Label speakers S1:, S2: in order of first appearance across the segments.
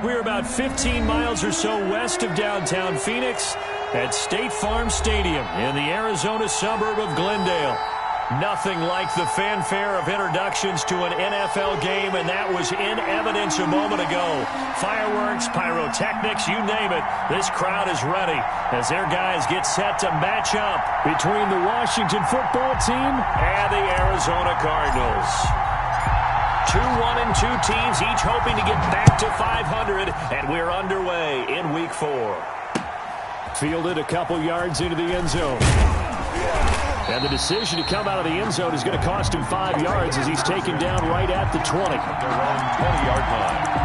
S1: We're about 15 miles or so west of downtown Phoenix at State Farm Stadium in the Arizona suburb of Glendale. Nothing like the fanfare of introductions to an NFL game, and that was in evidence a moment ago. Fireworks, pyrotechnics, you name it. This crowd is ready as their guys get set to match up between the Washington football team and the Arizona Cardinals. 2-1 and 2 teams, each hoping to get back to 500, and we're underway in Week 4. Fielded a couple yards into the end zone. And the decision to come out of the end zone is going to cost him 5 yards as he's taken down right at the 20.
S2: Their own 20-yard line.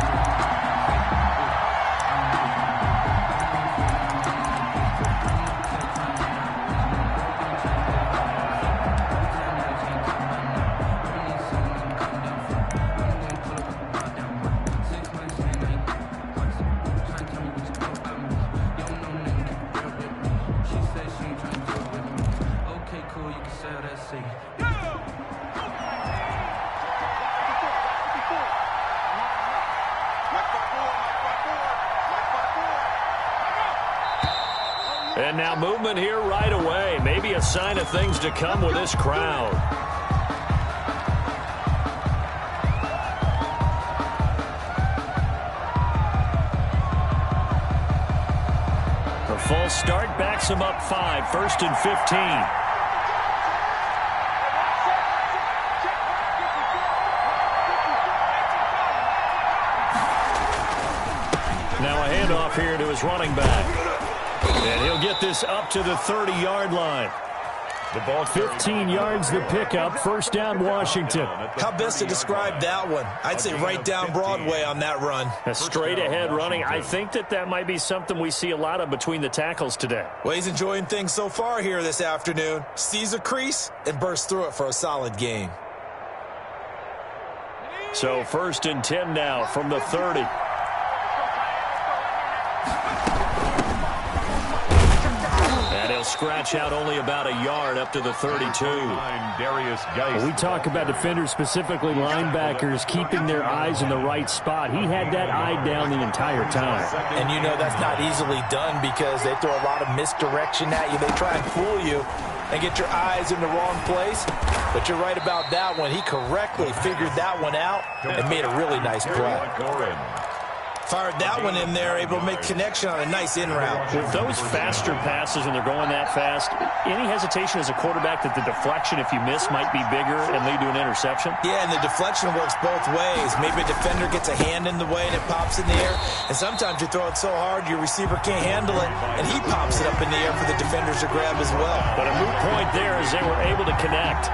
S1: And now movement here right away. Maybe a sign of things to come with this crowd. The false start backs him up 5, 1st and 15. Now a handoff here to his running back. And he'll get this up to the 30-yard line. The ball 15 yards, the pickup. First down, Washington.
S3: How best to describe that one? I'd say right down Broadway on that run.
S1: A straight-ahead running. I think that might be something we see a lot of between the tackles today.
S3: Well, he's enjoying things so far here this afternoon. Sees a crease and bursts through it for a solid gain.
S1: So 1st and 10 now from the 30. Scratch out only about a yard up to the 32.
S2: We
S1: talk about defenders, specifically linebackers, keeping their eyes in the right spot. He had that eye down the entire time.
S3: And you know that's not easily done because they throw a lot of misdirection at you. They try and fool you and get your eyes in the wrong place. But you're right about that one. He correctly figured that one out and made a really nice play. Fired that one in there, able to make connection on a nice in route.
S1: With those faster passes and they're going that fast, any hesitation as a quarterback that the deflection, if you miss, might be bigger and lead to an interception?
S3: Yeah, and the deflection works both ways. Maybe a defender gets a hand in the way and it pops in the air. And sometimes you throw it so hard your receiver can't handle it, and he pops it up in the air for the defenders to grab as well.
S1: But a moot point there as they were able to connect.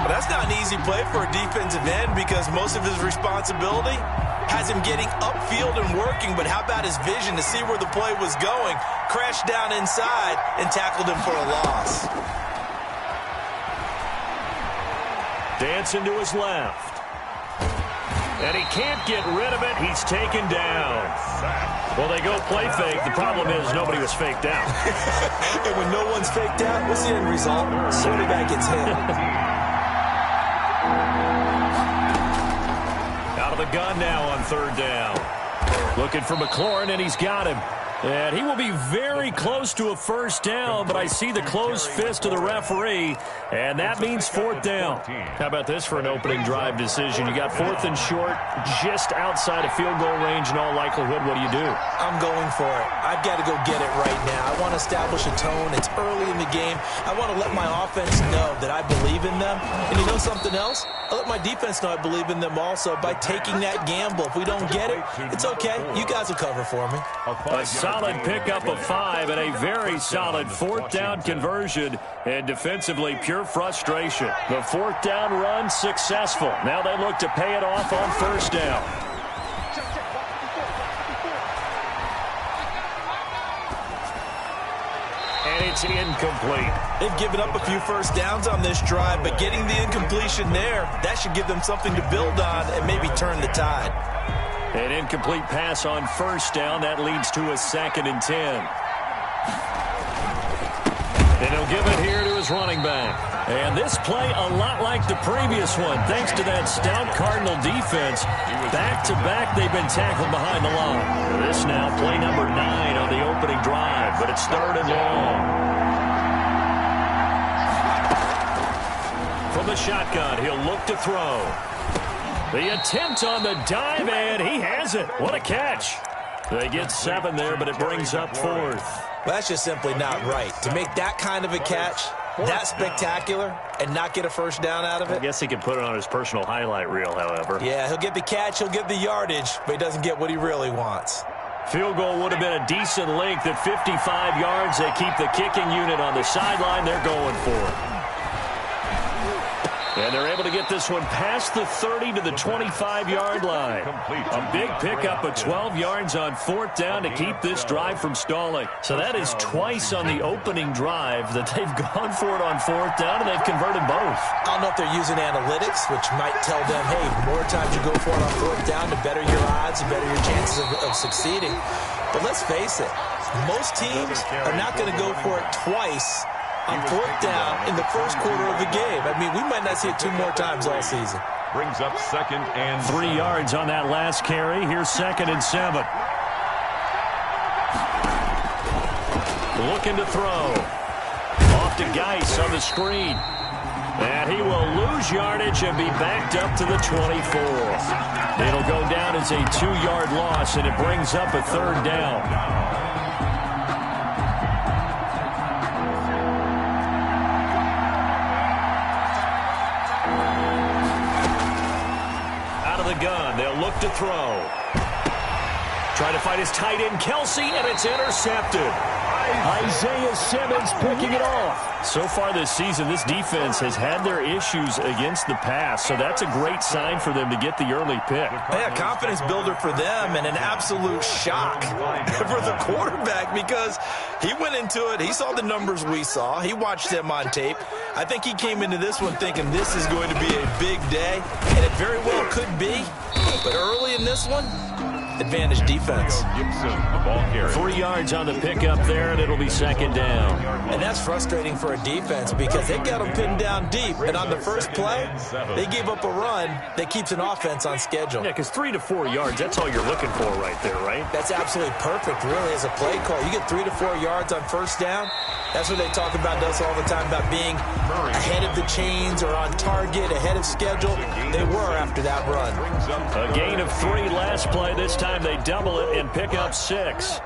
S3: But that's not an easy play for a defensive end because most of his responsibility has him getting upfield and working, but how about his vision to see where the play was going, crashed down inside, and tackled him for a loss.
S1: Dancing to his left. And he can't get rid of it. He's taken down. Well, they go play fake. The problem is nobody was faked out.
S3: And when no one's faked out, what's the end result? Somebody back gets hit.
S1: Out of the gun now on 3rd down. Looking for McLaurin, and he's got him. And he will be very close to a first down, but I see the closed fist of the referee, and that means 4th down. How about this for an opening drive decision? You got 4th and short, just outside of field goal range in all likelihood. What do you do?
S3: I'm going for it. I've got to go get it right now. I want to establish a tone. It's early in the game. I want to let my offense know that I believe in them. And you know something else? I let my defense know I believe in them also by taking that gamble. If we don't get it, it's okay. You guys will cover for me.
S1: A solid pickup of 5 and a very solid 4th down conversion, and defensively pure frustration. The 4th down run successful. Now they look to pay it off on 1st down. And it's incomplete.
S3: They've given up a few first downs on this drive, but getting the incompletion there, that should give them something to build on and maybe turn the tide.
S1: An incomplete pass on 1st down. That leads to a 2nd and 10. And he'll give it here to his running back. And this play a lot like the previous one, thanks to that stout Cardinal defense. Back-to-back, they've been tackled behind the line. This now play number 9 on the opening drive, but it's 3rd and long. From the shotgun, he'll look to throw. The attempt on the dive, and he has it. What a catch. They get 7 there, but it brings up 4th.
S3: Well, that's just simply not right. To make that kind of a catch, that spectacular, and not get a first down out of it.
S1: I guess he can put it on his personal highlight reel, however.
S3: Yeah, he'll get the catch, he'll get the yardage, but he doesn't get what he really wants.
S1: Field goal would have been a decent length at 55 yards. They keep the kicking unit on the sideline. They're going for it. And they're able to get this one past the 30 to the 25-yard line. A big pickup of 12 yards on 4th down to keep this drive from stalling. So that is twice on the opening drive that they've gone for it on 4th down, and they've converted both.
S3: I don't know if they're using analytics, which might tell them, hey, more times you go for it on 4th down, the better your odds, the better your chances of succeeding. But let's face it, most teams are not going to go for it twice on 4th down in the first quarter of the game. I mean, we might not see it 2 more times all season.
S2: Brings up 2nd and
S1: 3 yards on that last carry. Here's 2nd and 7. Looking to throw. Off to Geis on the screen. And he will lose yardage and be backed up to the 24. It'll go down as a 2-yard loss, and it brings up a 3rd down. Gun. They'll look to throw. Trying to find his tight end, Kelsey, and it's intercepted. Isaiah Simmons picking it off. So far this season, this defense has had their issues against the pass, so that's a great sign for them to get the early pick.
S3: Yeah, confidence builder for them and an absolute shock for the quarterback because he went into it. He saw the numbers we saw. He watched them on tape. I think he came into this one thinking this is going to be a big day, and it very well could be. But early in this one, advantage defense.
S1: 3 yards on the pickup there, and it'll be 2nd down.
S3: And that's frustrating for a defense because they got them pinned down deep. And on the first play, they gave up a run that keeps an offense on schedule.
S1: Yeah, because 3 to 4 yards, that's all you're looking for right there, right?
S3: That's absolutely perfect, really, as a play call. You get 3 to 4 yards on first down. That's what they talk about us all the time, about being ahead of the chains or on target, ahead of schedule. They were after that run.
S1: A gain of 3 last play. This time they double it and pick up 6.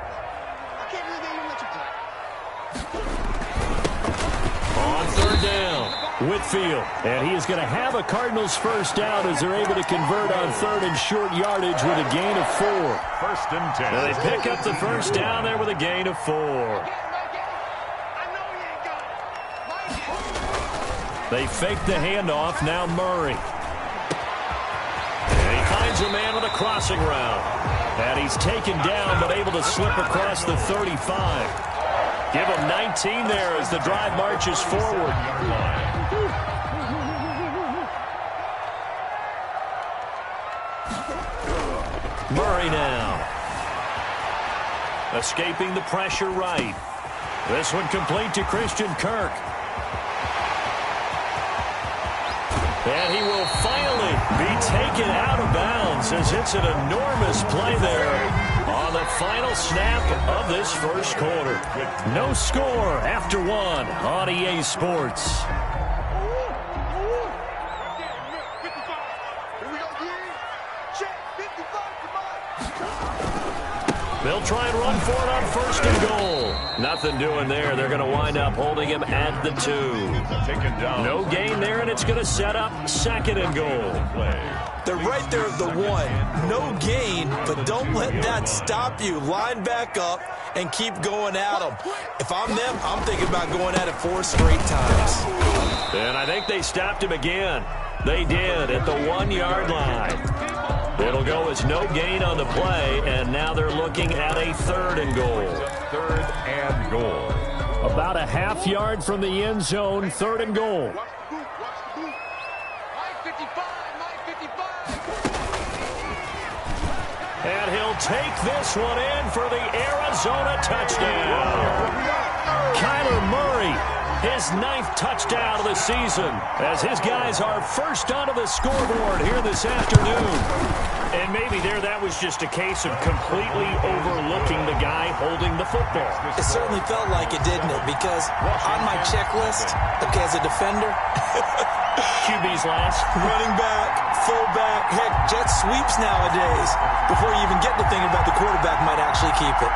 S1: On 3rd down, Whitfield. And he is going to have a Cardinals first down as they're able to convert on 3rd and short yardage with a gain of 4.
S2: 1st and 10.
S1: Now they pick up the first down there with a gain of 4. They fake the handoff. Now Murray. And he finds a man on the crossing route. And he's taken down but able to slip across the 35. Give him 19 there as the drive marches forward. Murray now. Escaping the pressure right. This one complete to Christian Kirk. And he will finally be taken out of bounds as it's an enormous play there on the final snap of this first quarter. No score after 1 on EA Sports. They'll try and run for it on 1st and goal. Nothing doing there. They're going to wind up holding him at the 2. No gain there, and it's going to set up 2nd and goal.
S3: They're right there at the 1. No gain, but don't let that stop you. Line back up and keep going at them. If I'm them, I'm thinking about going at it 4 straight times.
S1: And I think they stopped him again. They did at the 1-yard line. It'll go as no gain on the play, and now they're looking at a 3rd and goal.
S2: 3rd and goal.
S1: About a half yard from the end zone, 3rd and goal. And he'll take this one in for the Arizona touchdown. Kyler Murray his 9th touchdown of the season, as his guys are first onto the scoreboard here this afternoon. And maybe that was just a case of completely overlooking the guy holding the football.
S3: It certainly felt like it, didn't it? Because on my checklist, okay, as a defender,
S1: QB's last.
S3: running back, fullback, heck, jet sweeps nowadays. Before you even get to thinking about the quarterback might actually keep it.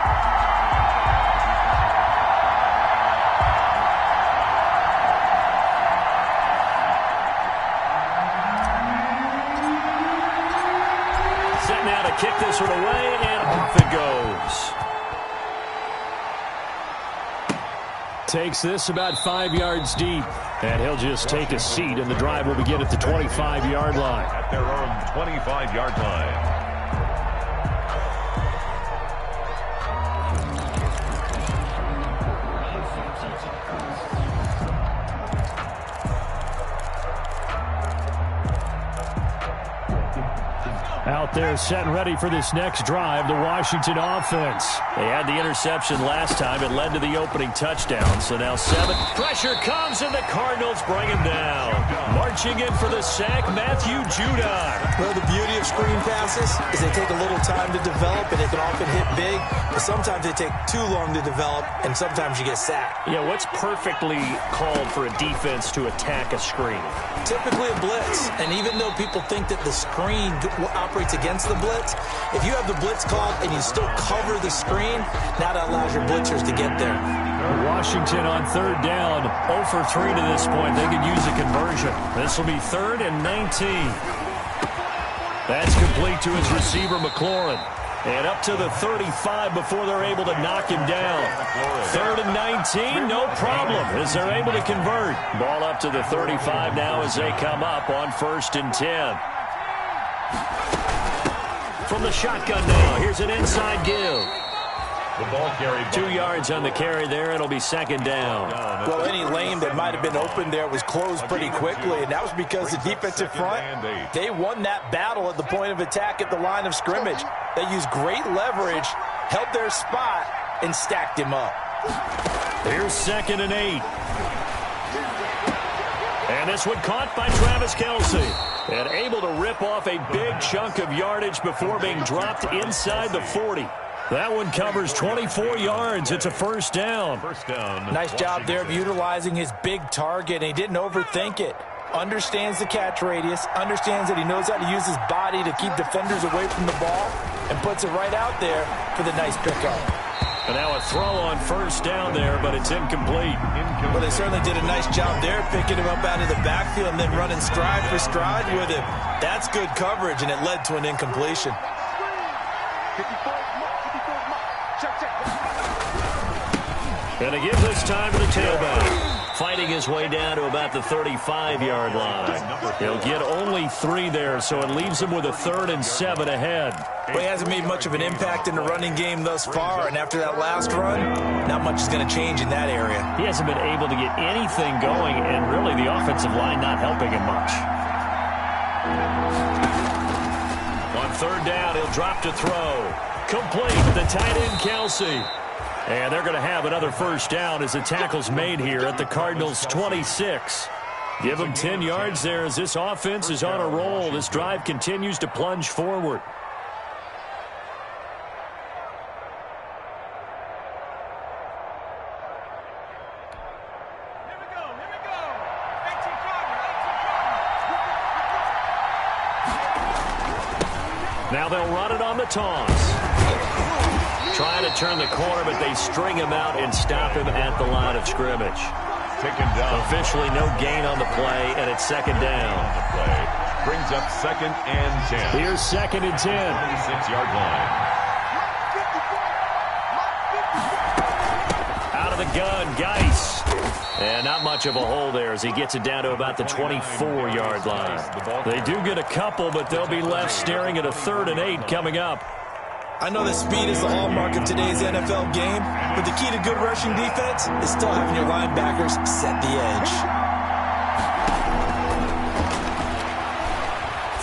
S1: Now to kick this one away, and off it goes. Takes this about 5 yards deep, and he'll just take a seat, and the drive will begin at the 25-yard line.
S2: At their own 25-yard line.
S1: Out there set and ready for this next drive, the Washington offense. They had the interception last time. It led to the opening touchdown. So now 7. Pressure comes, and the Cardinals bring him down. Marching in for the sack, Matthew Judon.
S3: Well, the beauty of screen passes is they take a little time to develop, and they can often hit big. But sometimes they take too long to develop, and sometimes you get sacked.
S1: Yeah, what's perfectly called for a defense to attack a screen?
S3: Typically a blitz. And even though people think that the screen operates against the blitz, if you have the blitz called and you still cover the screen, now that allows your blitzers to get there.
S1: Washington on 3rd down, 0 for 3 to this point. They could use a conversion. This will be 3rd and 19. That's complete to his receiver, McLaurin. And up to the 35 before they're able to knock him down. 3rd and 19, no problem, as they're able to convert. Ball up to the 35 now as they come up on 1st and 10. From the shotgun now, here's an inside give.
S2: The ball carried
S1: 2 yards on the carry there. It'll be 2nd down.
S3: Well, any lane that might have been open there was closed pretty quickly, and that was because the defensive front, they won that battle at the point of attack at the line of scrimmage. They used great leverage, held their spot, and stacked him up.
S1: Here's 2nd and 8. And this one caught by Travis Kelce. And able to rip off a big chunk of yardage before being dropped inside the 40. That one covers 24 yards. It's a 1st down.
S3: Nice job there of utilizing his big target, and he didn't overthink it. Understands the catch radius, understands that he knows how to use his body to keep defenders away from the ball, and puts it right out there for the nice pickup.
S1: And now a throw on 1st down there, but it's incomplete.
S3: Well, they certainly did a nice job there, picking him up out of the backfield and then running stride for stride with him. That's good coverage, and it led to an incompletion.
S1: And to give this time to the tailback. Fighting his way down to about the 35-yard line. He'll get only 3 there, so it leaves him with a 3rd and 7 ahead.
S3: Well, he hasn't made much of an impact in the running game thus far, and after that last run, not much is going to change in that area.
S1: He hasn't been able to get anything going, and really the offensive line not helping him much. On 3rd down, he'll drop to throw. Complete, the tight end Kelce. And they're going to have another 1st down as the tackle's made here at the Cardinals' 26. Give them 10 yards there as this offense is on a roll. This drive continues to plunge forward. Now they'll run it on the toss. Trying to turn the corner, but they string him out and stop him at the line of scrimmage.
S2: Taken down.
S1: Officially no gain on the play, and it's 2nd down.
S2: Brings up 2nd and 10.
S1: Here's 2nd and 10.
S2: 26-yard line.
S1: Out of the gun, Geis. And not much of a hole there as he gets it down to about the 24-yard line. They do get a couple, but they'll be left staring at a 3rd and 8 coming up.
S3: I know that speed is the hallmark of today's NFL game, but the key to good rushing defense is still having your linebackers set the edge.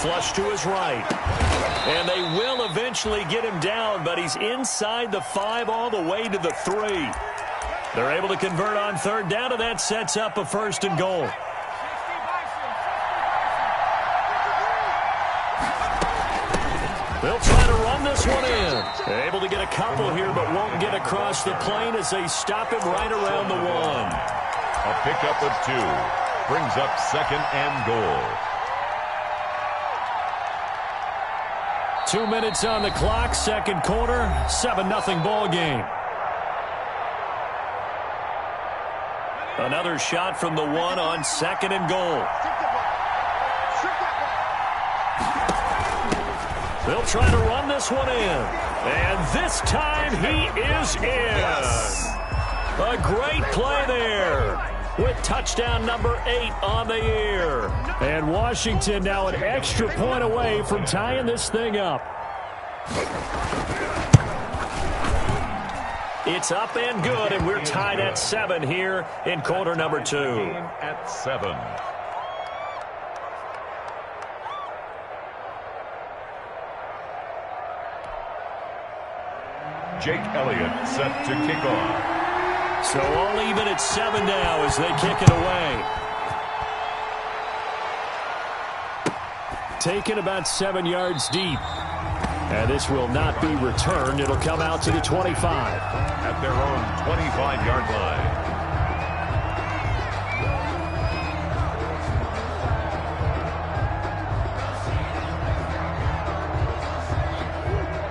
S1: Flush to his right. And they will eventually get him down, but he's inside the 5 all the way to the 3. They're able to convert on third down, and that sets up a 1st and goal. They'll try to run this one in. Able to get a couple here, but won't get across the plane as they stop him right around the 1.
S2: A pickup of 2. Brings up 2nd and goal.
S1: 2 minutes on the clock, second quarter, 7-0 ball game. Another shot from the 1 on 2nd and goal. They'll try to run this one in. And this time he is in.
S3: Yes.
S1: A great play there with touchdown number 8 on the year. And Washington now an extra point away from tying this thing up. It's up and good, and we're tied at 7 here in quarter number 2.
S2: At 7. Jake Elliott set to kick off.
S1: So all even at 7 now as they kick it away. Taken about 7 yards deep. And this will not be returned. It'll come out to the 25.
S2: At their own 25-yard line.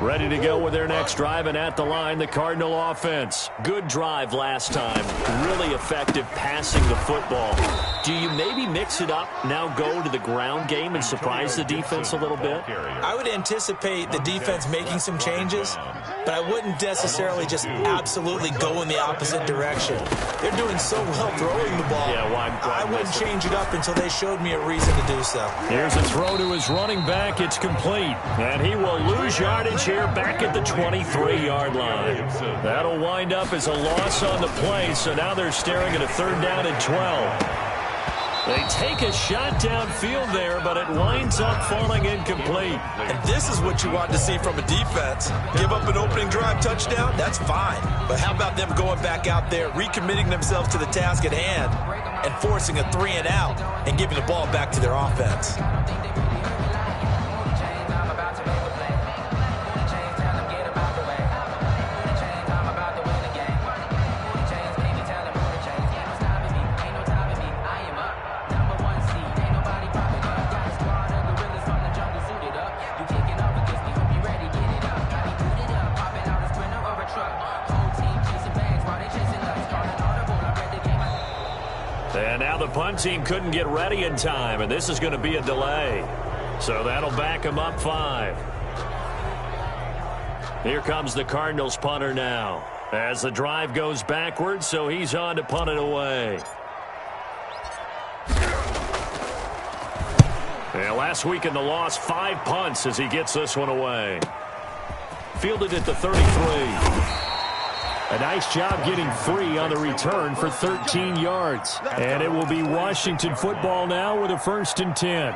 S1: Ready to go with their next drive, and at the line, the Cardinal offense. Good drive last time. Really effective passing the football. Do you maybe mix it up, now go to the ground game and surprise the defense a little bit?
S3: I would anticipate the defense making some changes, but I wouldn't necessarily just absolutely go in the opposite direction. They're doing so well throwing the ball.
S1: Yeah, why
S3: I wouldn't change it up until they showed me a reason to do so.
S1: Here's a throw to his running back. It's complete. And he will lose yardage here back at the 23-yard line. That'll wind up as a loss on the play, so now they're staring at a 3rd down and 12. They take a shot downfield there, but it winds up falling incomplete.
S3: And this is what you want to see from a defense. Give up an opening drive touchdown, that's fine. But how about them going back out there, recommitting themselves to the task at hand, and forcing a 3 and out, and giving the ball back to their offense.
S1: And now the punt team couldn't get ready in time, and this is going to be a delay. So that'll back them up 5. Here comes the Cardinals punter now as the drive goes backwards, so he's on to punt it away. Yeah, last week in the loss, 5 punts as he gets this one away. Fielded at the 33. A nice job getting 3 on the return for 13 yards. And it will be Washington football now with a 1st and 10.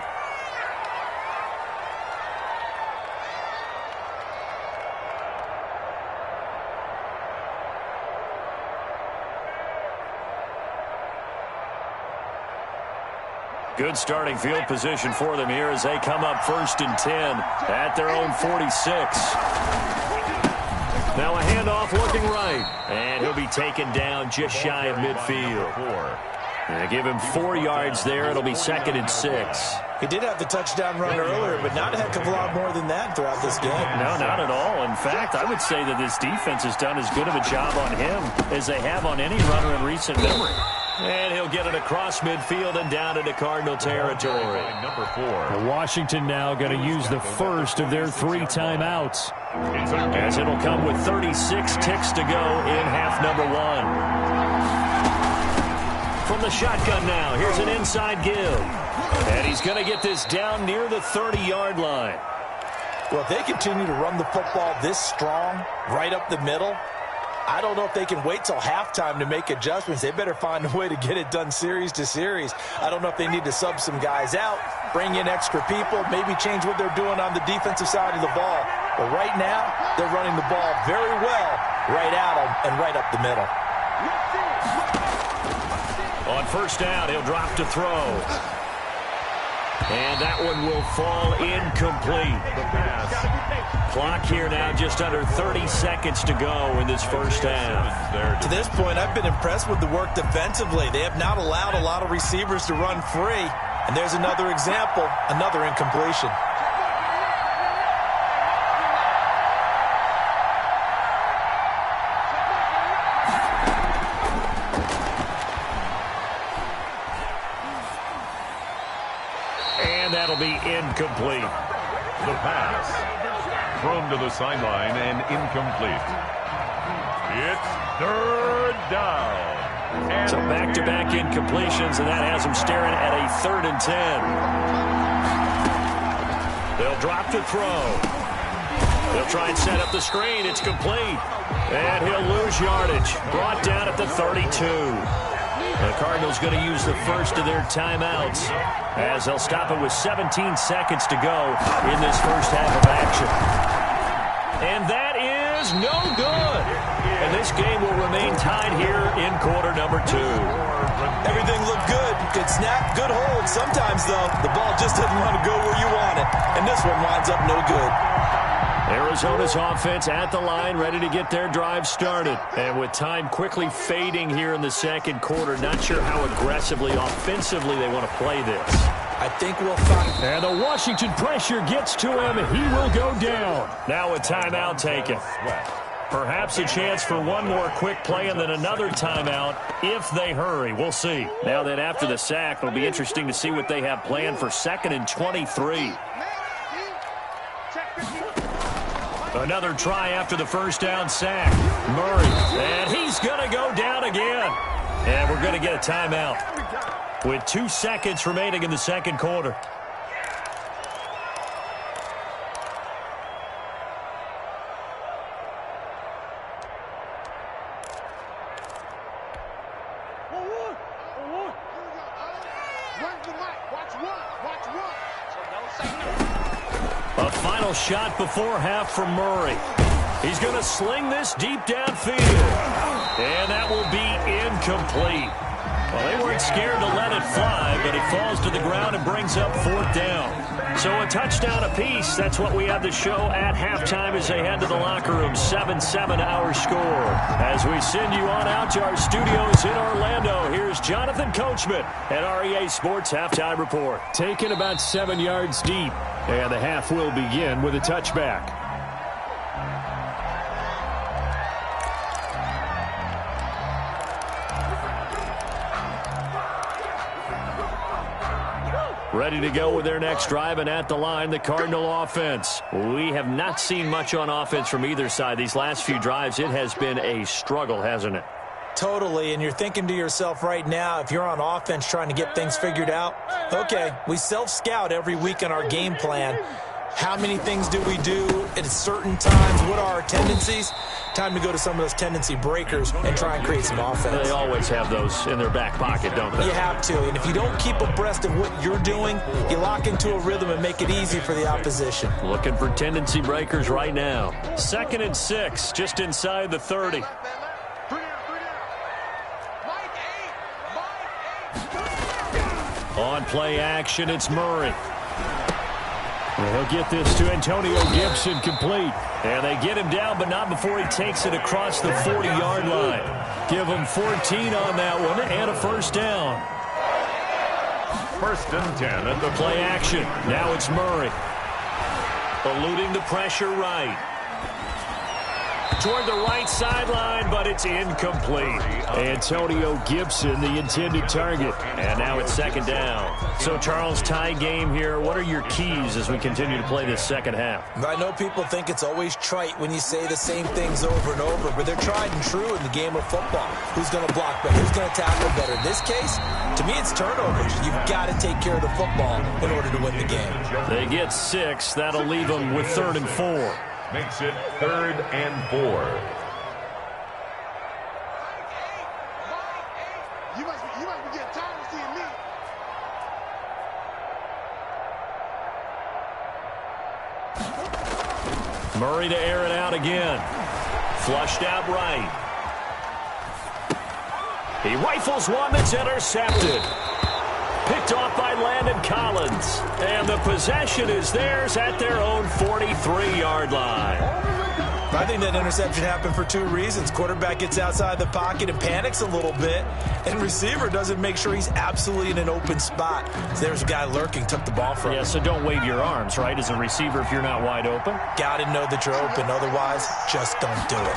S1: Good starting field position for them here as they come up 1st and 10 at their own 46. Now a handoff looking right. And he'll be taken down just shy of midfield. And give him 4 yards there. It'll be 2nd and 6.
S3: He did have the touchdown run earlier, but not a heck of a lot more than that throughout this game.
S1: No, not at all. In fact, I would say that this defense has done as good of a job on him as they have on any runner in recent memory. And he'll get it across midfield and down into Cardinal territory.
S2: Number 4.
S1: Washington now going to use the first of their 3 timeouts, as it'll come with 36 ticks to go in half number 1. From the shotgun now, here's an inside give. And he's going to get this down near the 30-yard line.
S3: Well, if they continue to run the football this strong, right up the middle, I don't know if they can wait till halftime to make adjustments. They better find a way to get it done series to series. I don't know if they need to sub some guys out, bring in extra people, maybe change what they're doing on the defensive side of the ball. But right now, they're running the ball very well right at them and right up the middle.
S1: On first down, he'll drop to throw. And that one will fall incomplete. Clock here now, just under 30 seconds to go in this first half.
S3: To this point, I've been impressed with the work defensively. They have not allowed a lot of receivers to run free. And there's another example, another incompletion.
S1: And that'll be incomplete.
S2: The pass. Thrown to the sideline and incomplete. It's third down. And
S1: so back-to-back incompletions, and that has them staring at a 3rd and 10. They'll drop to throw. They'll try and set up the screen. It's complete. And he'll lose yardage. Brought down at the 32. The Cardinals going to use the first of their timeouts as they'll stop it with 17 seconds to go in this first half of action. And that is no good. And this game will remain tied here in quarter number 2.
S3: Everything looked good. Good snap, good hold. Sometimes, though, the ball just doesn't want to go where you want it. And this one winds up no good.
S1: Arizona's offense at the line, ready to get their drive started. And with time quickly fading here in the second quarter, not sure how aggressively, offensively they want to play this.
S3: I think we'll find.
S1: And the Washington pressure gets to him, and he will go down. Now a timeout taken. Perhaps a chance for one more quick play and then another timeout if they hurry. We'll see. Now that after the sack, it'll be interesting to see what they have planned for 2nd and 23. Another try after the first down sack. Murray, and he's going to go down again. And we're going to get a timeout with 2 seconds remaining in the second quarter. A final shot before half from Murray. He's going to sling this deep downfield. And that will be incomplete. Well, they weren't scared to let it fly, but it falls to the ground and brings up 4th down. So a touchdown apiece. That's what we have to show at halftime as they head to the locker room. 7-7 our score. As we send you on out to our studios in Orlando, here's Jonathan Coachman at REA Sports Halftime Report. Taken about 7 yards deep. And the half will begin with a touchback. Ready to go with their next drive, and at the line, the Cardinal offense. We have not seen much on offense from either side. These last few drives, it has been a struggle, hasn't it?
S3: Totally, and you're thinking to yourself right now, if you're on offense trying to get things figured out, okay, we self-scout every week on our game plan. How many things do we do at certain times? What are our tendencies? Time to go to some of those tendency breakers and try and create some offense.
S1: They always have those in their back pocket, don't they?
S3: You have to, and if you don't keep abreast of what you're doing, you lock into a rhythm and make it easy for the opposition.
S1: Looking for tendency breakers right now. 2nd and 6, just inside the 30. On play action, it's Murray. He'll get this to Antonio Gibson complete. And they get him down, but not before he takes it across the 40-yard line. Give him 14 on that one and a first down.
S2: 1st and 10 at the
S1: play action. Now it's Murray. Eluding the pressure right. Toward the right sideline, but it's incomplete. Antonio Gibson, the intended target. And now it's 2nd down. So, Charles, tie game here. What are your keys as we continue to play this second half?
S3: I know people think it's always trite when you say the same things over and over, but they're tried and true in the game of football. Who's going to block better? Who's going to tackle better? In this case, to me, it's turnovers. You've got to take care of the football in order to win the game.
S1: They get 6. That'll leave them with 3rd and 4.
S2: Makes it 3rd and 4.
S4: You must be getting tired of seeing me.
S1: Murray to air it out again. Flushed out right. He rifles one that's intercepted. Picked off by Landon Collins. And the possession is theirs at their own 43-yard line.
S3: I think that interception happened for two reasons. Quarterback gets outside the pocket and panics a little bit, and receiver doesn't make sure he's absolutely in an open spot. So there's a guy lurking, took the ball from him.
S1: Yeah, so don't wave your arms, right, as a receiver if you're not wide open.
S3: Got to know that you're open. Otherwise, just don't do it.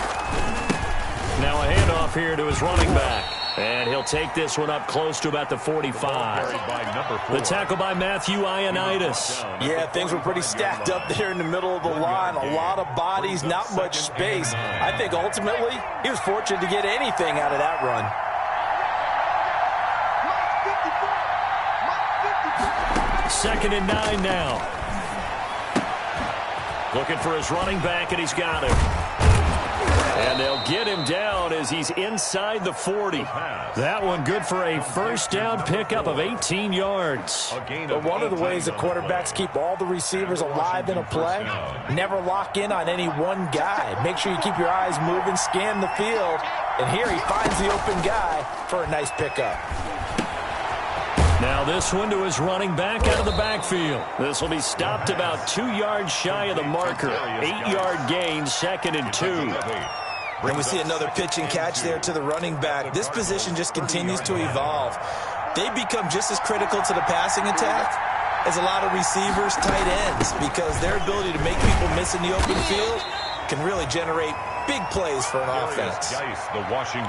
S1: Now a handoff here to his running back. And he'll take this one up close to about the 45. The tackle by Matthew Ioannidis.
S3: Yeah, things were pretty stacked up there in the middle of the line. A lot of bodies, not much space. I think ultimately he was fortunate to get anything out of that run.
S1: Second and 9 now. Looking for his running back, and he's got him. And they'll get him down as he's inside the 40. That one good for a first down pickup of 18 yards.
S3: But one of the ways the quarterbacks keep all the receivers alive in a play, never lock in on any one guy. Make sure you keep your eyes moving, scan the field. And here he finds the open guy for a nice pickup.
S1: Now this one to his running back out of the backfield. This will be stopped about 2 yards shy of the marker. 8-yard gain, 2nd and 2.
S3: And we see another pitch and catch there to the running back. This position just continues to evolve. They become just as critical to the passing attack as a lot of receivers, tight ends, because their ability to make people miss in the open field can really generate big plays for an offense. I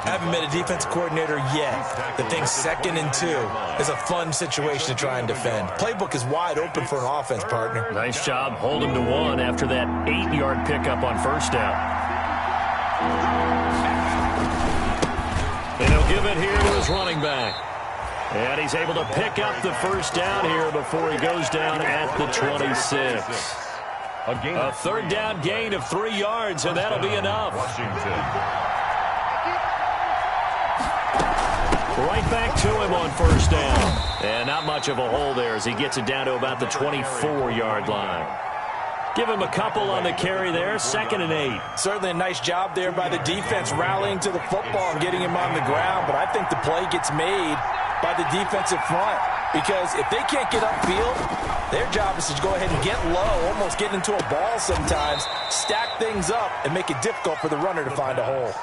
S3: haven't met a defense coordinator yet that thinks 2nd and 2 is a fun situation to try and defend. Playbook is wide open for an offense, partner.
S1: Nice job holding to 1 after that 8-yard pickup on first down. And he'll give it here to his running back. And he's able to pick up the first down here before he goes down at the 26. A third down gain of 3 yards, and that'll be enough. Right back to him on first down. And not much of a hole there as he gets it down to about the 24-yard line. Give him a couple on the carry there, 2nd and 8.
S3: Certainly a nice job there by the defense rallying to the football and getting him on the ground, but I think the play gets made by the defensive front because if they can't get upfield, their job is to go ahead and get low, almost get into a ball sometimes, stack things up, and make it difficult for the runner to find a hole.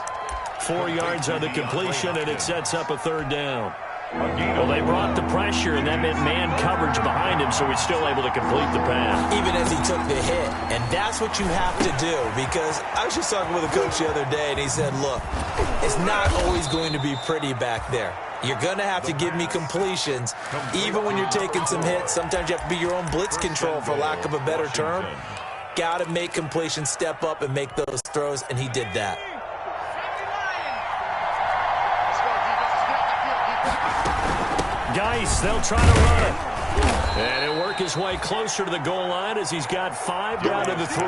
S1: 4 yards on the completion, and it sets up a third down. Well, they brought the pressure, and that meant man coverage behind him, so he's still able to complete the pass.
S3: Even as he took the hit, and that's what you have to do, because I was just talking with a coach the other day, and he said, look, it's not always going to be pretty back there. You're going to have to give me completions, even when you're taking some hits. Sometimes you have to be your own blitz control, for lack of a better term. Got to make completions, step up, and make those throws, and he did that.
S1: Geis, they'll try to run it. And he'll work his way closer to the goal line as he's got 5 down to the 3.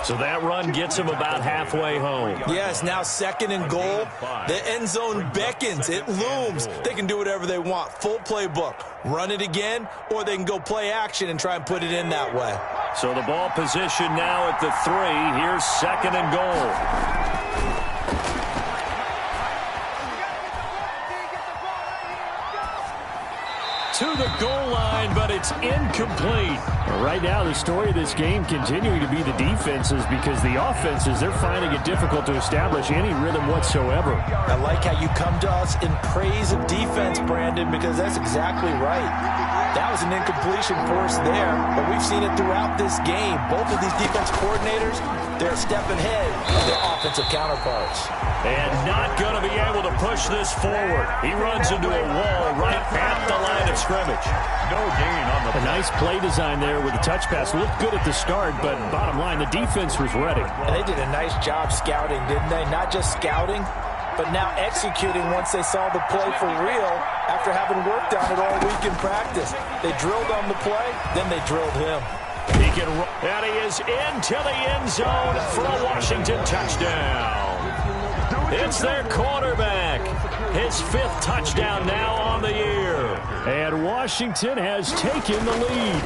S1: So that run gets him about halfway home.
S3: Yes, now 2nd and goal. The end zone beckons. It looms. They can do whatever they want. Full playbook. Run it again, or they can go play action and try and put it in that way.
S1: So the ball position now at the 3. Here's 2nd and goal. To the goal line, but it's incomplete. Right now, the story of this game continuing to be the defenses because the offenses, they're finding it difficult to establish any rhythm whatsoever.
S3: I like how you come to us in praise of defense, Brandon, because that's exactly right. That was an incompletion force there, but we've seen it throughout this game. Both of these defense coordinators, they're a step ahead of their offensive counterparts.
S1: And not going to be able to push this forward. He runs into a wall right at the line of scrimmage.
S2: No gain on the
S1: A nice play design there with the touch pass. Looked good at the start, but bottom line, the defense was ready.
S3: And they did a nice job scouting, didn't they? Not just scouting, but now executing once they saw the play for real after having worked on it all week in practice. They drilled on the play, then they drilled him.
S1: He can run, and he is into the end zone for a Washington touchdown. It's their quarterback. His 5th touchdown now on the year. And Washington has taken the lead.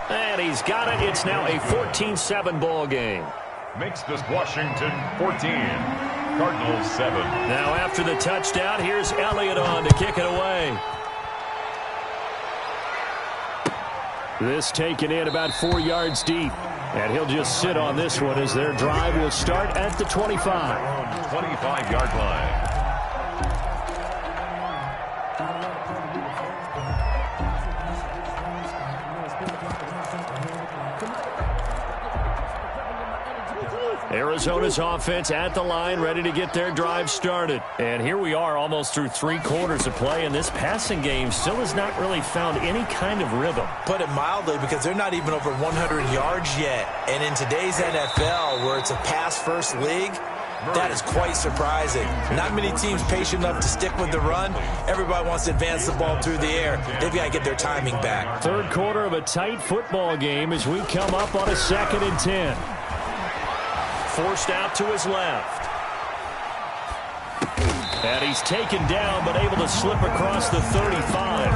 S1: And he's got it. It's now a 14-7 ball game.
S2: makes this Washington 14. Cardinals 7.
S1: Now after the touchdown, here's Elliott on to kick it away. This taken in about 4 yards deep. And he'll just sit on this one as their drive will start at the 25.
S2: 25-yard line.
S1: Arizona's offense at the line, ready to get their drive started. And here we are almost through 3 quarters of play, and this passing game still has not really found any kind of rhythm.
S3: Put it mildly, because they're not even over 100 yards yet. And in today's NFL, where it's a pass-first league, that is quite surprising. Not many teams patient enough to stick with the run. Everybody wants to advance the ball through the air. They've got to get their timing back.
S1: Third quarter of a tight football game as we come up on a 2nd and 10. Forced out to his left. And he's taken down, but able to slip across the 35.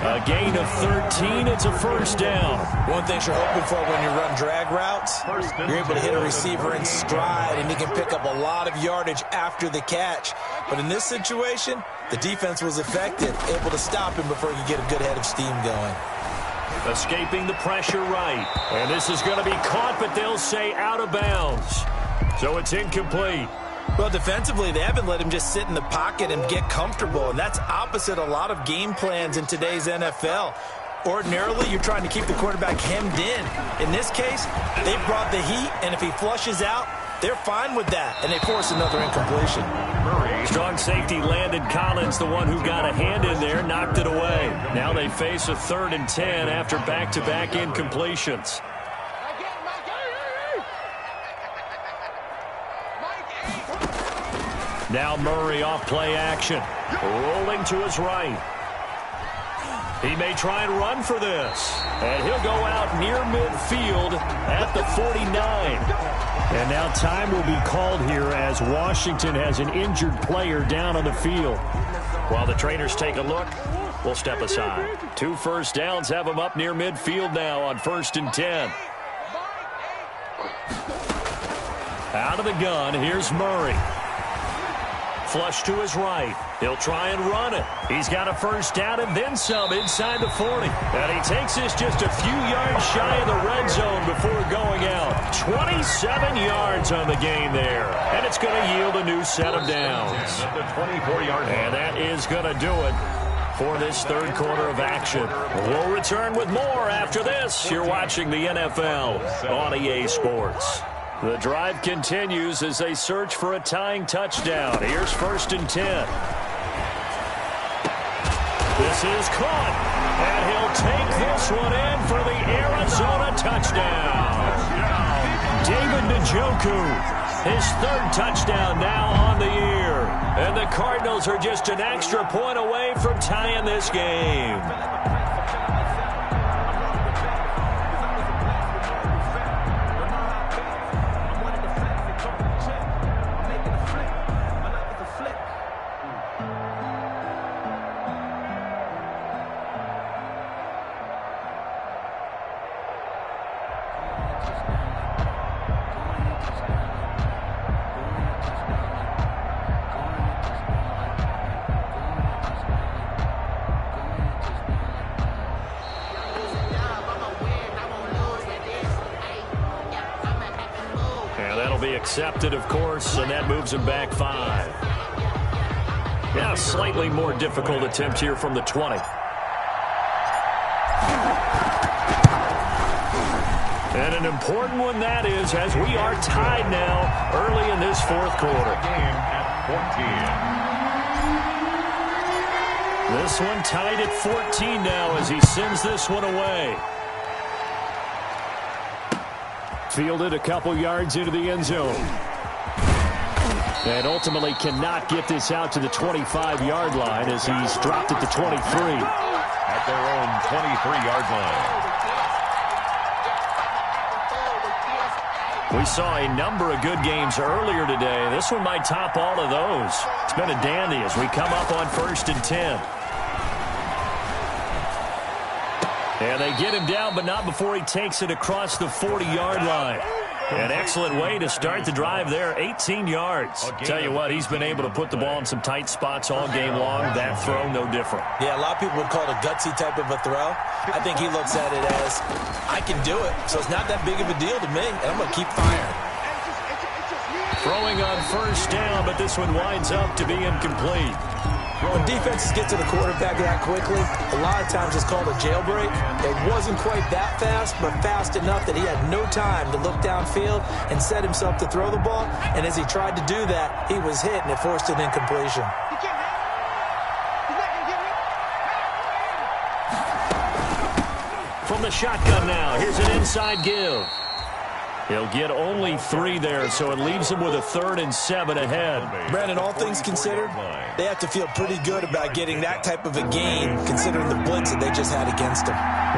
S1: A gain of 13. It's a first down.
S3: One thing you're hoping for when you run drag routes, you're able to hit a receiver in stride, and he can pick up a lot of yardage after the catch. But in this situation, the defense was effective, able to stop him before he could get a good head of steam going.
S1: Escaping the pressure right. And this is going to be caught, but they'll say out of bounds. So it's incomplete.
S3: Well, defensively, they haven't let him just sit in the pocket and get comfortable, and that's opposite a lot of game plans in today's NFL. Ordinarily, you're trying to keep the quarterback hemmed in. In this case, they brought the heat, and if he flushes out, they're fine with that, and they force another incompletion.
S1: Strong safety Landon Collins, the one who got a hand in there, knocked it away. Now they face a 3rd and 10 after back-to-back incompletions. Now Murray off play action. Rolling to his right. He may try and run for this. And he'll go out near midfield at the 49. And now time will be called here as Washington has an injured player down on the field. While the trainers take a look, we'll step aside. 2 first downs have him up near midfield now on 1st and 10. Out of the gun, here's Murray. Flush to his right. He'll try and run it. He's got a first down and then some inside the 40. And he takes this just a few yards shy of the red zone before going out. 27 yards on the game there. And it's going to yield a new set of downs. And that is going to do it for this 3rd quarter of action. We'll return with more after this. You're watching the NFL on EA Sports. The drive continues as they search for a tying touchdown. Here's 1st and 10. This is caught. And he'll take this one in for the Arizona touchdown. David Njoku, his 3rd touchdown now on the year. And the Cardinals are just an extra point away from tying this game. Accepted, of course, and that moves him back 5. Now a slightly more difficult attempt here from the 20. And an important one that is, as we are tied now early in this 4th quarter.
S2: Game at 14.
S1: This one tied at 14 now as he sends this one away. Fielded a couple yards into the end zone. And ultimately cannot get this out to the 25-yard line as he's dropped at the 23.
S2: At their own 23-yard line.
S1: We saw a number of good games earlier today. This one might top all of those. It's been a dandy as we come up on 1st and 10. And they get him down, but not before he takes it across the 40-yard line. An excellent way to start the drive there, 18 yards. Tell you what, he's been able to put the ball in some tight spots all game long. That throw, no different.
S3: Yeah, a lot of people would call it a gutsy type of a throw. I think he looks at it as, I can do it, so it's not that big of a deal to me, and I'm going to keep firing.
S1: Throwing on first down, but this one winds up to be incomplete.
S3: When defenses get to the quarterback that quickly, a lot of times it's called a jailbreak. It wasn't quite that fast, but fast enough that he had no time to look downfield and set himself to throw the ball. And as he tried to do that, he was hit, and it forced an incompletion.
S1: From the shotgun now, here's an inside give. He'll get only 3 there, so it leaves him with a 3rd and 7 ahead.
S3: Brandon, all things considered, they have to feel pretty good about getting that type of a gain, considering the blitz that they just had against them.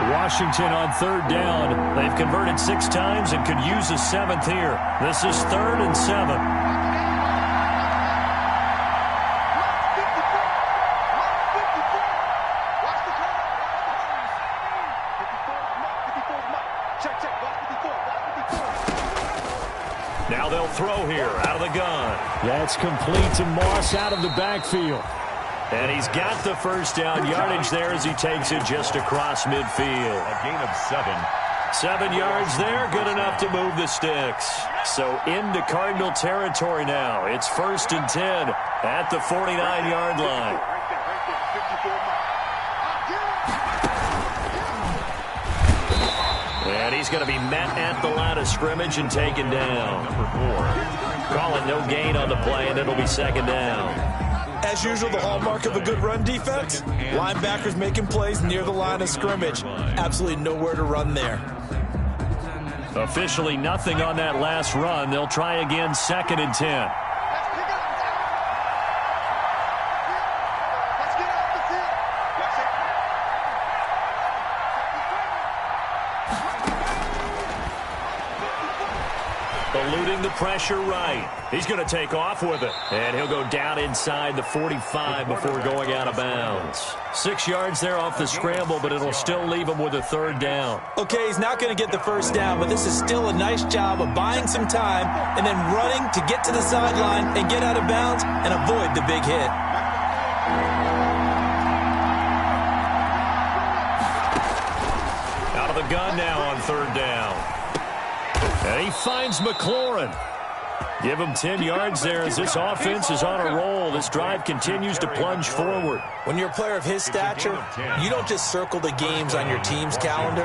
S1: Washington on 3rd down. They've converted 6 times and could use a 7th here. This is 3rd and 7. Now they'll throw here out of the gun. That's complete to Moss out of the backfield. And he's got the first down yardage there as he takes it just across midfield.
S2: A gain of 7.
S1: 7 yards there, good enough to move the sticks. So into Cardinal territory now. It's 1st and 10 at the 49-yard line. And he's going to be met at the line of scrimmage and taken down.
S2: Number 4.
S1: Call it no gain on the play, and it'll be 2nd down.
S3: As usual, the hallmark of a good run defense, linebackers making plays near the line of scrimmage. Absolutely nowhere to run there.
S1: Officially nothing on that last run. They'll try again, 2nd and 10. Eluding the pressure right. He's going to take off with it. And he'll go down inside the 45 before going out of bounds. 6 yards there off the scramble, but it'll still leave him with a 3rd down.
S3: Okay, he's not going to get the first down, but this is still a nice job of buying some time and then running to get to the sideline and get out of bounds and avoid the big hit.
S1: Out of the gun now on 3rd down. And he finds McLaurin. Give him 10 yards there as this offense is on a roll. This drive continues to plunge forward.
S3: When you're a player of his stature, you don't just circle the games on your team's calendar.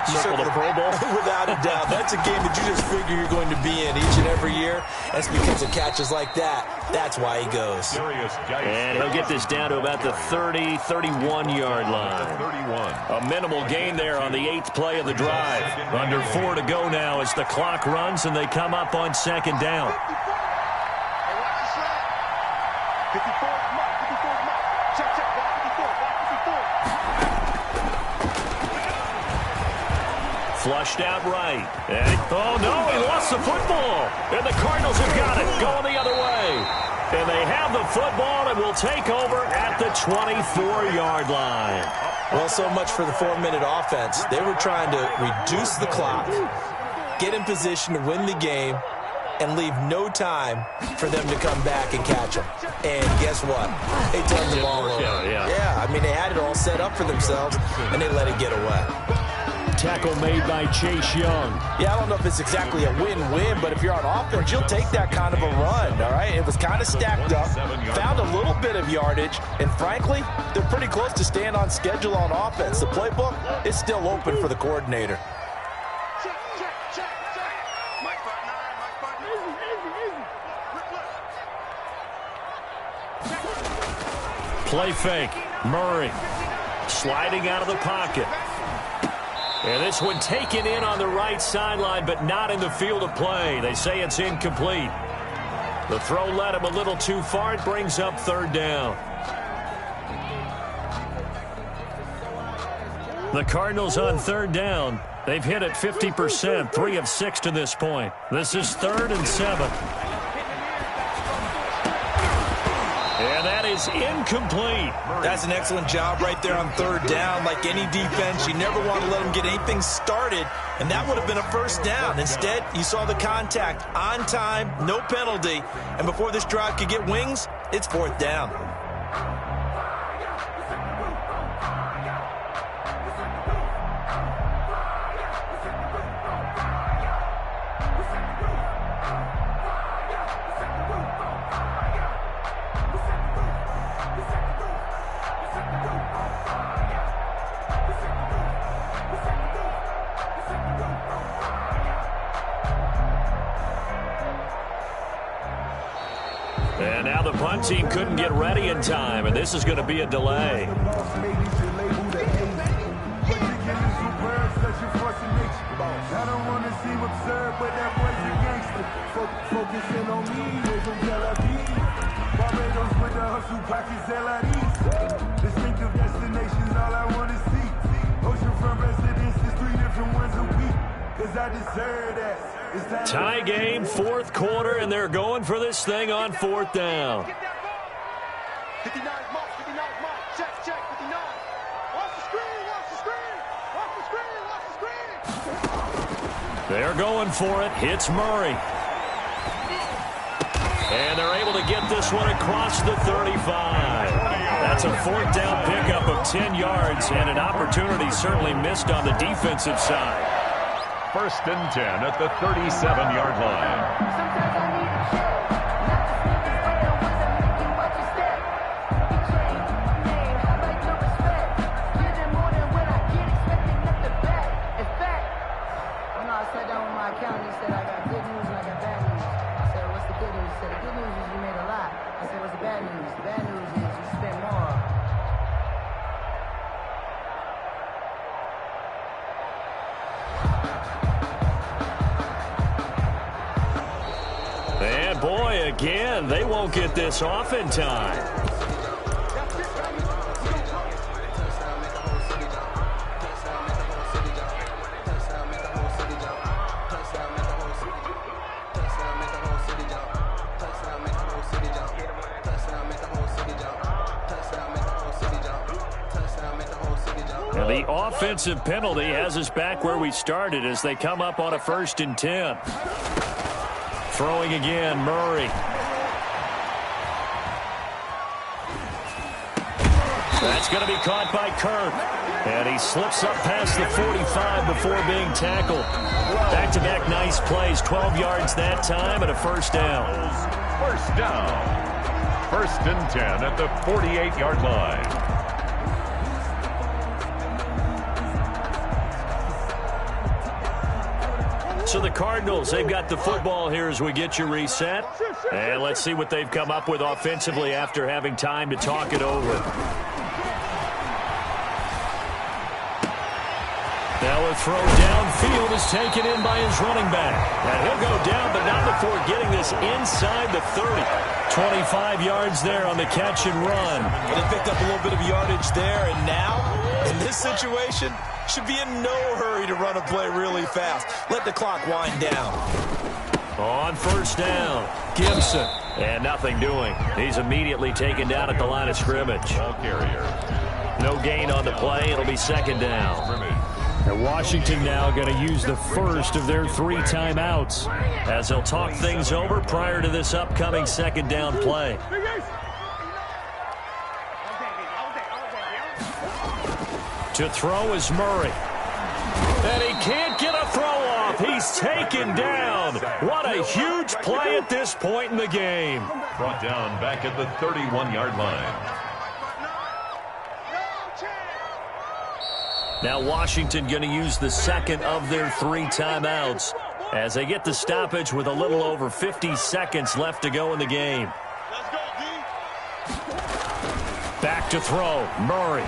S3: You
S1: Circle the Pro Bowl?
S3: Without a doubt. That's a game that you just figure you're going to be in each and every year. That's because of catches like that. That's why he goes.
S1: And he'll get this down to about the 30, 31-yard line.
S2: 31.
S1: A minimal gain there on the 8th play of the drive. Under 4 to go now as the clock runs and they come up on 2nd down. Flushed out right. And, oh, no, he lost the football. And the Cardinals have got it, going the other way. And they have the football and will take over at the 24-yard line.
S3: Well, so much for the 4-minute offense. They were trying to reduce the clock, get in position to win the game, and leave no time for them to come back and catch them. And guess what? They turned the ball over. Yeah, I mean, they had it all set up for themselves, and they let it get away.
S1: Tackle made by Chase Young.
S3: Yeah, I don't know if it's exactly a win-win, but if you're on offense, you'll take that kind of a run, all right? It was kind of stacked up, found a little bit of yardage, and frankly, they're pretty close to staying on schedule on offense. The playbook is still open for the coordinator.
S1: Play fake. Murray sliding out of the pocket. And this one taken in on the right sideline, but not in the field of play. They say it's incomplete. The throw led him a little too far. It brings up 3rd down. The Cardinals on 3rd down. They've hit it 50%, 3 of 6 to this point. This is 3rd and 7. And that is incomplete.
S3: That's an excellent job right there on third down. Like any defense, you never want to let them get anything started, and that would have been a first down. Instead, you saw the contact on time, no penalty, and before this drive could get wings, it's fourth down.
S1: And now the punt team couldn't get ready in time, and this is going to be a delay.
S5: Distinctive destinations, all I want to see. Oceanfront residences, 3 different ones a week. 'Cause I deserve that.
S1: Tie game, fourth quarter, and they're going for this thing on fourth down.
S4: 59 mark, 59 mark. Check, 59. Watch the screen, watch the screen. Watch the screen, watch the screen.
S1: They're going for it. Hits Murray. And they're able to get this one across the 35. That's a fourth down pickup of 10 yards, and an opportunity certainly missed on the defensive side.
S2: First and 10 at the 37-yard line.
S6: Sometimes I need a check. Not to sneak his way or was I making what you step? He changed. Hey, how about your respect? Getting more than what I get, expecting nothing back. In fact, I sat down with my accountant. He said, I got good news and I got bad news. I said, what's the good news? He said, the good news is you made a lot. I said, what's the bad news? The bad news is you spent more.
S1: And boy, again, they won't get this off in time. And the offensive penalty has us back where we started as they come up on a 1st and 10. Throwing again, Murray. That's going to be caught by Kirk. And he slips up past the 45 before being tackled. Back-to-back nice plays, 12 yards that time and a first down.
S2: First down. First and 10 at the 48-yard line.
S1: So the Cardinals, they've got the football here as we get you reset. And let's see what they've come up with offensively after having time to talk it over. Now a throw downfield is taken in by his running back. And he'll go down, but not before getting this inside the 30. 25 yards there on the catch and run.
S3: Well, they picked up a little bit of yardage there, and now, in this situation, should be in no hurry to run a play really fast. Let the clock wind down.
S1: On first down, Gibson. And nothing doing. He's immediately taken down at the line of scrimmage.
S2: Ball carrier.
S1: No gain on the play. It'll be second down. And Washington now going to use the first of their 3 timeouts as they'll talk things over prior to this upcoming second down play. To throw is Murray. And he can't get a throw off. He's taken down. What a huge play at this point in the game.
S2: Brought down back at the 31-yard line.
S1: Now Washington going to use the second of their 3 timeouts as they get the stoppage with a little over 50 seconds left to go in the game. Back to throw, Murray.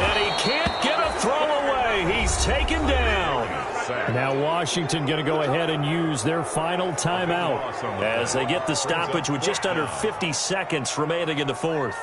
S1: And he can't get a throw away. He's taken down. Now Washington going to go ahead and use their final timeout as they get the stoppage with just under 50 seconds remaining in the fourth.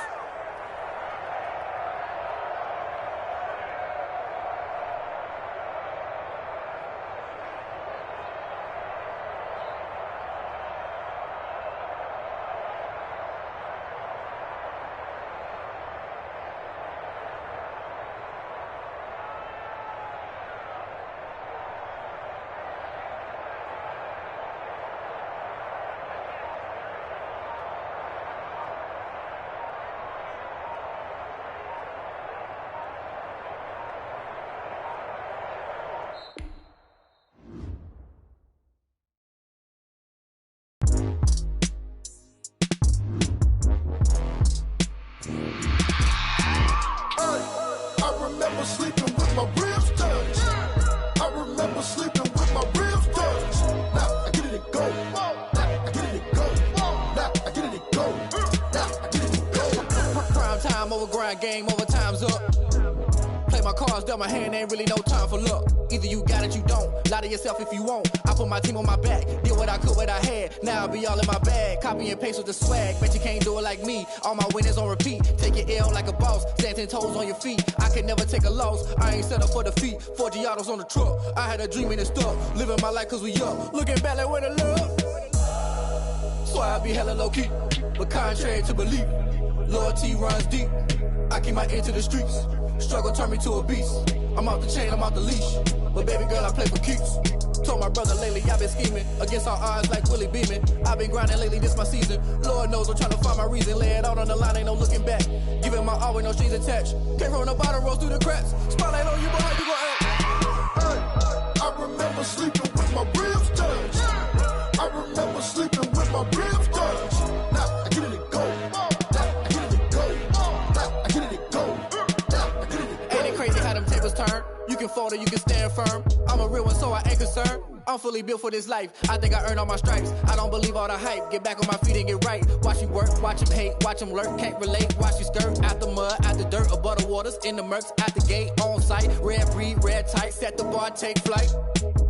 S7: around, game over, time's up. Play my cards, dealt my hand, ain't really no time for luck. Either you got it, you don't. Lie to yourself if you won't. I put my team on my back, did what I could, what I had. Now I'll be all in my bag, copy and paste with the swag. Bet you can't do it like me. All my winners on repeat. Take your L like a boss, stand 10 toes on your feet. I can never take a loss, I ain't set up for defeat. 4 Giottos on the truck, I had a dream and it stuck. Living my life cause we up, looking back like where the love. So I be hella low key, but contrary to belief, loyalty runs deep. I keep my ear to the streets. Struggle turned me to a beast. I'm off the chain, I'm off the leash. But baby girl, I play for keeps. Told my brother lately, I've been scheming. Against all odds like Willie Beeman. I've been grinding lately, this my season. Lord knows I'm trying to find my reason. Lay it out on the line, ain't no looking back. Giving my all with no strings attached. Came from the bottom, rose through the cracks. Spotlight on you, boy, how you gon' act?
S5: Hey, I remember sleeping with my ribs touched. I remember sleeping with my ribs touched. Now I get it and go. Now I get it and go. Now I get it and go.
S7: Ain't it crazy how them tables turn? You can fold or you can stand firm. I'm a real one, so I ain't concerned. I'm fully built for this life. I think I earned all my stripes. I don't believe all the hype. Get back on my feet and get right. Watch you work, watch him hate, watch him lurk. Can't relate, watch you skirt. Out the mud, out the dirt, above the waters, in the murks, out the gate, on site. Red breed, red tight, set the bar, take flight.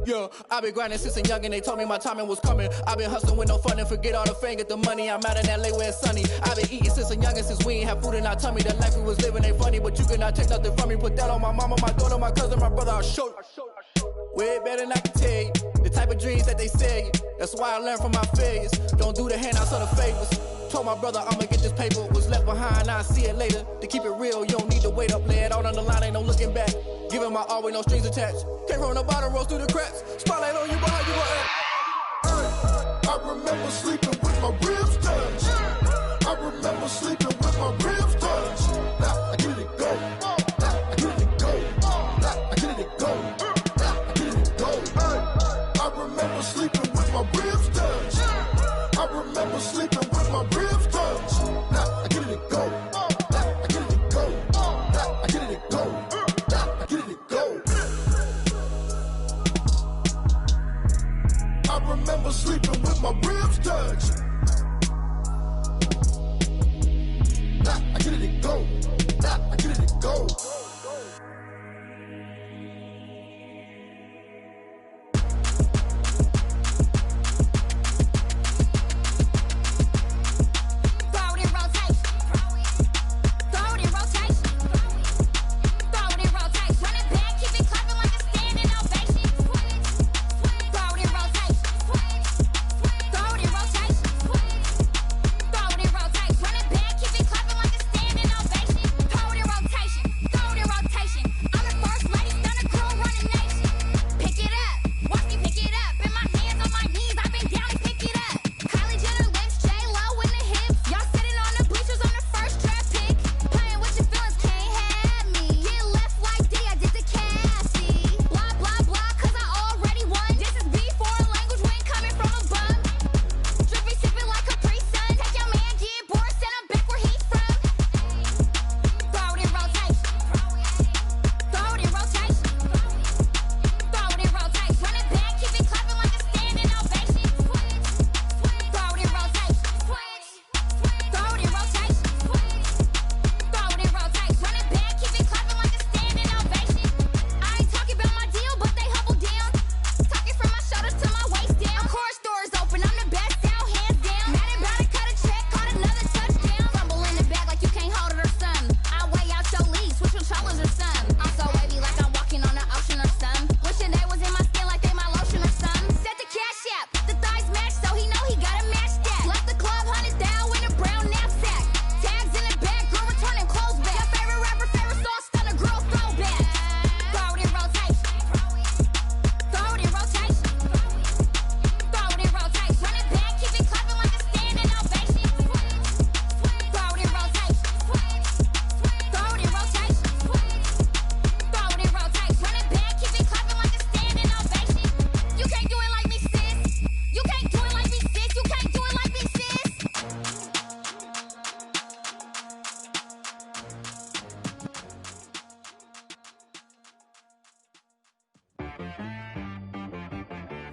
S7: Yeah, I been grinding since a youngin', they told me my timing was coming. I been hustling with no fun and forget all the fame, get the money. I'm out in LA where it's sunny. I been eating since a youngin', since we ain't have food in our tummy. The life we was living ain't funny, but you cannot take nothing from me. Put that on my mama, my daughter, my cousin, my brother, I'll show you. Way better than I can tell you. The type of dreams that they sell you. That's why I learned from my failures. Don't do the handouts or the favors. Told my brother I'ma get this paper. Was left behind, I'll see it later. To keep it real, you don't need to wait up. Lay it out on the line, ain't no looking back. Giving my all with no strings attached. Came from the bottom, rose through the cracks. Spotlight on you, boy, how you gon' act?
S5: Hey, I remember sleeping with my ribs touched. I remember sleeping with my ribs touched. Now I get it and go. Now I get it and go. Now I get it and go. Now I get it and go. Hey, I remember sleeping with my ribs touched. I remember sleeping with my ribs touched. Now I get it and go. Now I get it and go. Now I get it and go. Now I get it and go. I remember sleeping with my ribs touched. Now I get it and go. Now I get it and go.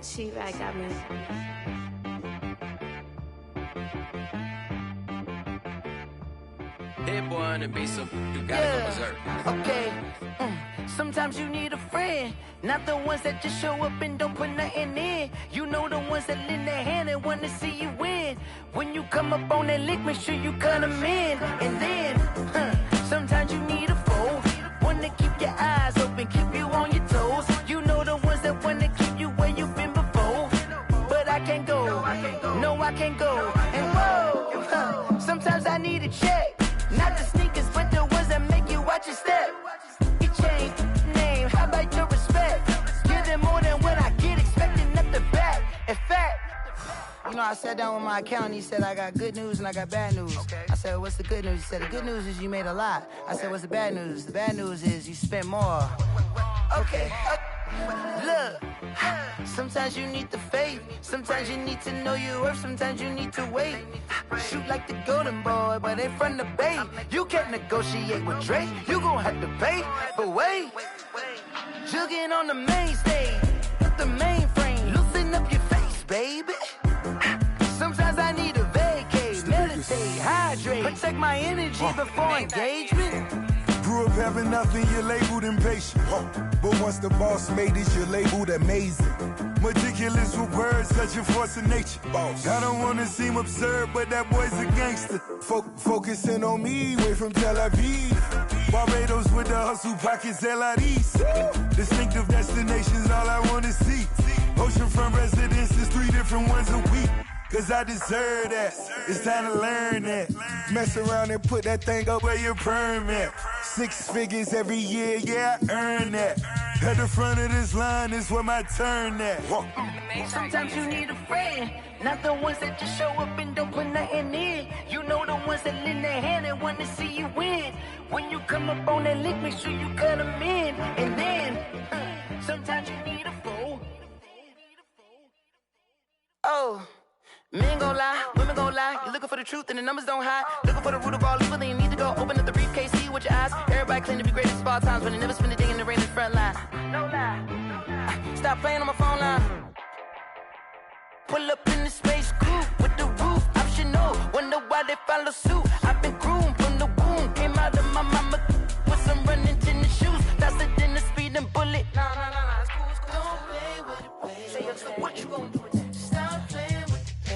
S8: She-Rag got me. Hit boy on the beat, so you gotta go berserk.
S6: Okay. Sometimes you need a friend, not the ones that just show up and don't put nothing in. You know the ones that lend their hand and want to see you win. When you come up on that lick, make sure you cut them in. And then, sometimes you need a foe, one to keep your eyes open, keep you on your toes. You know the ones that want to keep you where you've been before. But I can't go, no I can't go. And whoa, sometimes I need a check, not the sneakers, but the ones that make you watch your step. Change name, how about your respect? Give them more than what I get, expecting at the back. In fact, you know, I sat down with my accountant, he said, I got good news and I got bad news. Okay. I said, what's the good news? He said, the good news is you made a lot. I said, what's the bad news? The bad news is you spent more. Okay. Look, sometimes you need the faith, sometimes you need to know your worth, sometimes you need to wait. Shoot like the golden boy, but ain't from the bay. You can't negotiate with Drake, you gon' have to pay. But wait, jugging on the main stage, the mainframe, loosen up your face, baby. Sometimes I need a vacate, meditate, hydrate, protect my energy before engagement.
S5: Grew up having nothing, you're labeled impatient. But once the boss made it, you're labeled amazing. Meticulous with words, such a force of nature. I don't wanna seem absurd, but that boy's a gangster. Focusing on me, way from Tel Aviv. Barbados with the hustle pockets, LIDs. Distinctive destinations, all I wanna see. Oceanfront residences, 3 different ones a week. Cause I deserve that, it's time to learn that. Mess around and put that thing up where your permit. 6 figures every year, yeah, I earn that. At the front of this line is where my turn at.
S6: Sometimes you need a friend, not the ones that just show up and don't put nothing in. You know the ones that lend their hand and want to see you win. When you come up on that lick, make sure you cut them in. And then, sometimes you need a foe. Oh. Men gon' lie, women gon' lie. You're looking for the truth and the numbers don't hide. Looking for the root of all evil, then you need to go open up the briefcase, see with your eyes. Everybody claim to be great at all times, but they never spend a day in the rain in the front line. No lie. Stop playing on my phone line. Pull up in the space coupe with the roof optional. Wonder why they follow suit. I've been groomed from the womb. Came out of my mama with some running tennis shoes. Faster than the speeding bullet. No, it's cool, it's cool. Don't play with it, play. Say, so what you gon' do? Stop playing.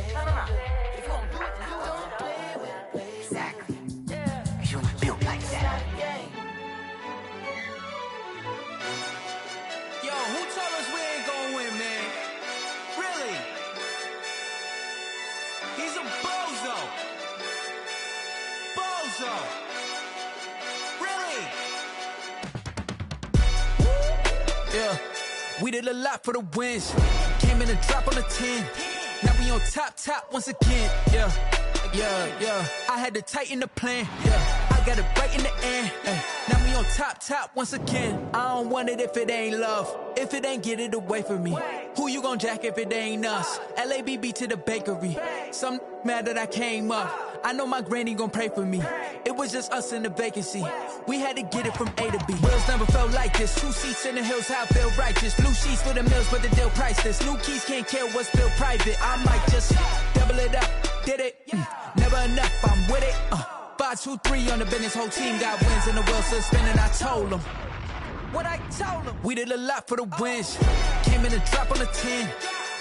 S6: If you gon' do it, then don't play with it, play. Exactly. Yeah. Cause you ain't built like that.
S9: Yo, who told us we ain't gonna win, man? Really? He's a bozo. Bozo. Really? Yeah. We did a lot for the wins. Came in and drop on the 10. Now we on top once again, yeah. I had to tighten the plan, yeah. I got it right in the end, now we on top once again. I don't want it if it ain't love, if it ain't get it away from me. Who you gon' jack if it ain't us? LABB to the bakery. Some mad that I came up. I know my granny gon' pray for me. It was just us in the vacancy. We had to get it from A to B. Wheels never felt like this. 2 seats in the hills, how I feel righteous. Blue sheets for the mills, but the deal priceless. New keys can't care what's still private. I might just double it up. Did it? Never enough, I'm with it. 5, 2, 3 on the business. Whole team got wins and the wheels still spinning. I told them what I told them. We did a lot for the wins. Came in and drop on the 10.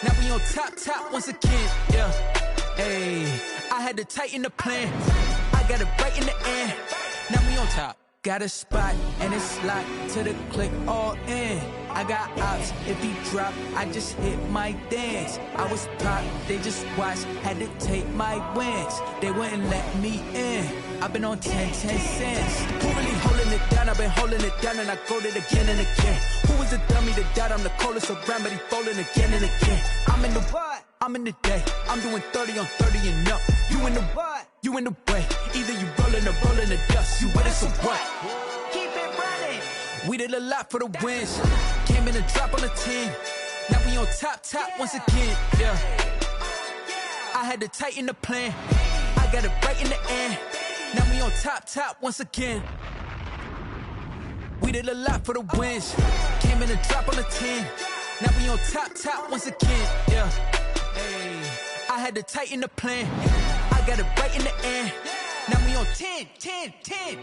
S9: Now we on top once again, yeah. Hey, I had to tighten the plan. I got it right in the end. Now we on top. Got a spot and it's locked to the click all in. I got ops, if he drop, I just hit my dance. I was top, they just watched, had to take my wins. They wouldn't let me in. I've been on 10 cents. Who really holding it down? I've been holding it down and I go it again and again. Who was the dummy that doubt? I'm the coldest around, but he folding again and again. I'm in the what? I'm in the day. I'm doing 30 on 30 and up. You in the what? You in the way. Either you rolling or rolling the dust. You with us or what?
S6: Keep it running.
S9: We did a lot for the wins. Came in and drop on the 10. Now we on top once again, yeah. I had to tighten the plan. I got it right in the end. Now we on top once again. We did a lot for the wins. Came in and drop on the 10. Now we on top once again, yeah. Hey, I had to tighten the plan. I got it right in the end. Now we on 10, 10, 10.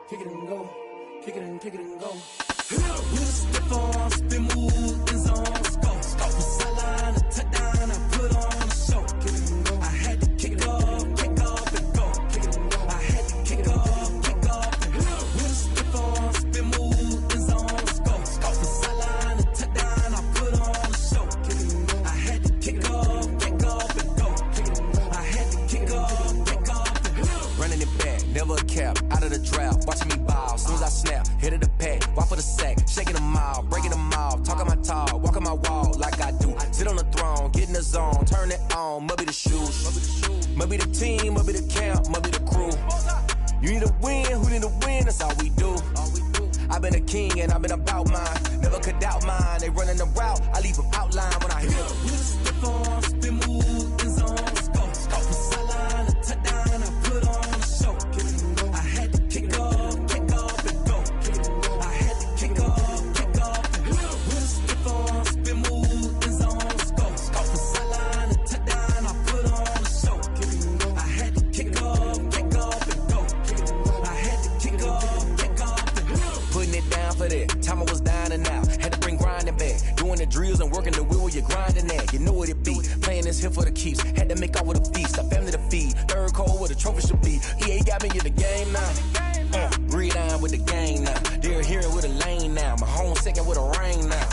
S10: Kick it and go, kick it and go.
S9: With a stiff arm, spin move, in zones, go. From sideline to touchdown, I put on a show. I had to kick off and go. I had to kick off and go. With a stiff arm, spin move, in zones, go. From sideline to touchdown, I put on a show. I had to kick off and go. I had to kick off and go.
S11: Running it back, never a cap, out of the draft, watching me ball. Soon as I snap, hit of the pack, walk for the sack, shaking them all, breaking them all, talking my talk, walking my wall like I do. Sit on the throne, get in the zone, turn it on, must be the shoes, must be the team, must be the camp, must be the crew. You need a win, who need a win, that's all we do. I've been a king and I've been about mine, never could doubt mine. They running the route, I leave them outline when I hit them.
S9: With a stiff arm, spin move, in zones, go. From sideline to touchdown, I put on a show. I had to kick off and go. I had to kick off and go. With a stiff arm, spin move, in zones, go. From sideline to touchdown, I put on a show. I had to kick off and go. I had to kick off and go.
S11: Putting it down for that, time I was down and out. Had to bring grinding back, doing the drills and working the wheel where you're grinding at. You know what it be, playing this here for the keeps. Had to make off with a feast, a family to feed. Third cold where the trophy should be. EA got me in the game now. Breathe on with the game now. They're here with a lane now. My home second with a rain now.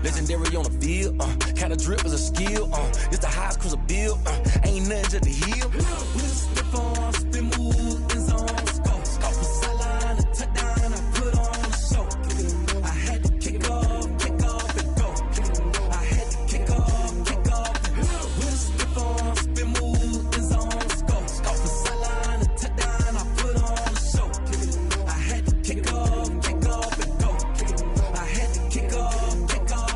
S11: Legendary on the field, kinda drip is a skill. It's the highest cruiser bill, ain't nothing to the hill.
S9: With a stiff arm, spin move, in zones, go. From sideline to touchdown, I put on a show. I had to kick off and go. I had to kick off and go. With a stiff arm, spin move, in zones, go. From sideline to touchdown, I put on a show. I had to kick off and go. I had to kick off and go.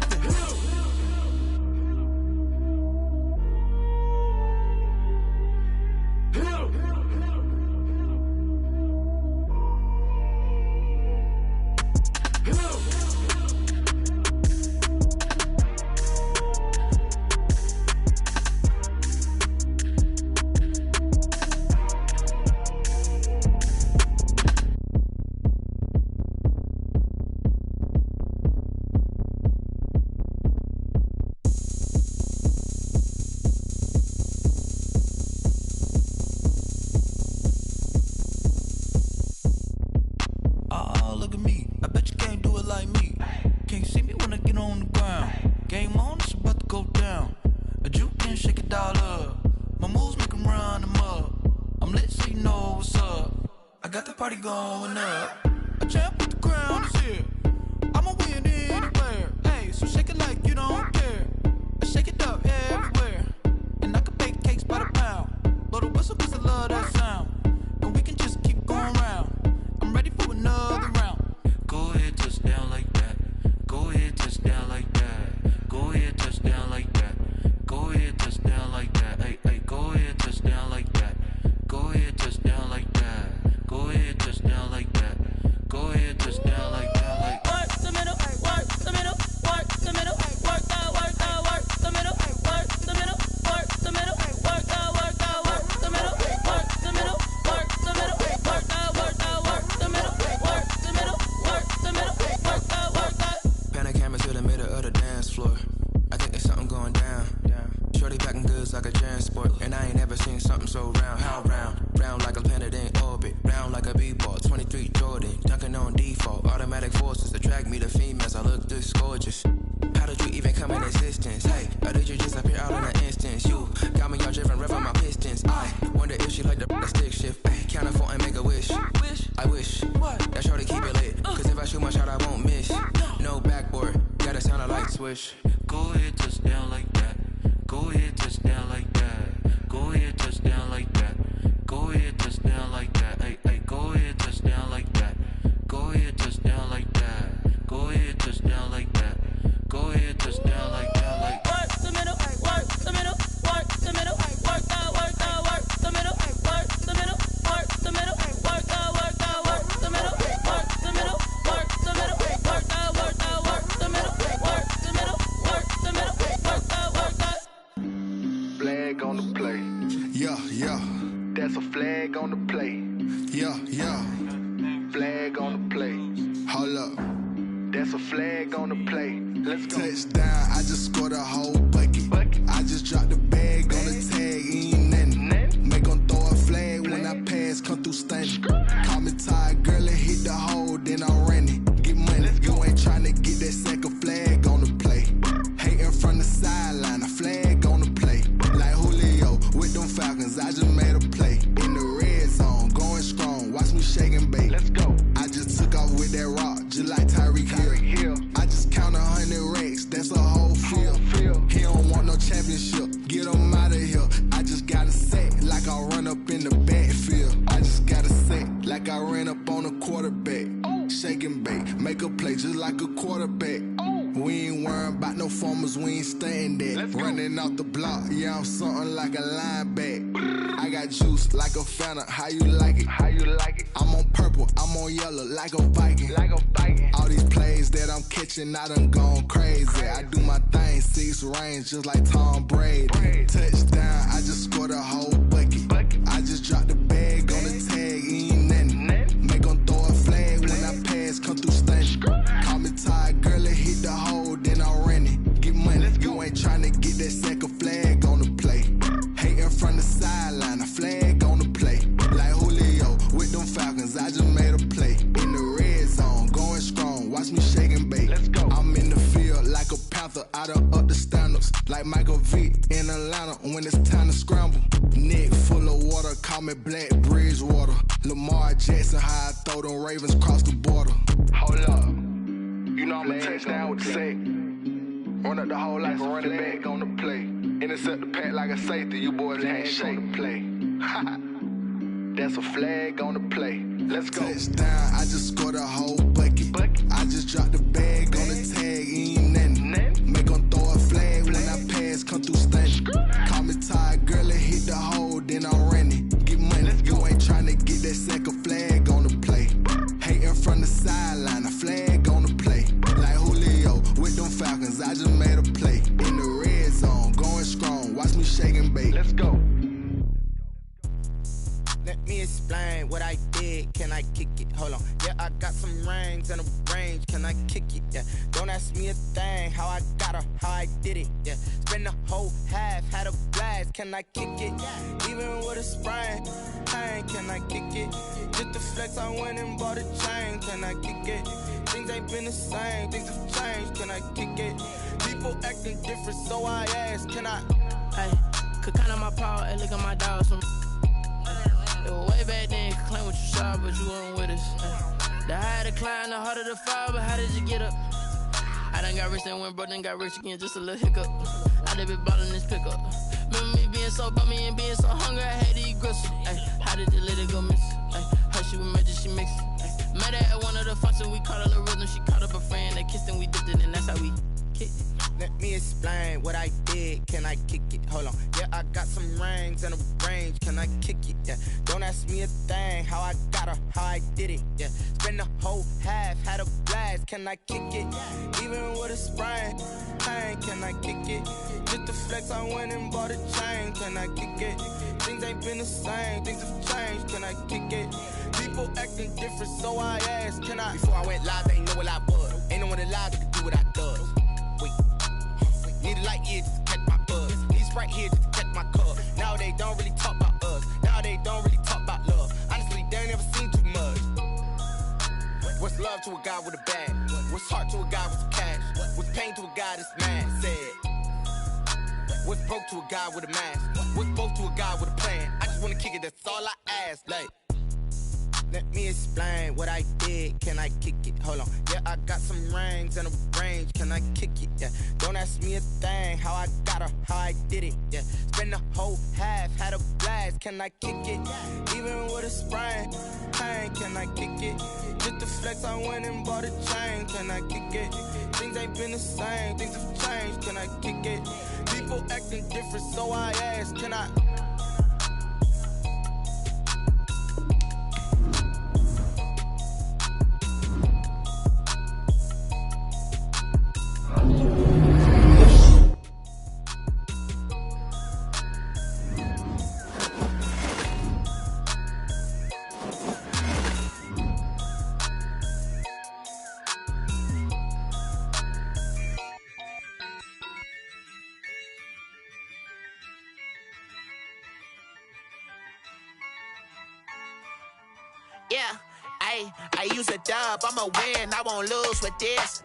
S9: Oh, look at me. I bet you can't do it like me. Can't see me when I get on the ground. Game on, it's about to go down. A juke can shake it all up. My moves make 'em run them up. I'm lit so you know what's up. I got the party going up. A champ with the crown is here. I'ma win anywhere. Hey, so shake it like you don't care. I shake it up everywhere. And I can bake cakes by the pound. Blow the whistle 'cause I love that sound. And we can just keep going round. I'm ready for another round. Go ahead, touch down like that. Go ahead, touch down like that. Go ahead, touch down like that. Go ahead, touch down like that. Hey, hey, go ahead, touch down like that. Go ahead, touch down like that. Go ahead, touch down like that. Go ahead, touch down like that. Like
S12: work the middle, work the middle, work the middle, work the middle, work the middle, work the middle, work the middle, work the middle, work the middle, work the middle, work the middle, work the middle, work the.
S13: Pan a camera to the middle of the dance floor. I think there's something going down. Shorty packing goods like a transport, and I ain't never seen something so round. How round? Round like a planet in orbit, round like a b-ball. 23 Jordan, dunking on default. Automatic forces attract me to females. I look this gorgeous. How did you even come in existence? Hey, or did you just appear out in an instance? You got me all driven, revving my pistons. I wonder if she like the stick shift. Ay, count a 4 and make a wish. I wish that shorty keep it lit. Cause if I shoot my shot, I won't miss. No backboard, gotta sound a light switch.
S9: Go ahead, touch down like that. Go ahead, touch down like that. Go ahead, touch down like that. Go ahead, touch down like that. Hey, hey, go ahead, touch
S8: touch down like down like.
S12: Work the middle, work the middle, work the middle, work the middle, work the middle, work the middle, work the middle, work the middle, work the middle, work the middle, work the middle, work the middle, work the middle, work the middle, work the.
S5: Flag on the play.
S14: Yeah, yeah.
S5: That's a flag on the play.
S14: Yeah, yeah.
S5: Flag on the play.
S14: Hold up.
S5: That's a flag on the play. Let's go.
S14: Touchdown, I just scored a whole bucket. I just dropped the bag on the tag, ain't nothing. Make 'em throw a flag when I pass, come through stunning. Call me tired, girl, and hit the hole, then I'm running. Get money, you ain't tryna get that second flag on the play. Hating from the sideline, a flag on the play. Like Julio with them Falcons, I just made a play. In the red zone, going strong, watch me shake and bake.
S5: Let's go.
S14: I just took off with that rock, just like Tyreek Hill. I just count 100 racks, that's a whole field. He don't want no championship, get him out of here. I just got a set, like I run up in the backfield. I just got a set, like I ran up on a quarterback. Shake and bake, make a play just like a quarterback. We ain't worrying about no formers, we ain't staying there. Running off the block, yeah, I'm something like a linebacker. I got juice like a Fanta, how you like it?
S5: How you like it?
S14: I'm on purple, I'm on yellow, like a Viking.
S5: Like a Viking.
S14: All these plays that I'm catching, I done gone crazy. I do my thing, 6 range, just like Tom Brady. Touchdown, I just scored a whole bucket. I just dropped the bag on the tag, ain't nothing. Make 'em throw a flag when I pass, come through stunning. Call me tired, girl, and hit the hole, then I'm running. Get money, you ain't tryna get that second flag on the play. Hating from the sideline, a flag on the play. Like Julio with them Falcons, I just made a play. In the red zone, going strong, watch me shake and bake.
S5: Let's go.
S14: I'm in the field like a Panther, I done up the standards. Like Michael Vick in Atlanta when it's time to scramble. Neck full of water, call me Black Bridgewater. Lamar Jackson, how I throw them Ravens cross the border.
S5: Hold up. You know I'm a touchdown with the sack. Run up the whole like a running back on the play. Intercept the pack like a safety. You boys ain't shake the play. That's a flag on the play. Let's go.
S14: Touchdown, I just scored a whole bucket. I just dropped the bag on the tag, ain't nothing. Make 'em throw a flag when I pass, come through stunning. Call me tired, girl, and hit the hole, then I'm running. Get money, you ain't tryna get that second flag on the play. Hating from the sideline, a flag on the play. Like Julio with them Falcons, I just made a play. In the red zone, going strong, watch me shake and bake.
S5: Let's go.
S15: Let me explain what I did. Can I kick it? Hold on. Yeah, I got some rings and a range. Can I kick it? Yeah. Don't ask me a thing. How I got her, how I did it. Yeah. Spend the whole half, had a blast. Can I kick it? Even with a sprain. Pain, can I kick it? Just the flex, I went and bought a chain. Can I kick it? Things ain't been the same. Things have changed. Can I kick it? People acting different, so I ask. Can I?
S7: Hey, could count on my power and look at my dogs from. Way back then, could claim what you saw, but you weren't with us. The higher the climb, the harder the fall, but how did you get up? I done got rich and went broke, then got rich again, just a little hiccup. I done been ballin' this pickup. Remember me being so bummy and being so hungry, I had to eat gristle. How did the lady go miss? How she was magic, she mixed it. Met her at one of the functions, we caught her rhythm, she caught up a friend, they kissed and we dipped it, and that's how we kicked it.
S15: Let me explain what I did. Can I kick it? Hold on. Yeah, I got some rings and a range. Can I kick it? Yeah. Don't ask me a thing. How I got her, how I did it. Yeah. Spend the whole half, had a blast. Can I kick it? Even with a sprain. Pain, can I kick it? Just the flex, I went and bought a chain. Can I kick it? Things ain't been the same. Things have changed. Can I kick it? People acting different, so I asked. Can I? Before I went live, they ain't know what I was. Ain't no one alive that could do what I does. Wait. Need a light here just to catch my buzz. Need Sprite here just to catch my cup. Now they don't really talk about us. Now they don't really talk about love. Honestly, they ain't never seen too much. What's love to a guy with a bag? What's heart to a guy with some cash? What's pain to a guy that's mad? Said. What's broke to a guy with a mask? What's both to a guy with a plan? I just wanna kick it, that's all I ask. Like. let me explain what I did. Can I kick it? Hold on. Yeah, I got some rings and a range. Can I kick it? Yeah. Don't ask me a thing. How I got her, how I did it. Yeah. Spend the whole half, had a blast. Can I kick it? Even with a sprain, pain. Can I kick it? Just the flex, I went and bought a chain. Can I kick it? Things ain't been the same. Things have changed. Can I kick it? People acting different, so I ask. Can I?
S16: Yeah, I use a dub, I'ma win, I won't lose with this.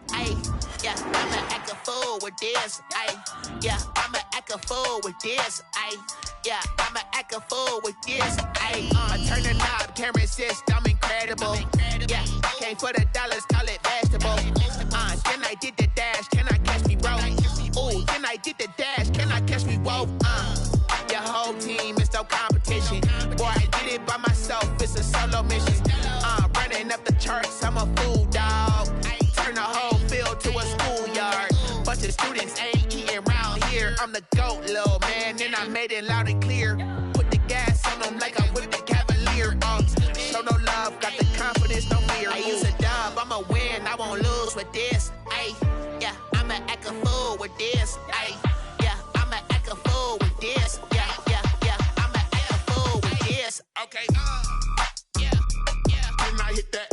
S16: Yeah, I'ma act a fool with this. Yeah, I'ma act a fool with this. Yeah, I'ma act a fool with this. I turn the knob, camera assist, I'm incredible. Yeah, came for the dollars, call it vegetable. Then I did the dash, can I catch me, bro? Ooh, then I did the dash, can I catch me, whoa? Your whole team is no competition. Boy, I did it by myself, it's a solo mission. Running up the charts, I'm a fool, dog. Turn the whole field to a schoolyard. Bunch of students ain't eating round here. I'm the GOAT, little man, and I made it loud and clear. Put the gas on them like I'm with the Cavalier. Show no love, got the confidence, no fear. I use a dub, I'ma win, I won't lose with this. Yeah, I'ma act a fool with this. Yeah, I'ma act a fool with this. Yeah, I'ma act a fool with this. Okay, yeah, can I hit that?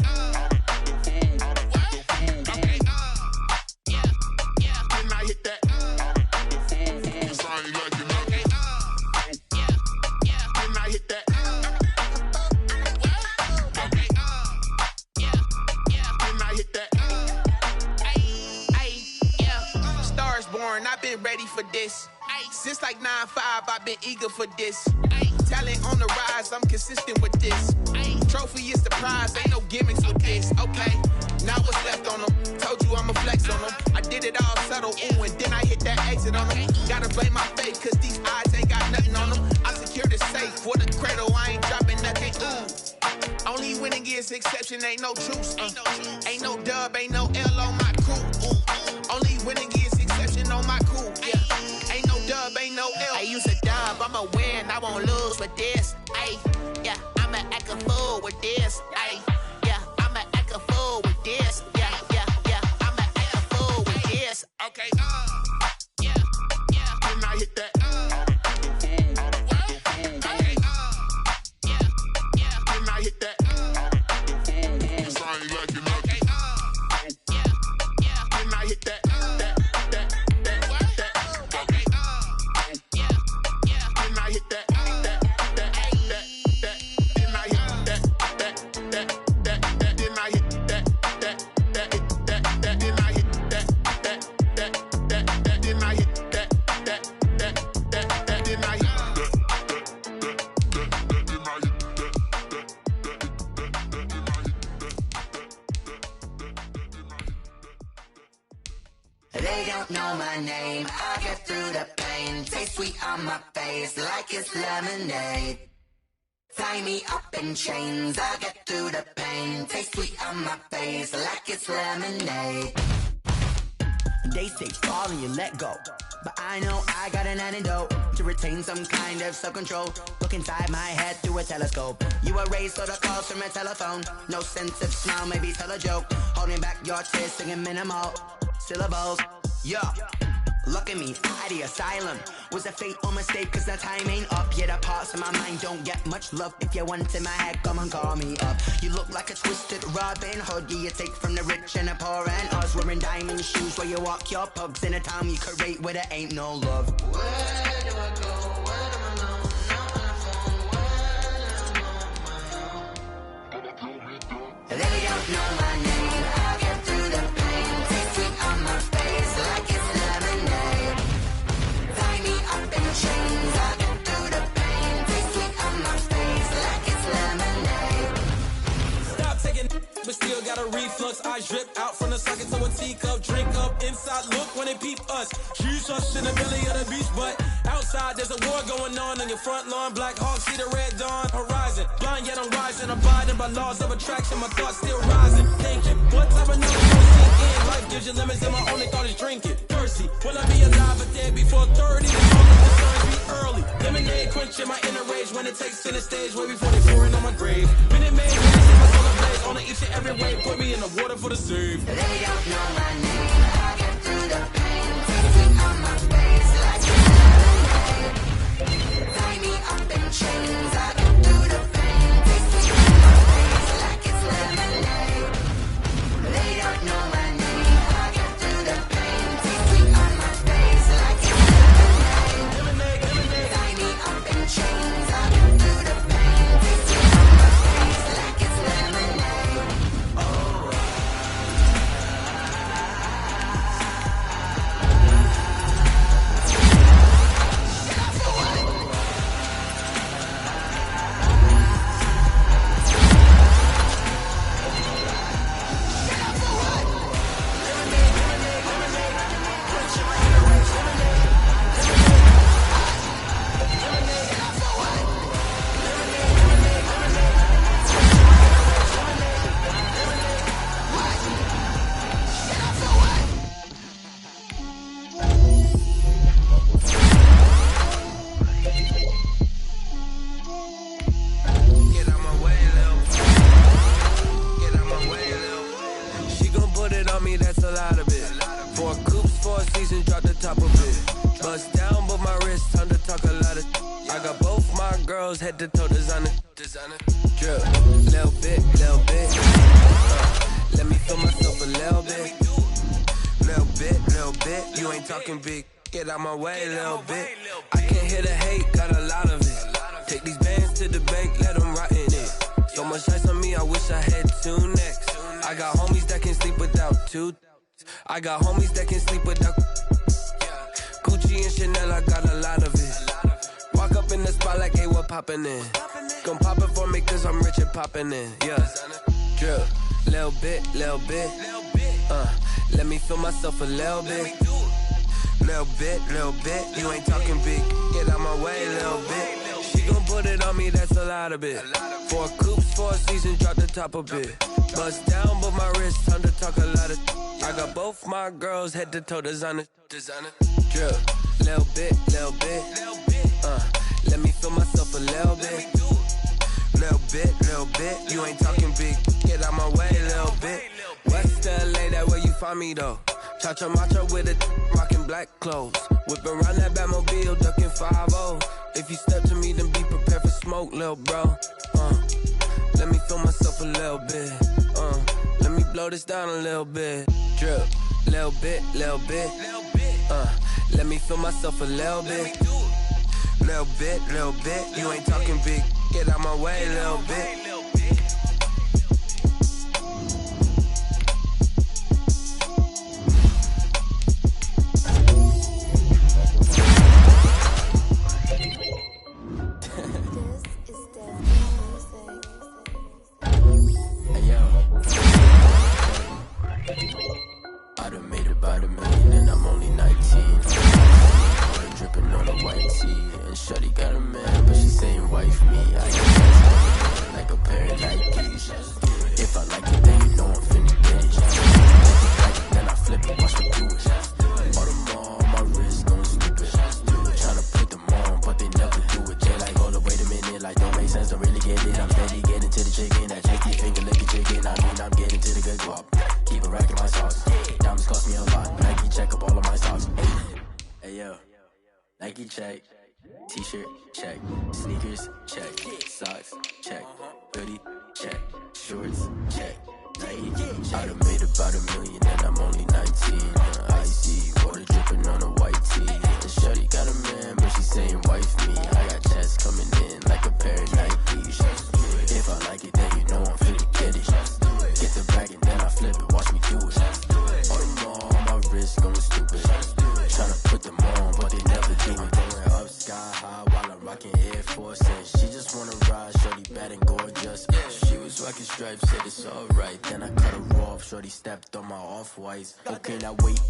S16: Okay, yeah, can I hit that? Cause I ain't like it. Okay, yeah, can I hit that? Okay, yeah, can I hit that? Yeah, Stars born, I've been ready for this. Since like 9-5, I've been eager for this. Talent on the rise, I'm consistent with this. Trophy is the prize, ain't no gimmicks with this. Okay, now what's left on them? Told you I'ma flex on them. I did it all subtle, ooh, and then I hit that exit on them. Gotta blame my fate, cause these odds ain't got nothing on them. I secure the safe for the cradle, I ain't dropping nothing, ooh. Only winning is exception, ain't no truce. Ain't no dub, ain't no L on my crew. Ooh. Only winning is exception on my crew. Yeah, ain't no dub, ain't no L. I use a dub, I'ma win, I won't lose with this. Yeah, I'ma act a fool with this. Yeah, I'ma act a fool with this. Yeah, I'ma act a fool with this. Okay, yeah, can I hit that? Okay, yeah, can I hit that? Cause I ain't like it. Okay, yeah, can I hit that? Okay, yeah, can I hit that?
S6: They don't know my name, I get through the pain. Taste sweet on my face like it's lemonade. Tie me up in chains, I get through the pain. Taste sweet on my face like it's lemonade.
S17: They say fall and you let go, but I know I got an antidote to retain some kind of self-control. Look inside my head through a telescope. You erase all the calls from a telephone. No sense of smile, maybe tell a joke. Holding back your tears, singing minimal syllables. Yeah, look at me, out the asylum. Was a fate or mistake, cause the time ain't up. Yeah, the parts of my mind don't get much love. If you want in my head, come and call me up. You look like a twisted Robin Hood. Yeah, you take from the rich and the poor and us. Wearing diamond shoes where you walk your pugs. In a town you create where there ain't no love.
S6: Where do I go? Where do I know? They don't know my name, I get through the pain. Taste sweet on my face like it's lemonade. Tie me up in chains, I get through the pain. Taste sweet on my face like it's lemonade.
S9: a reflux. Eyes drip out from the socket to a teacup. Drink up inside, look when they peep us. She's us in the belly of the beast, but outside there's a war going on your front lawn. Black Hawk, see the red dawn horizon. Blind yet I'm rising, abiding by laws of attraction. My thoughts still rising, thinking what type of knowledge gon' sink in? Life gives you lemons and my only thought is drinking. Thirsty, will I be alive or dead before 30? The concerns be early. Lemonade quenching my inner rage when it takes center stage way before they pouring on my grave. Minute Maid, minutes in my solar blaze on each and every way. Put me in the water for the save.
S6: They don't know my name. I get through the pain. Tasting on my face like it's lemonade. Tie me up in chains. I get through the pain. Tasting on my face like it's lemonade. They don't know my name. I get through the pain. Tasting on my face like it's lemonade. Tie me up in chains. I get through the pain. Tasting on my face like it's lemonade. Oh.
S11: She gon' put it on me, that's a lot of it. 4 coops, 4 seasons, drop the top of it. Bust down, but my wrist, time to talk a lot of. I got both my girls, head to toe designer. Drip, little bit, little bit. Let me feel myself a little bit. Little bit, you ain't talking big. Get out my way, little bit. I can't hear the hate, got a lot of it. Take these bands to the bank, let them rot in it. So much ice on me, I wish I had 2 necks. I got homies that can sleep without 2. I got homies that can sleep without Gucci and Chanel, I got a lot of it. Walk up in the spot like, hey, what poppin' in? Gon' pop it for me cause I'm rich and poppin' in, yeah. Drip, little bit. Let me feel myself a little bit. Little bit, you ain't talking big. Get out my way, little bit. She gon' put it on me, that's a lot of it. 4 coops, 4 seasons, drop the top a bit. Bust down, but my wrist, time to talk a lot of. I got both my girls, head to toe designer. Drip, little bit. Let me feel myself a little bit. Little bit, you ain't talking big. Get out my way, little bit. West LA, that where you find me though. Cha-cha macha with a rockin' black clothes. Whip around that Batmobile, ducking 5-0. If you step to me, then be prepared for smoke, lil' bro. Let me feel myself a little bit. Let me blow this down a little bit. Drip, little bit. Let me feel myself a little bit. Little bit, you ain't talking big. Get out my way, little bit.
S13: I done made about $1 million and I'm only 19. Water dripping on a white tee. And shorty got a man, but she saying wife me. I can like a pair of Nikes. If I like it, then you know I'm finna get it. Like it, then I flip it, watch me do it. All them on my wrist going stupid. Tryna put them on, but they never do it. They like, hold up, wait a minute, like don't make sense, don't really get it. I'm steady getting to the chicken, I check the finger, lick it, chicken. I mean, I'm getting to the good guap. Keep a rack in my socks. Diamonds cost me a lot. Nike check up all of my socks. Hey yo, Nike check. T-shirt check. Sneakers check. Socks check. Hoodie check. Shorts check. Nike. I done made about $1 million and I'm only 19. Icy water dripping on a white tee. And shorty got a man, but she saying wife me. I got checks coming in like a pair of Nikes. If I like it, then you know I'm finna get it. Get the bag and then I flip it, watch me do it. All them on my wrist going stupid. Tryna put them on, but they never do it. Going up sky high while I'm rocking Air Force. And she just wanna ride, shorty bad and gorgeous. She was fucking stripes, said it's alright. Then I cut her off, shorty stepped on my off-whites. Okay, now wait.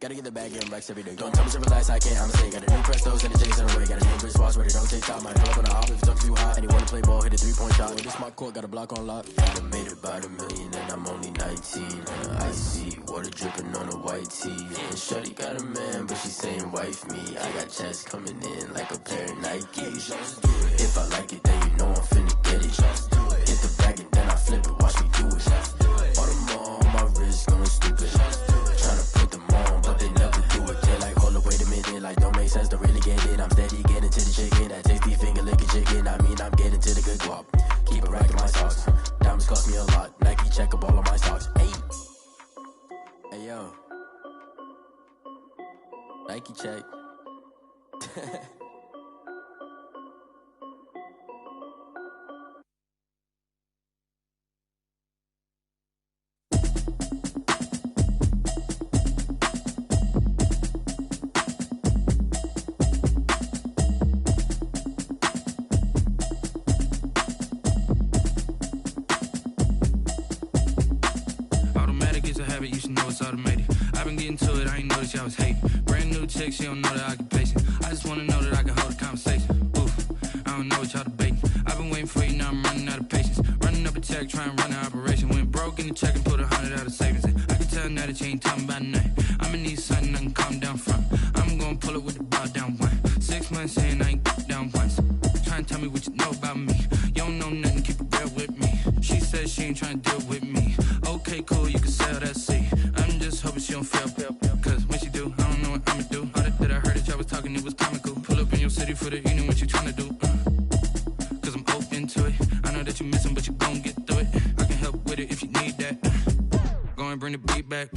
S13: Gotta get the bag in racks every day. Don't tell me to relax, I can't, I'm saying. Got a new Prestos and a J's in a way. Got a new wristwatch where they don't take time. Might pull up on the hop if it's too hot. And he wanna play ball, hit a 3-point shot. With this my court, got a block on lock. I done made about $1 million and I'm only 19. Icy, water dripping on a white tee. And shorty got a man, but she saying wife me. I got checks coming in like a pair of Nikes. If I like it, then you know I'm finna get it. Hit the bag and then I flip it, watch me do it. All them on my wrist going stupid. Tryna put them on, but they never do it. They're like, hold up, wait a minute, like don't make sense to really get it. I'm steady getting to the chicken, that tasty finger licking chicken. I mean, I'm getting to the good guap. Keep a rack in my socks. Diamonds cost me a lot. Nike check up all of my stocks. Hey yo, Nike check.
S9: You should know it's automated. I've been getting to it, I ain't noticed y'all was hating. Brand new chick, she don't know the occupation. I just wanna know that I can hold a conversation. Oof, I don't know what y'all debating. I've been waiting for you, now I'm running out of patience. Running up a check, trying to run an operation. Went broke in the check and put 100 out of savings in. I can tell now that you ain't talking about nothing. I'ma need something I can calm down from. I'm gonna pull it with the ball down one. 6 months in, I ain't down once. Trying to tell me what you know about me. You don't know nothing, keep it real with me. She says she ain't trying to deal with me. Okay, cool, you can sell that seat. I'm just hoping she don't fail. Cause when she do, I don't know what I'ma do. All that I heard that y'all was talking, it was comical. Pull up in your city for the evening, what you tryna do? Cause I'm open to it. I know that you missing, but you gon' get through it. I can help with it if you need that. Go and bring the beat back.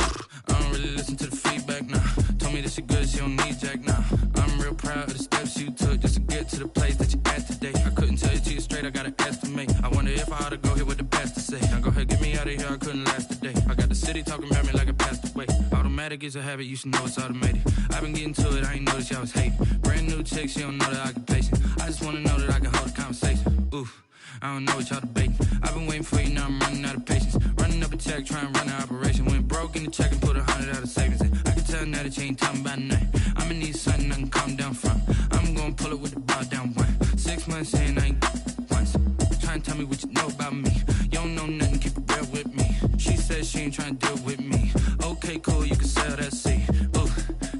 S9: I don't really listen to the feedback, nah. Told me that she good, she don't need jack, nah. I'm real proud of the steps you took just to get to the place that you at today. I couldn't tell you to you straight, I gotta estimate. I wonder if I ought to go here with the best to say. Now go ahead, get me out of here, I couldn't last a day. I got the city talking about me like I passed away. Automatic is a habit, you should know it's automated. I've been getting to it, I ain't noticed y'all was hating. Brand new chick, she don't know the occupation. I just wanna know that I can hold a conversation. Oof, I don't know what y'all debating. I've been waiting for you, now I'm running out of patience. Running up a check, trying to run an operation. Went broke in the check and put 100 out of savings in. I can tell now that you ain't talking about nothing. I'ma need something I can calm down from. I'm gonna pull it with the ball down one. 6 months in, I ain't once. Trying to tell me what you know about me. You don't know nothing, keep it real with me. She says she ain't trying to deal with me. Okay, cool, you can sell that seat. Ooh,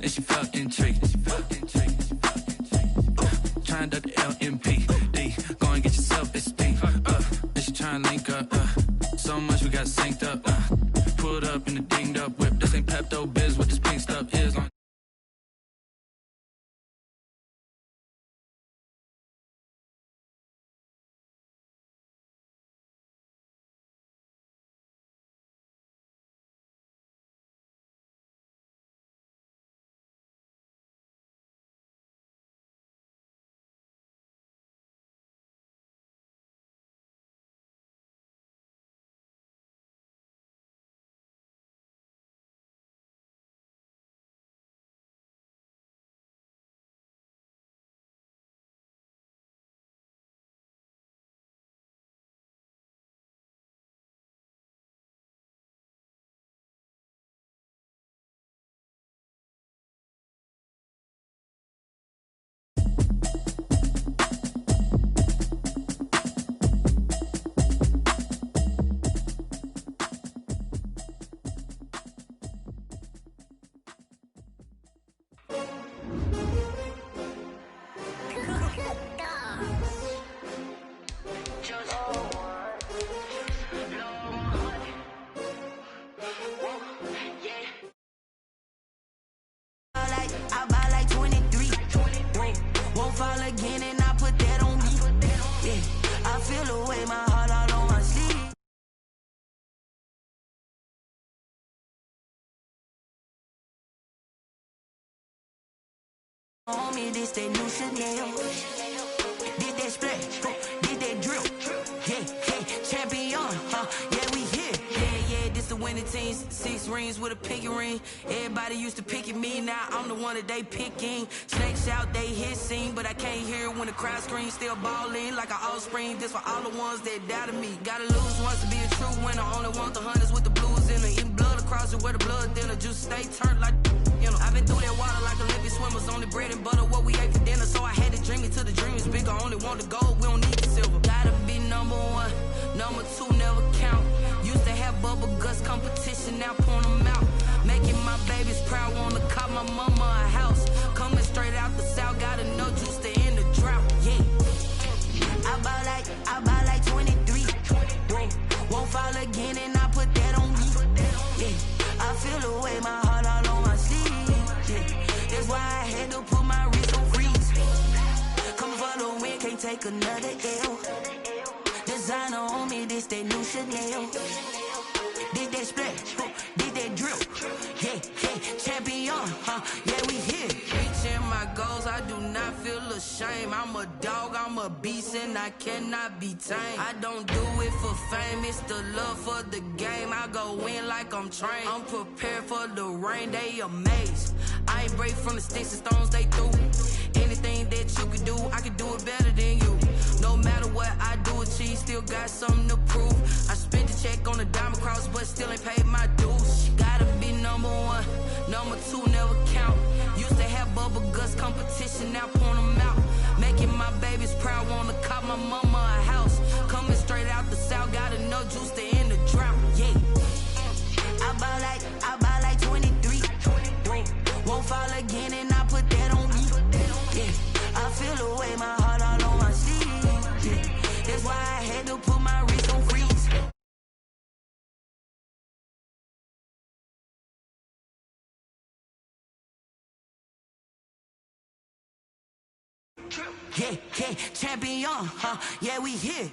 S9: and she felt intrigued. Trying to duck the LMPD. Go and get yourself esteem. And she trying to link up. So much we got synced up. Pulled up in the dinged up whip. This ain't Pepto Biz, what this pink stuff is.
S17: Homie, this that new Chanel. Did that splash, did that drill. Yeah, champion, yeah, we here. Yeah, this the winning
S9: 15, 6 rings with a pinky ring. Everybody used to pick at me, now I'm the one that they picking. Snakes out, they hit scene, but I can't hear when the crowd screams. Still balling like an offspring. This for all the ones that doubted me. Gotta lose once to be a true winner. Only want the hunters with the blues in it. Eating blood across it where the blood thinner. Just stay turned like, you know. I've been through that water like Olympic swimmers. Only bread and butter, what we ate for dinner. So I had to dream it till the dream is bigger. Only want the gold, we don't need the silver. Gotta be number one, number two never count. Used to have bubble guts competition, now point them out. Making my babies proud, wanna cop my mama a house. Coming straight out the south, got enough juice to end the drought, yeah. I buy like 23. Won't fall again and I put that on me, yeah. I feel the way, my heart all on my sleeve, yeah. That's why I had to put my wrist on freeze. Coming for the win, can't take another L. Designer on me, this that new Chanel. Did that splash, did that drill, yeah, champion, yeah, we here. Reaching my goals, I do not feel ashamed. I'm a dog, I'm a beast, and I cannot be tamed. I don't do it for fame, it's the love for the game. I go in like I'm trained. I'm prepared for the rain, they amazed. I ain't break from the sticks and stones they threw. Anything that you could do, I could do it better than you. No matter what I do, achieve, still got something to prove. I spent the check on the diamond cross, but still ain't paid my dues. Gotta be number one, number two never count. Used to have bubble guts competition, now point them out. Making my babies proud, wanna cop my mama a house. Coming straight out the south, got enough juice to end the drought, yeah. I buy like 23. Won't fall again and I put that on me, yeah. I feel the way, my heart all on my sleeve, yeah. That's why I had to put my wrist on freeze. Yeah, champion, yeah, we here.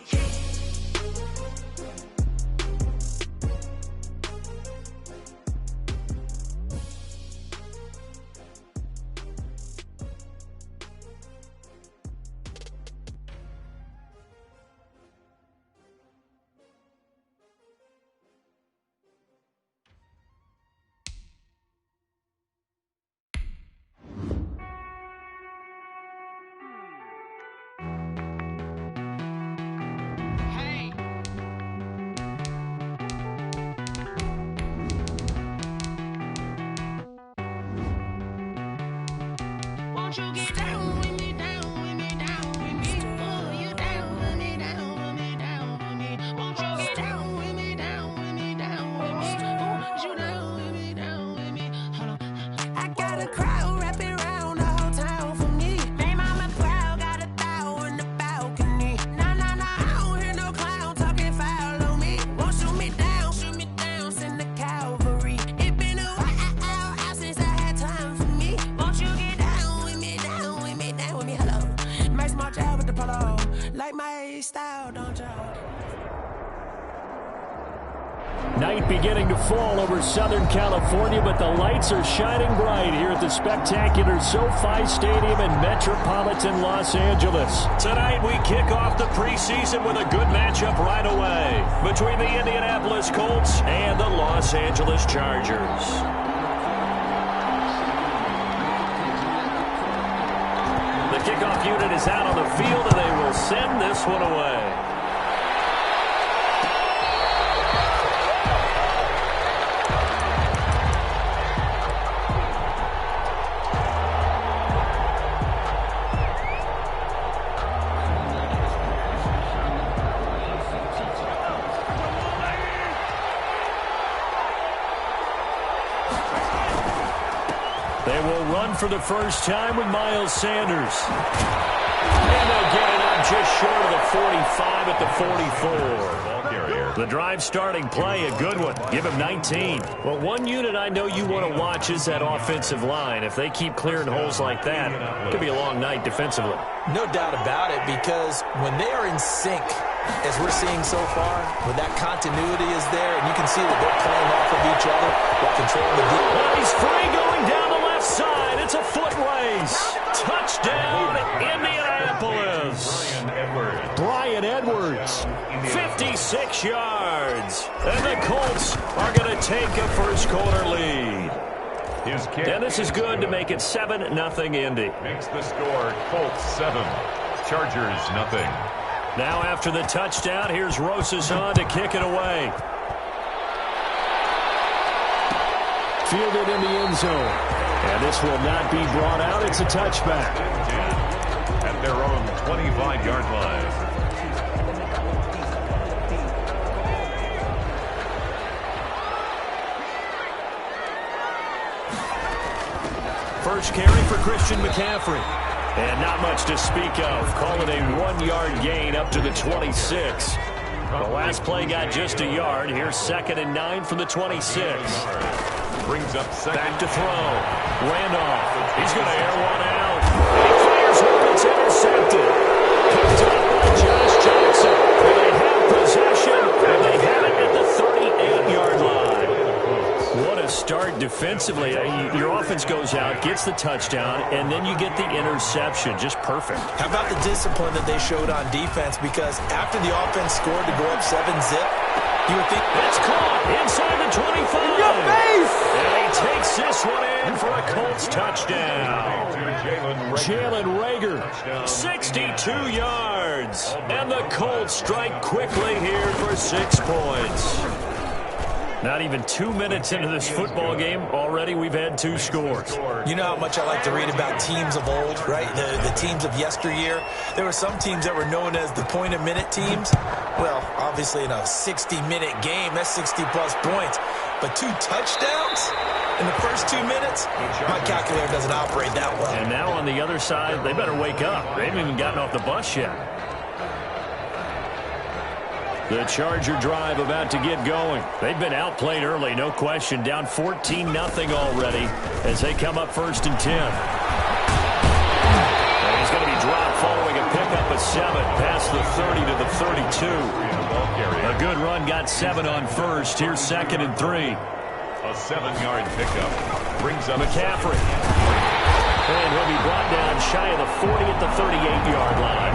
S12: Won't you get down with me, down with me, down with me? Oh, you down with me, down with me, down with me. Won't you get down with me, down with me, down with me? Oh, you down with me, down with me? Hold on. I got a crowd wrapping around the whole town for me. They mama crowd got a thou in the balcony. Nah, I don't hear no clown talking foul on me. Won't shoot me down, send the cavalry. It been a while since I had time for me. Won't you get down with me, down with me, down with me? Hello. Max March out with the polo. Like my style, don't y'all?
S1: Night beginning to fall over Southern California, but the lights are shining bright here at the spectacular SoFi Stadium in metropolitan Los Angeles. Tonight we kick off the preseason with a good matchup right away between the Indianapolis Colts and the Los Angeles Chargers. The kickoff unit is out on the field, and they will send this one away. They will run for the first time with Miles Sanders. And they'll get it up just short of the 45 at the 44. The drive starting play, a good one. Give him 19. Well, one unit I know you want to watch is that offensive line. If they keep clearing holes like that, it could be a long night defensively.
S3: No doubt about it, because when they are in sync, as we're seeing so far, when that continuity is there, and you can see that they're playing off of each other while controlling the deep.
S1: Well, he's free going down the left side. It's a foot race. Touchdown, Indianapolis. Bryan Edwards. 56 6 yards. And the Colts are going to take a first-quarter lead.
S2: His kick.
S1: And this is good to make it 7-0 Indy.
S2: Makes the score Colts 7, Chargers nothing.
S1: Now after the touchdown, here's Rosas on to kick it away. Fielded in the end zone. And this will not be brought out. It's a touchback.
S2: At their own 25-yard line.
S1: First carry for Christian McCaffrey. And not much to speak of. Call it a 1-yard gain up to the 26. The last play got just a yard. Here's 2nd and 9 from the 26.
S2: Brings up second.
S1: Back to throw. Randolph. He's going to air one out. He fires one. It's intercepted. Picked up by Josh Jackson. And they have possession. And they have it at the 38-yard line. What a start defensively. Your offense goes out, gets the touchdown, and then you get the interception. Just perfect.
S3: How about the discipline that they showed on defense? Because after the offense scored to go up 7-zip, you would think
S1: that's caught inside the 25.
S3: In your face!
S1: And he takes this one in for a Colts touchdown. Jalen Reagor, 62 yards. And the Colts strike quickly here for 6 points. Not even 2 minutes into this football game, already we've had 2 scores.
S3: You know how much I like to read about teams of old, right? The teams of yesteryear. There were some teams that were known as the point-a-minute teams. Well, obviously in a 60-minute game, that's 60-plus points. But 2 touchdowns in the first 2 minutes? My calculator doesn't operate that well.
S1: And now on the other side, they better wake up. They haven't even gotten off the bus yet. The Charger drive about to get going. They've been outplayed early, no question. Down 14-0 already as they come up 1st and 10. And he's going to be dropped following a pickup of 7 past the 30 to the 32. A good run got 7 on first. Here's 2nd and 3.
S2: A 7-yard pickup brings up
S1: McCaffrey. And he'll be brought down shy of the 40 at the 38-yard line.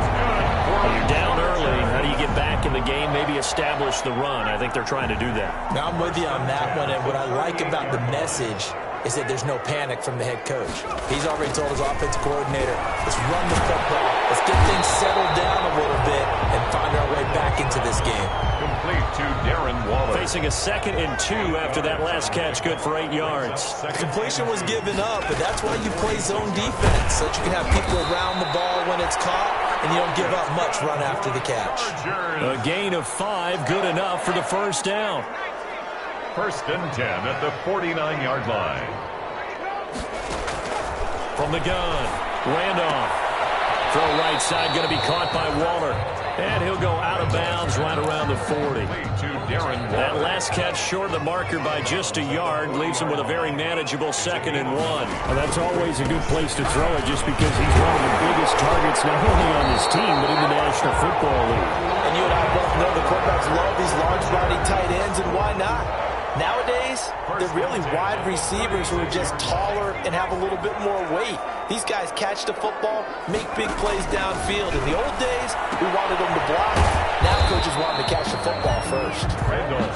S1: When you're down early, how do you get back in the game, maybe establish the run? I think they're trying to do that.
S3: Now, I'm with you on that one, and what I like about the message is that there's no panic from the head coach. He's already told his offensive coordinator, let's run the football, let's get things settled down a little bit, and find our way back into this game.
S2: Complete to Darren Waller.
S1: Facing a 2nd and 2 after that last catch, good for 8 yards.
S3: The completion was given up, but that's why you play zone defense, so that you can have people around the ball when it's caught, and you don't give up much run after the catch.
S1: A gain of 5, good enough for the first down.
S2: 1st and 10 at the 49-yard line.
S1: From the gun, Randolph. Throw right side, going to be caught by Waller. And he'll go out of bounds right around the 40. That last catch short of the marker by just a yard leaves him with a very manageable 2nd and 1.
S18: Well, that's always a good place to throw it just because he's one of the biggest targets not only on his team but in the National Football League.
S3: And you and I both know the quarterbacks love these large-body tight ends, and why not? Nowadays, they're really wide receivers who are just taller and have a little bit more weight. These guys catch the football, make big plays downfield. In the old days, we wanted them to block. Now coaches want them to catch the football first.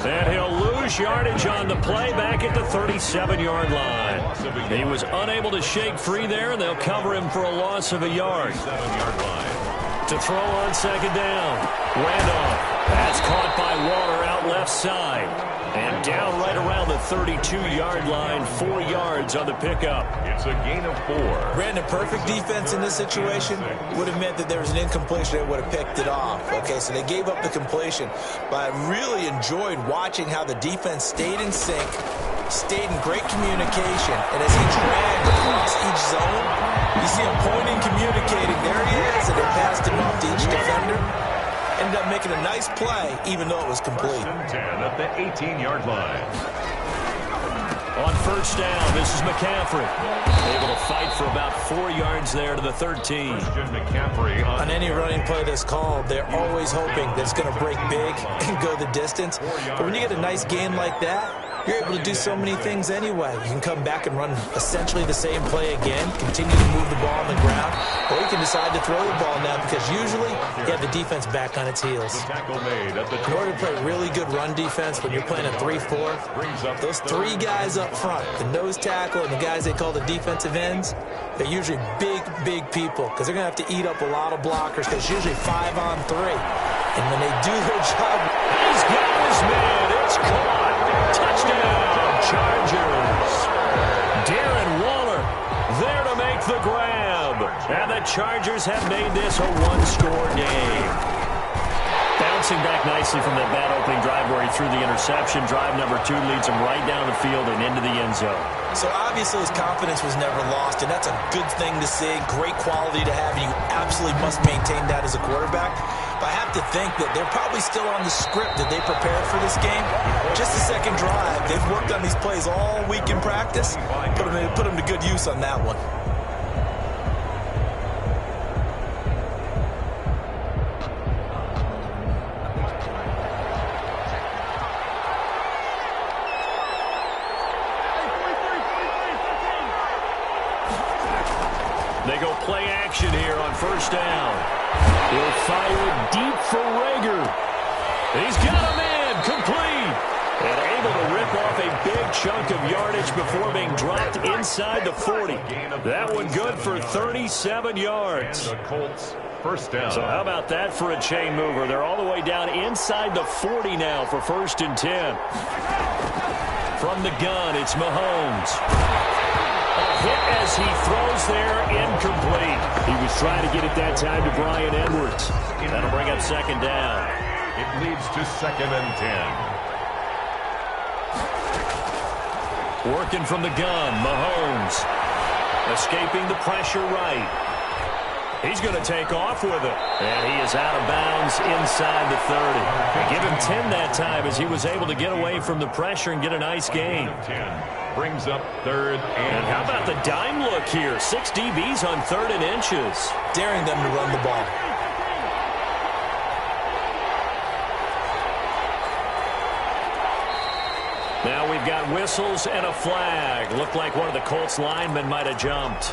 S1: And he'll lose yardage on the play back at the 37-yard line. He was unable to shake free there, and they'll cover him for a loss of a yard.
S2: 7-yard line.
S1: To throw on 2nd down. Randolph. That's caught by Waller out left side. And down right around the 32-yard line, 4 yards on the pickup.
S2: It's a gain of 4.
S3: Brandon, perfect defense in this situation would have meant that there was an incompletion. They would have picked it off. Okay, so they gave up the completion. But I really enjoyed watching how the defense stayed in sync, stayed in great communication. And as he dragged across each zone, you see him pointing, communicating. There he is, and they passed him off to each defender. Ended up making a nice play, even though it was complete.
S2: 1st and 10 at the 18-yard line.
S1: On 1st down, this is McCaffrey. Able to fight for about 4 yards there to the 13.
S2: McCaffrey
S3: on any running play that's called, they're always hoping that it's going to break big and go the distance. But when you get a nice game like that, you're able to do so many things anyway. You can come back and run essentially the same play again, continue to move the ball on the ground, or you can decide to throw the ball now because usually you have the defense back on its heels. In order to play really good run defense when you're playing a 3-4, those three guys up front, the nose tackle and the guys they call the defensive ends, they're usually big, big people because they're going to have to eat up a lot of blockers because it's usually 5-on-3. And when they do their job,
S1: he's got his man. It's caught. Touchdown, Chargers. Darren Waller there to make the grab. And the Chargers have made this a one-score game. Bouncing back nicely from that bad opening drive where he threw the interception. Drive number 2 leads him right down the field and into the end zone.
S3: So obviously his confidence was never lost, and that's a good thing to see. Great quality to have, and you absolutely must maintain that as a quarterback. But I have to think that they're probably still on the script that they prepared for this game. Just the second drive. They've worked on these plays all week in practice. Put them to good use on that one.
S1: They go play action here on first down. He'll fire deep for Rager. He's got a man complete. And able to rip off a big chunk of yardage before being dropped inside the 40. That one good for 37 yards.
S2: And the Colts first down.
S1: So how about that for a chain mover? They're all the way down inside the 40 now for 1st and 10. From the gun, it's Mahomes. A hit as he throws there, incomplete.
S18: He was trying to get it that time to Bryan Edwards.
S1: That'll bring up second down.
S2: It leads to 2nd and 10.
S1: Working from the gun, Mahomes. Escaping the pressure right. He's going to take off with it. And he is out of bounds inside the 30. They give him 10 that time as he was able to get away from the pressure and get a nice gain.
S2: 10 brings up 3rd
S1: and how about the dime look here? 6 DBs on 3rd and inches.
S3: Daring them to run the ball.
S1: Now we've got whistles and a flag. Looked like one of the Colts linemen might have jumped.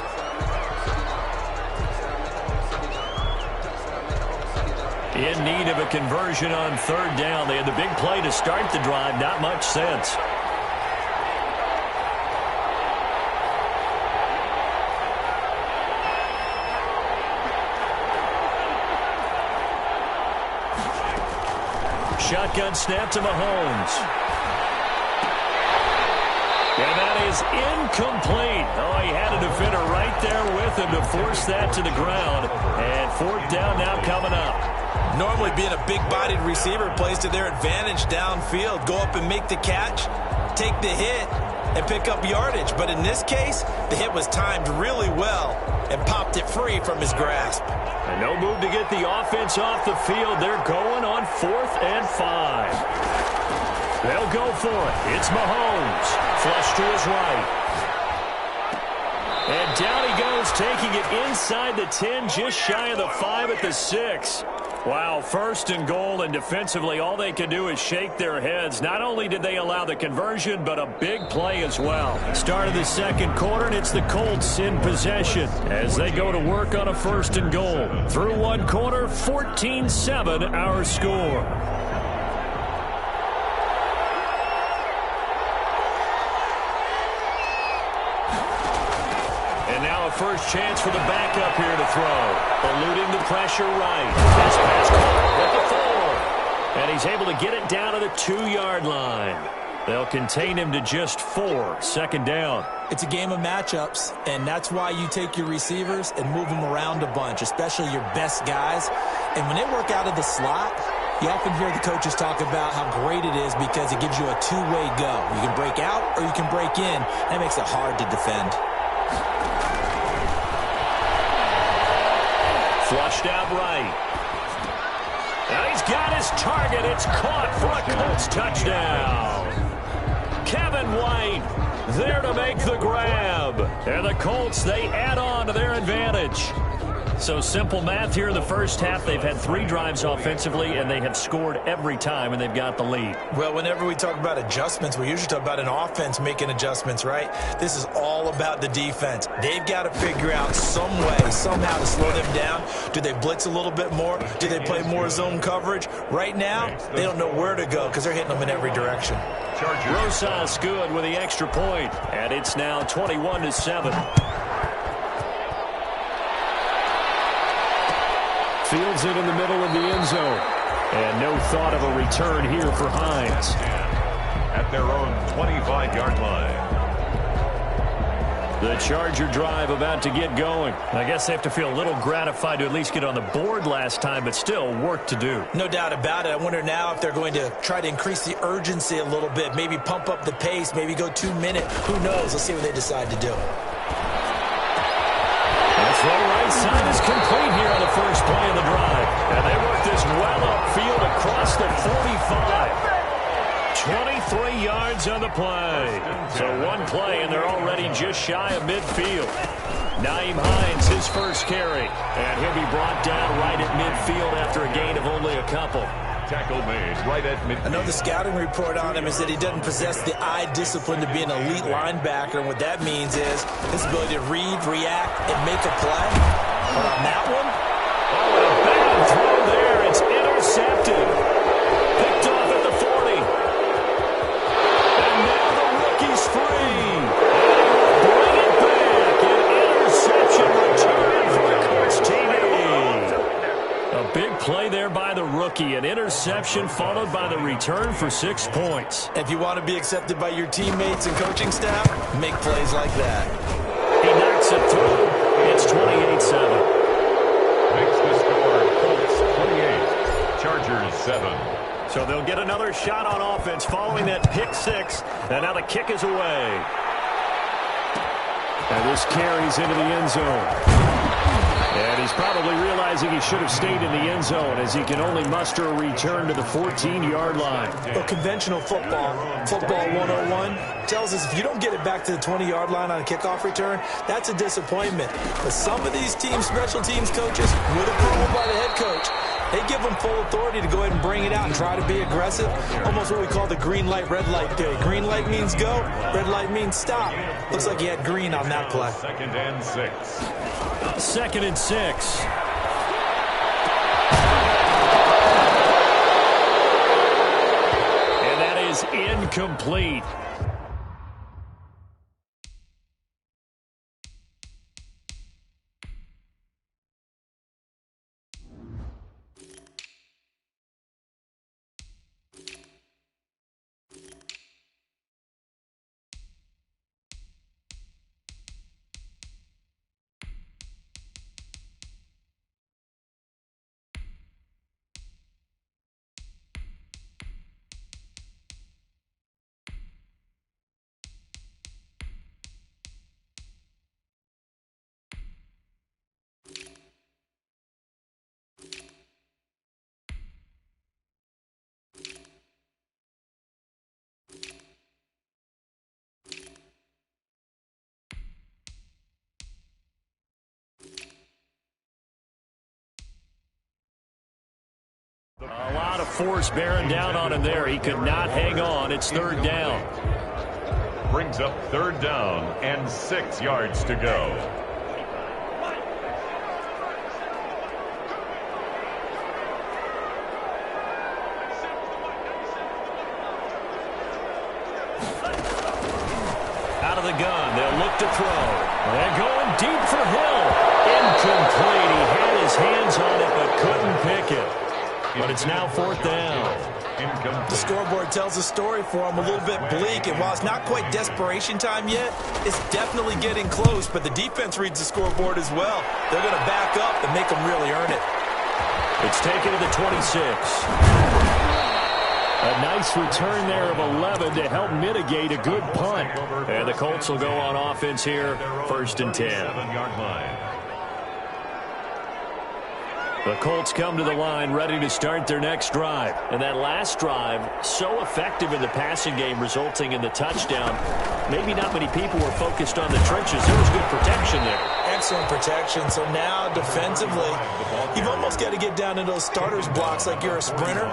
S1: In need of a conversion on 3rd down. They had the big play to start the drive. Not much sense. Shotgun snap to Mahomes. And that is incomplete. Oh, he had a defender right there with him to force that to the ground. And 4th down now coming up.
S3: Normally being a big-bodied receiver plays to their advantage downfield. Go up and make the catch, take the hit, and pick up yardage. But in this case, the hit was timed really well and popped it free from his grasp.
S1: And no move to get the offense off the field. They're going on 4th and 5. They'll go for it. It's Mahomes. Flush to his right. And down he goes, taking it inside the 10, just shy of the 5 at the 6. Wow, 1st and goal, and defensively all they can do is shake their heads. Not only did they allow the conversion, but a big play as well. Start of the 2nd quarter, and it's the Colts in possession as they go to work on a 1st and goal. Through 1 quarter, 14-7 our score. First chance for the backup here to throw. Eluding the pressure right. This pass caught at the 4. And he's able to get it down to the 2-yard line. They'll contain him to just 4. 2nd down.
S3: It's a game of matchups, and that's why you take your receivers and move them around a bunch, especially your best guys. And when they work out of the slot, you often hear the coaches talk about how great it is because it gives you a two-way go. You can break out or you can break in. That makes it hard to defend.
S1: Flushed out right. Now he's got his target. It's caught for a Colts touchdown. Kevin White there to make the grab. And the Colts, they add on to their advantage. So simple math here in the first half. They've had 3 drives offensively, and they have scored every time, and they've got the lead.
S3: Well, whenever we talk about adjustments, we usually talk about an offense making adjustments, right? This is all about the defense. They've got to figure out some way, somehow to slow them down. Do they blitz a little bit more? Do they play more zone coverage? Right now, they don't know where to go because they're hitting them in every direction.
S1: Rosas good with the extra point, and it's now 21-7. Fields it in the middle of the end zone. And no thought of a return here for Hines.
S2: At their own 25-yard line.
S1: The Charger drive about to get going. I guess they have to feel a little gratified to at least get on the board last time, but still work to do.
S3: No doubt about it. I wonder now if they're going to try to increase the urgency a little bit, maybe pump up the pace, maybe go 2 minutes. Who knows? Let's see what they decide to do.
S1: The throw right side is complete here on the first play of the drive. And they work this well upfield across the 45. 23 yards on the play. So one play, and they're already just shy of midfield. Nyheim Hines, his first carry. And he'll be brought down right at midfield after a gain of only a couple.
S2: Tackle made right at midfield.
S3: I know the scouting report on him is that he doesn't possess the eye discipline to be an elite linebacker. And what that means is his ability to read, react, and make a play. But on that one,
S1: oh, a bad throw there. It's intercepted. Picked off at the 40. And now the rookie's free. And bring it back. An interception return for Coach TV. A big play there by the rookie. An interception followed by the return for 6 points.
S3: if you want to be accepted by your teammates and coaching staff, make plays like that.
S1: He knocks it through. It's 28-7.
S2: Makes the score Colts 28, Chargers 7.
S1: So they'll get another shot on offense following that pick 6. And now the kick is away. And this carries into the end zone. And he's probably realizing he should have stayed in the end zone as he can only muster a return to the 14-yard line.
S3: Well, conventional football 101, tells us if you don't get it back to the 20-yard line on a kickoff return, that's a disappointment. But some of these teams, special teams coaches, with approval by the head coach, they give them full authority to go ahead and bring it out and try to be aggressive. Almost what we call the green light, red light day. Green light means go, red light means stop. Looks like he had green on that play.
S2: 2nd and 6.
S1: 2nd and 6. And that is incomplete. A lot of force bearing down on him there. He could not hang on. It's 3rd down.
S2: Brings up 3rd down and 6 yards to go.
S1: Out of the gun. They'll look to throw. They're going deep for Hill. Incomplete. He had his hands on it but couldn't pick it. But it's now 4th down.
S3: The scoreboard tells a story for him, a little bit bleak, and while it's not quite desperation time yet, it's definitely getting close, but the defense reads the scoreboard as well. They're going to back up and make them really earn it.
S1: It's taken to the 26. A nice return there of 11 to help mitigate a good punt. And the Colts will go on offense here, 1st and 10. The Colts come to the line ready to start their next drive. And that last drive, so effective in the passing game, resulting in the touchdown. Maybe not many people were focused on the trenches. There was good protection there.
S3: Excellent protection. So now defensively, you've almost got to get down to those starters blocks like you're a sprinter.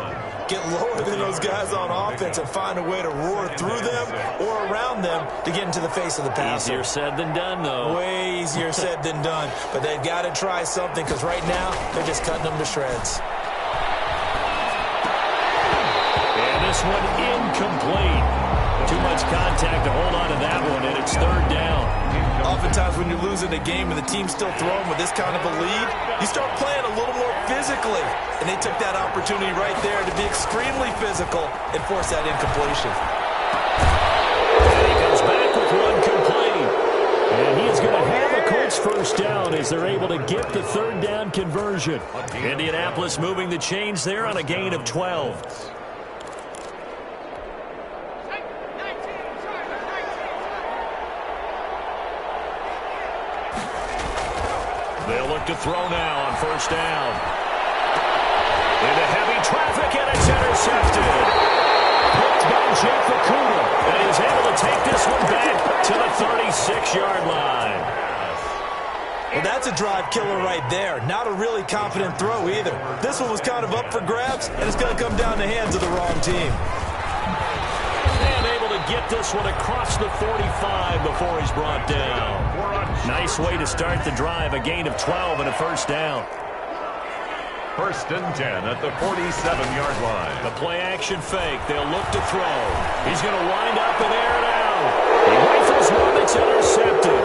S3: Get lower than those guys on offense and find a way to roar through them or around them to get into the face of the passer.
S1: Easier said than done, though.
S3: Way easier said than done. But they've got to try something because right now they're just cutting them to shreds.
S1: And this one incomplete. Too much contact to hold on to that one, and it's third down.
S3: Oftentimes when you're losing a game and the team's still throwing with this kind of a lead, you start playing a little more physically. And they took that opportunity right there to be extremely physical and force that incompletion.
S1: And he comes back with one complete. And he is going to have a Colts first down as they're able to get the third down conversion. Indianapolis moving the chains there on a gain of 12. They'll look to throw now on first down. Into heavy traffic, and it's intercepted. Picked by Jeff Okuda, and he's able to take this one back to the 36-yard line.
S3: Well, that's a drive killer right there. Not a really confident throw either. This one was kind of up for grabs, and it's going to come down the hands of the wrong team.
S1: And able to get this one across the 45 before he's brought down. Nice way to start the drive, a gain of 12 and a first down.
S2: First and 10 at the 47-yard line.
S1: The play-action fake. They'll look to throw. He's going to wind up and air it out. He rifles one that's intercepted.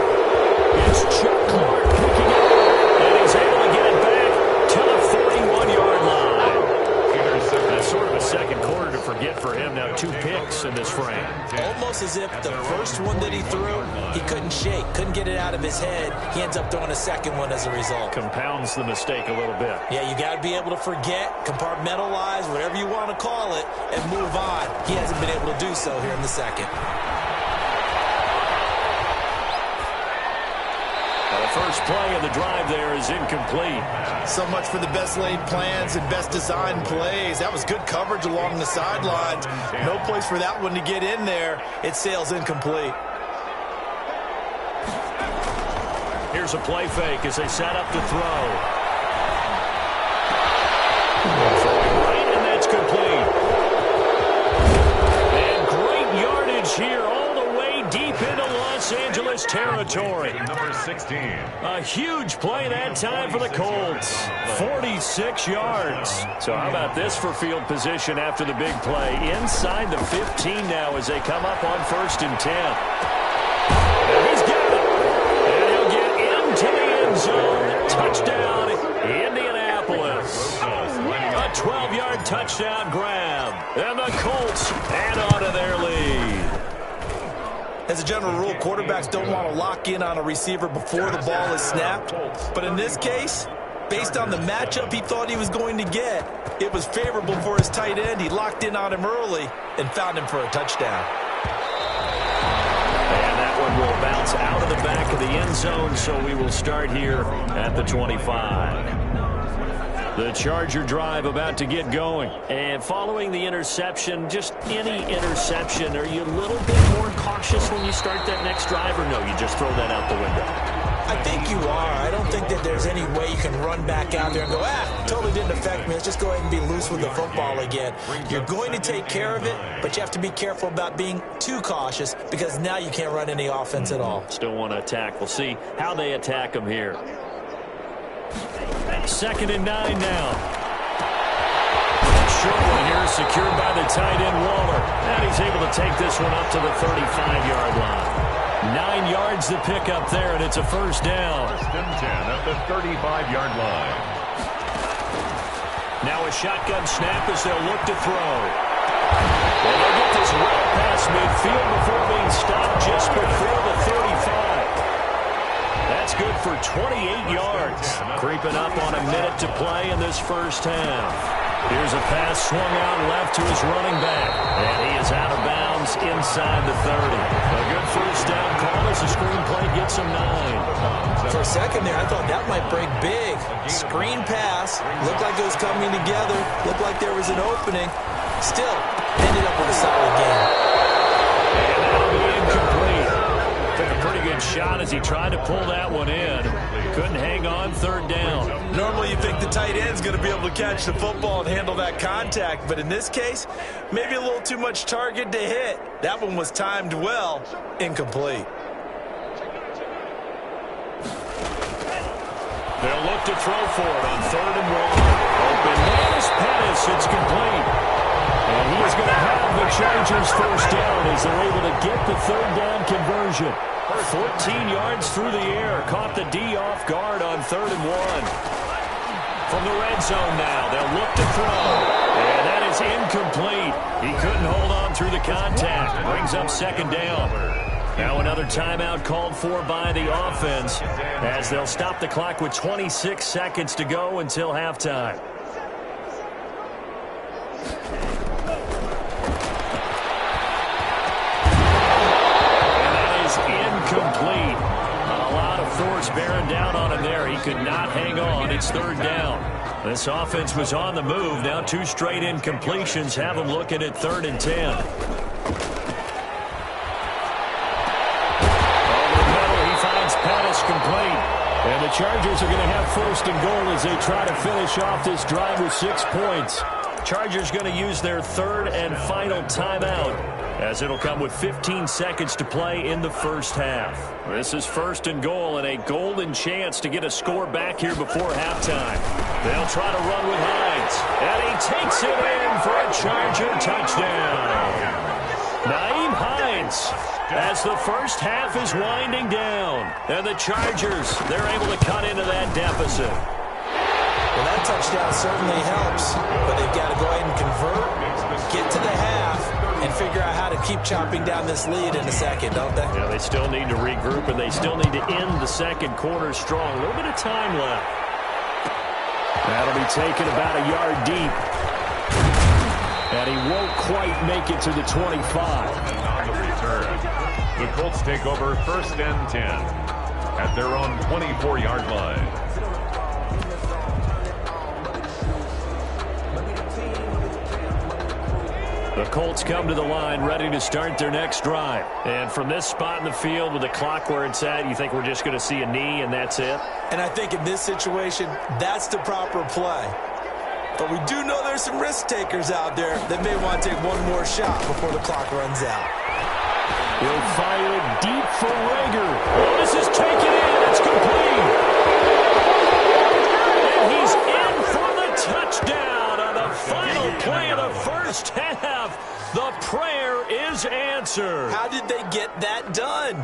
S1: It's Chuck Clark picking it up, and he's able to get it back to the 41-yard line. That's sort of a second quarter to forget for him. Now 2 picks in this frame.
S3: Almost as if the first one that he threw, he couldn't shake, couldn't get it out of his head. He ends up throwing a second one as a result.
S1: Compounds the mistake a little bit.
S3: Yeah, you got to be able to forget, compartmentalize, whatever you want to call it, and move on. He hasn't been able to do so here in the second.
S1: The first play of the drive there is incomplete.
S3: So much for the best laid plans and best designed plays. That was good coverage along the sidelines. No place for that one to get in there. It sails incomplete.
S1: Here's a play fake as they set up to throw. Throwing right, and that's complete. And great yardage here all the way deep into Los Angeles territory.
S2: Number 16.
S1: A huge play that time for the Colts. 46 yards. So how about this for field position after the big play? Inside the 15 now as they come up on first and 10. And he's got it. And he'll get into the end zone. Touchdown, Indianapolis. A 12-yard touchdown grab. And the Colts add on to their lead.
S3: As a general rule, quarterbacks don't want to lock in on a receiver before the ball is snapped. But in this case, based on the matchup he thought he was going to get, it was favorable for his tight end. He locked in on him early and found him for a touchdown.
S1: And that one will bounce out of the back of the end zone, so we will start here at the 25. The Charger drive about to get going. And following the interception, just any interception, are you a little bit more cautious when you start that next drive, or no, you just throw that out the window?
S3: I think you are. I don't think that there's any way you can run back out there and go, totally didn't affect me. Let's just go ahead and be loose with the football again. You're going to take care of it, but you have to be careful about being too cautious because now you can't run any offense at all.
S1: Still want to attack. We'll see how they attack them here. 2nd and 9 now. Short one here, secured by the tight end Waller. And he's able to take this one up to the 35-yard line. 9 yards to pick up there, and it's a first down.
S2: First and 10 at the 35-yard line.
S1: Now a shotgun snap as they'll look to throw. And they'll get this well past midfield before being stopped just before the 35. That's good for 28 yards. Creeping up on a minute to play in this first half. Here's a pass swung out left to his running back. And he is out of bounds inside the 30. A good first down call as the screen play gets him 9.
S3: For a second there, I thought that might break big. Screen pass. Looked like it was coming together. Looked like there was an opening. Still, ended up with a solid game.
S1: And that'll be incomplete. Took a pretty good shot as he tried to pull that one in. Couldn't hang on third down.
S3: Normally you think the tight end's going to be able to catch the football and handle that contact, but in this case, maybe a little too much target to hit. That one was timed well. Incomplete.
S1: They'll look to throw for it on 3rd and 1. Open man is Pettis. It's complete. And he is going to have the Chargers first down as they're able to get the 3rd down conversion. 14 yards through the air. Caught the D off guard on 3rd and 1. From the red zone now, they'll look to throw. And that is incomplete. He couldn't hold on through the contact. Brings up 2nd down. Now another timeout called for by the offense as they'll stop the clock with 26 seconds to go until halftime. Complete. A lot of force bearing down on him there. He could not hang on. It's 3rd down. This offense was on the move. Now 2 straight incompletions have him looking at 3rd and 10. Over the middle, he finds Pettis complete. And the Chargers are going to have 1st and goal as they try to finish off this drive with 6 points. Chargers going to use their 3rd and final timeout, as it'll come with 15 seconds to play in the first half. This is 1st and goal and a golden chance to get a score back here before halftime. They'll try to run with Hines. And he takes it in for a Charger touchdown. Nyheim Hines, as the first half is winding down. And the Chargers, they're able to cut into that deficit.
S3: Well, that touchdown certainly helps, but they've got to go ahead and convert, get to the half, and figure out how to keep chopping down this lead in a second, don't they?
S1: Yeah, they still need to regroup, and they still need to end the second quarter strong. A little bit of time left. That'll be taken about a yard deep. And he won't quite make it to the 25.
S2: And on the return, the Colts take over 1st and 10 at their own 24-yard line.
S1: The Colts come to the line ready to start their next drive. And from this spot in the field with the clock where it's at, you think we're just going to see a knee and that's it?
S3: And I think in this situation, that's the proper play. But we do know there's some risk takers out there that may want to take one more shot before the clock runs out.
S1: He'll fire it deep for Rager. This is taken in. It's complete. And he's in for the touchdown on the final play of the first half. The prayer is answered.
S3: How did they get that done?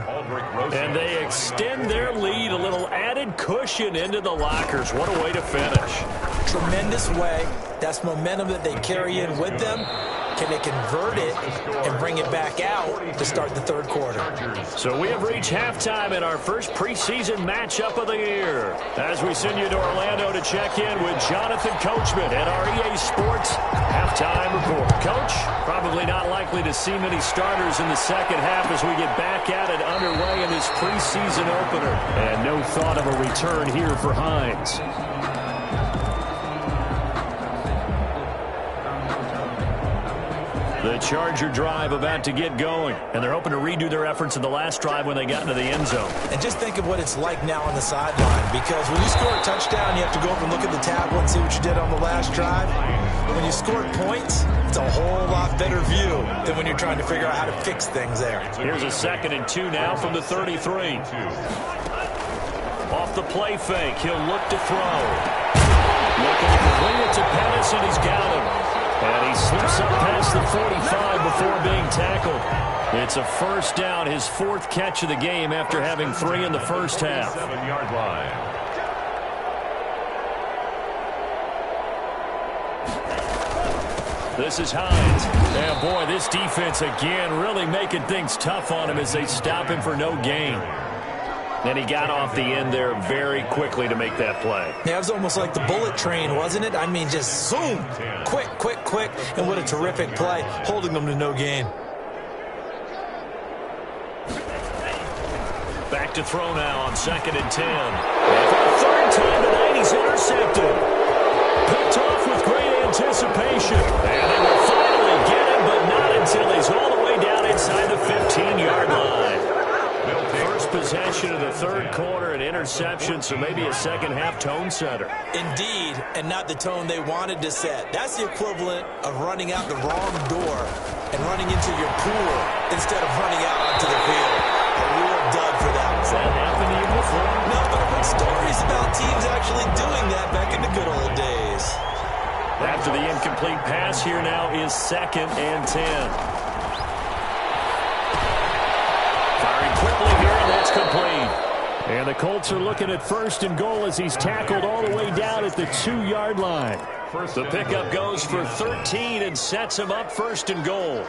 S1: And they extend their lead, a little added cushion into the lockers. What a way to finish.
S3: Tremendous way. That's momentum that they carry in with them. Can they convert it and bring it back out to start the 3rd quarter?
S1: So we have reached halftime in our first preseason matchup of the year. As we send you to Orlando to check in with Jonathan Coachman at our EA Sports halftime report. Coach, probably not likely to see many starters in the second half as we get back at it underway in this preseason opener. And no thought of a return here for Hines. The Charger drive about to get going, and they're hoping to redo their efforts in the last drive when they got into the end zone.
S3: And just think of what it's like now on the sideline, because when you score a touchdown, you have to go up and look at the tablet and see what you did on the last drive. When you scored points, it's a whole lot better view than when you're trying to figure out how to fix things there.
S1: Here's a 2nd and 2 now from the 33. Off the play fake, he'll look to throw. Looking to complete it to Pettis, and he's got him. And he slips up past the 45 before being tackled. It's a first down, his 4th catch of the game after having 3 in the first half.
S2: 7-yard line.
S1: This is Hines. And boy, this defense again really making things tough on him as they stop him for no gain. And he got off the end there very quickly to make that play.
S3: Yeah, it was almost like the bullet train, wasn't it? I mean, just zoom, quick, quick, quick, and what a terrific play, holding them to no gain.
S1: Back to throw now on 2nd and 10. And for the third time tonight, he's intercepted. Picked off with great anticipation. And they will finally get him, but not until he's all the way down inside the 15-yard line. First possession of the third quarter, an interception, so maybe a second-half tone setter.
S3: Indeed, and not the tone they wanted to set. That's the equivalent of running out the wrong door and running into your pool instead of running out onto the field. A real dud for that.
S1: Has that happened to you before?
S3: No, but I've heard stories about teams actually doing that back in the good old days.
S1: After the incomplete pass, here now is 2nd and 10. Firing quickly here, and that's complete. And the Colts are looking at 1st and goal as he's tackled all the way down at the 2-yard line. The pickup goes for 13 and sets him up 1st and goal.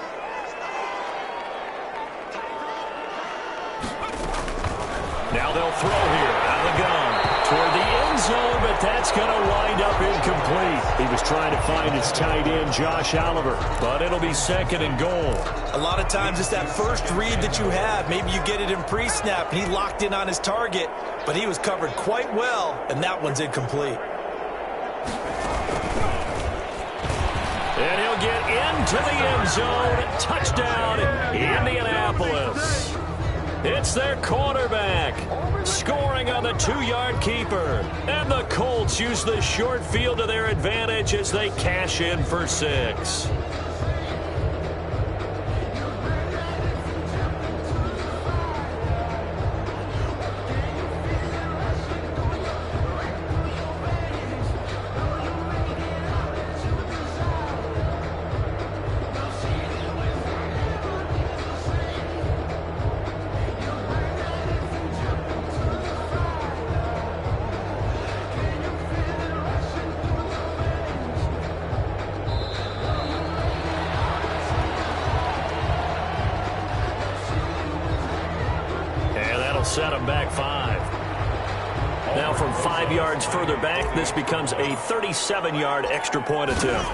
S1: Now they'll throw here out of the gun toward the end zone, but that's going to wind up incomplete. He was trying to find his tight end, Josh Oliver, but it'll be 2nd and goal.
S3: A lot of times it's that first read that you have. Maybe you get it in pre-snap, and he locked in on his target, but he was covered quite well, and that one's incomplete.
S1: And he'll get into the end zone. Touchdown, Indianapolis. It's their quarterback scoring on the 2-yard keeper. And the Colts use the short field to their advantage as they cash in for 6. Set him back 5. Now from 5 yards further back, this becomes a 37-yard extra point attempt.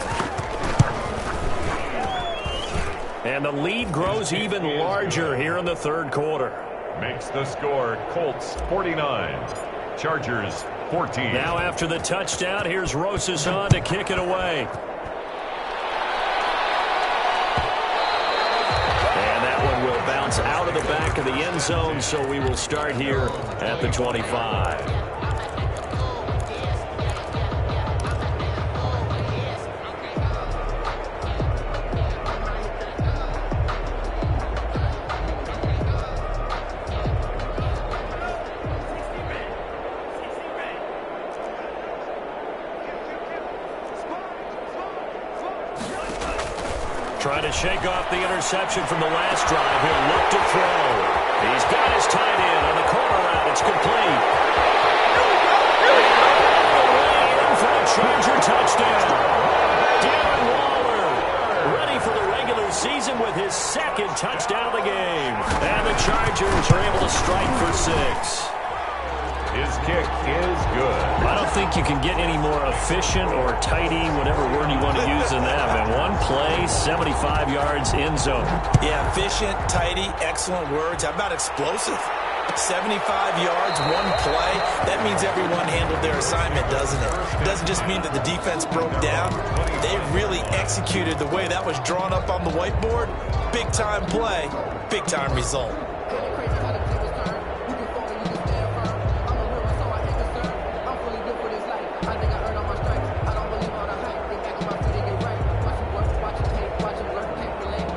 S1: And the lead grows even larger here in the third quarter.
S2: Makes the score Colts 49, Chargers 14.
S1: Now after the touchdown, here's Rosas on to kick it away. Bounce out of the back of the end zone, so we will start here at the 25. Trying to shake off the interception from the last drive. He'll look to throw. He's got his tight end on the corner route. It's complete. Away in for a Charger touchdown. Darren Waller ready for the regular season with his 2nd touchdown of the game. And the Chargers are able to strike for 6.
S2: His kick is good.
S1: I don't think you can get any more efficient or tidy, whatever word you want to use in that. Man, one play, 75 yards in zone.
S3: Yeah, efficient, tidy, excellent words. How about explosive? 75 yards, one play. That means everyone handled their assignment, doesn't it? It doesn't just mean that the defense broke down. They really executed the way that was drawn up on the whiteboard. Big-time play, big-time result.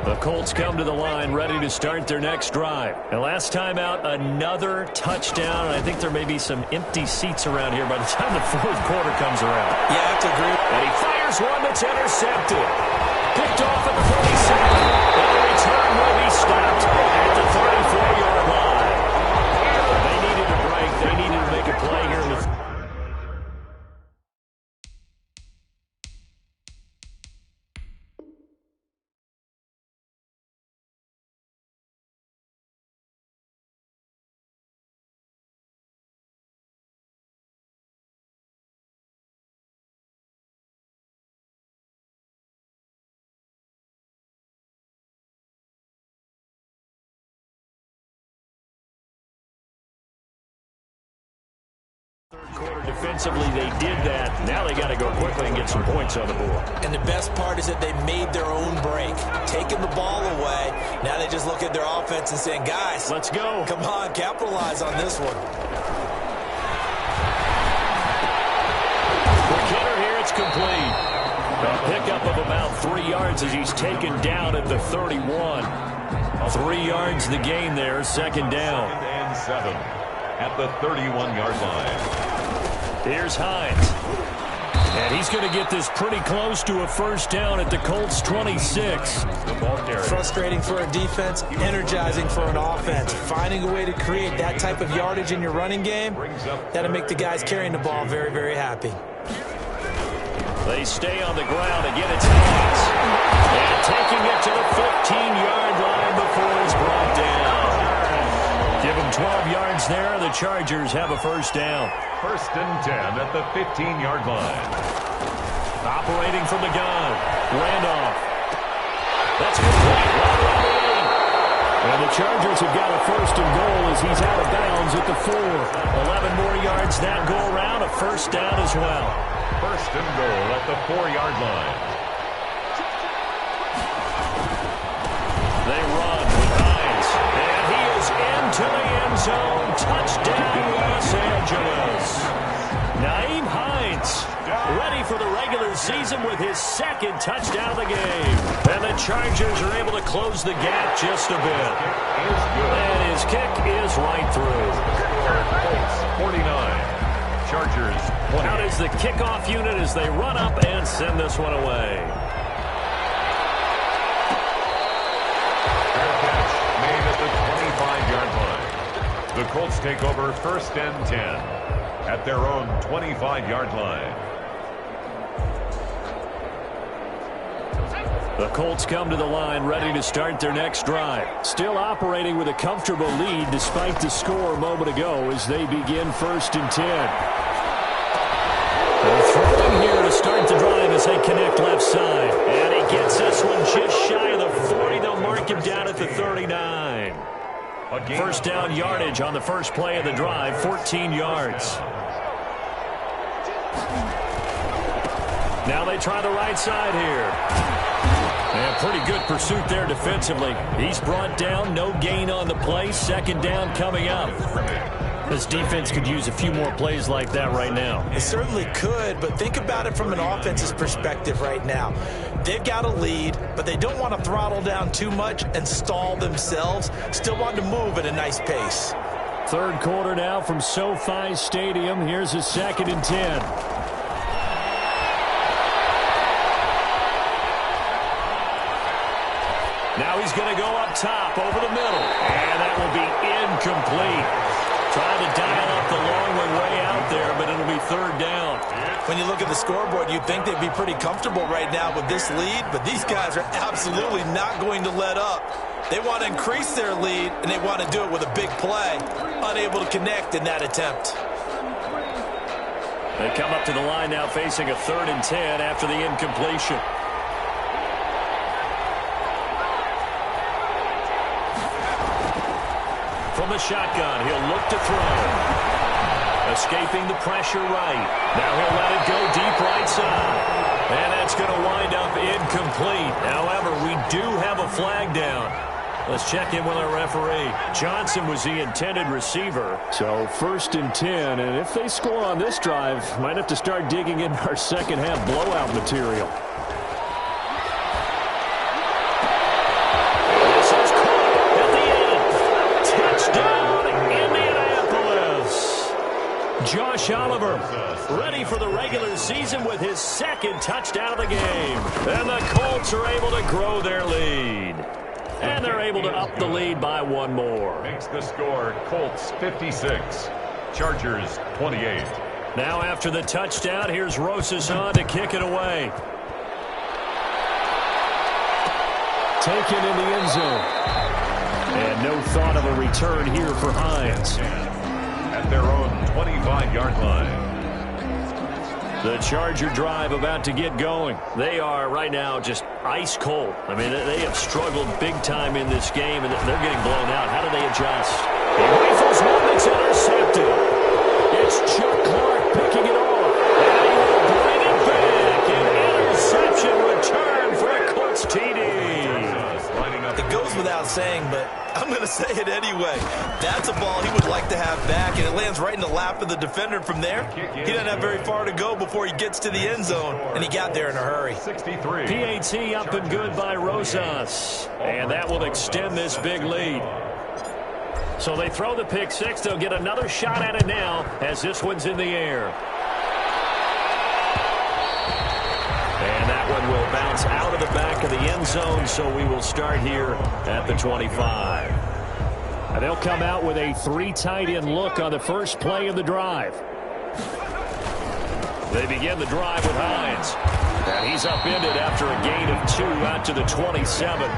S1: The Colts come to the line ready to start their next drive. And last time out, another touchdown. And I think there may be some empty seats around here by the time the fourth quarter comes around.
S3: Yeah, I have to agree.
S1: And he fires one that's intercepted. Picked off at the 47. And the return will be stopped at the 34-yard line. They needed a break. They needed to make a play here in the quarter defensively, they did that. Now they got to go quickly and get some points on the board.
S3: And the best part is that they made their own break, taking the ball away. Now they just look at their offense and saying, guys,
S1: let's go.
S3: Come on, capitalize on this one.
S1: For Kidder here, it's complete. A pickup of about 3 yards as he's taken down at the 31. 3 yards the gain there, second down.
S2: 2nd and 7 at the 31-yard line.
S1: Here's Hines. And he's going to get this pretty close to a first down at the Colts 26.
S2: The ball carrier.
S3: Frustrating for a defense, energizing for an offense. Finding a way to create that type of yardage in your running game, that'll make the guys carrying the ball very, very happy.
S1: They stay on the ground. Again, it's Hines. And taking it to the 15-yard line before he's brought down. Give him 12 yards there. The Chargers have a first down.
S2: 1st and 10 at the 15-yard line.
S1: Operating from the gun. Randolph. That's complete. And the Chargers have got a first and goal as he's out of bounds at the 4. 11 more yards that go around. A first down as well.
S2: 1st and goal at the 4-yard line.
S1: They run with Hines. And he is into the end zone. Touchdown, Los Angeles. Nyheim Hines ready for the regular season with his second touchdown of the game. And the Chargers are able to close the gap just a bit. And his kick is right through.
S2: Colts 49. Chargers 20.
S1: Out is the kickoff unit as they run up and send this one away.
S2: Fair catch made at the 25-yard line. The Colts take over 1st and 10 at their own 25-yard line.
S1: The Colts come to the line ready to start their next drive. Still operating with a comfortable lead despite the score a moment ago as they begin 1st and 10. They're throwing here to start the drive as they connect left side. And he gets this one just shy of the 40. They'll mark him down at the 39. First down yardage on the first play of the drive, 14 yards. Now they try the right side here. And pretty good pursuit there defensively. He's brought down, no gain on the play. Second down coming up. This defense could use a few more plays like that right now.
S3: It certainly could, but think about it from an offense's perspective right now. They've got a lead, but they don't want to throttle down too much and stall themselves. Still want to move at a nice pace.
S1: Third quarter now from SoFi Stadium. Here's a 2nd and 10. Now he's going to go up top over the middle. And that will be incomplete. Trying to dial up the long way out there, but it'll be 3rd down.
S3: When you look at the scoreboard, you'd think they'd be pretty comfortable right now with this lead, but these guys are absolutely not going to let up. They want to increase their lead, and they want to do it with a big play. Unable to connect in that attempt.
S1: They come up to the line now facing a 3rd and 10 after the incompletion. From the shotgun, he'll look to throw. Escaping the pressure right. Now he'll let it go deep right side. And that's going to wind up incomplete. However, we do have a flag down. Let's check in with our referee. Johnson was the intended receiver. So 1st and 10, and if they score on this drive, might have to start digging in our second half blowout material. This is caught at the end. Touchdown, Indianapolis. Josh Oliver ready for the regular season with his 2nd touchdown of the game. And the Colts are able to grow their lead. And they're able to up the lead by 1 more.
S2: Makes the score Colts 56, Chargers 28.
S1: Now after the touchdown, here's Rosas on to kick it away. Taken in the end zone. And no thought of a return here for Hines.
S2: At their own 25-yard line.
S1: The Charger drive about to get going. They are right now just ice cold. I mean, they have struggled big time in this game, and they're getting blown out. How do they adjust? He rifles one, it's intercepted. It's Chuck Clark picking it off. And he will bring it back. An interception return for a Colts TD.
S3: It goes without saying, but I'm going to say it anyway. That's a ball he would like to have back, and it lands right in the lap of the defender from there. He doesn't have very far to go before he gets to the end zone, and he got there in a hurry.
S2: 63.
S1: PAT up and good by Rosas, and that will extend this big lead. So they throw the pick six. They'll get another shot at it now as this one's in the air. And that one will bounce out of the back of the end zone, so we will start here at the 25. And they'll come out with a 3 tight end look on the first play of the drive. They begin the drive with Hines. And he's upended after a gain of 2 out to the 27.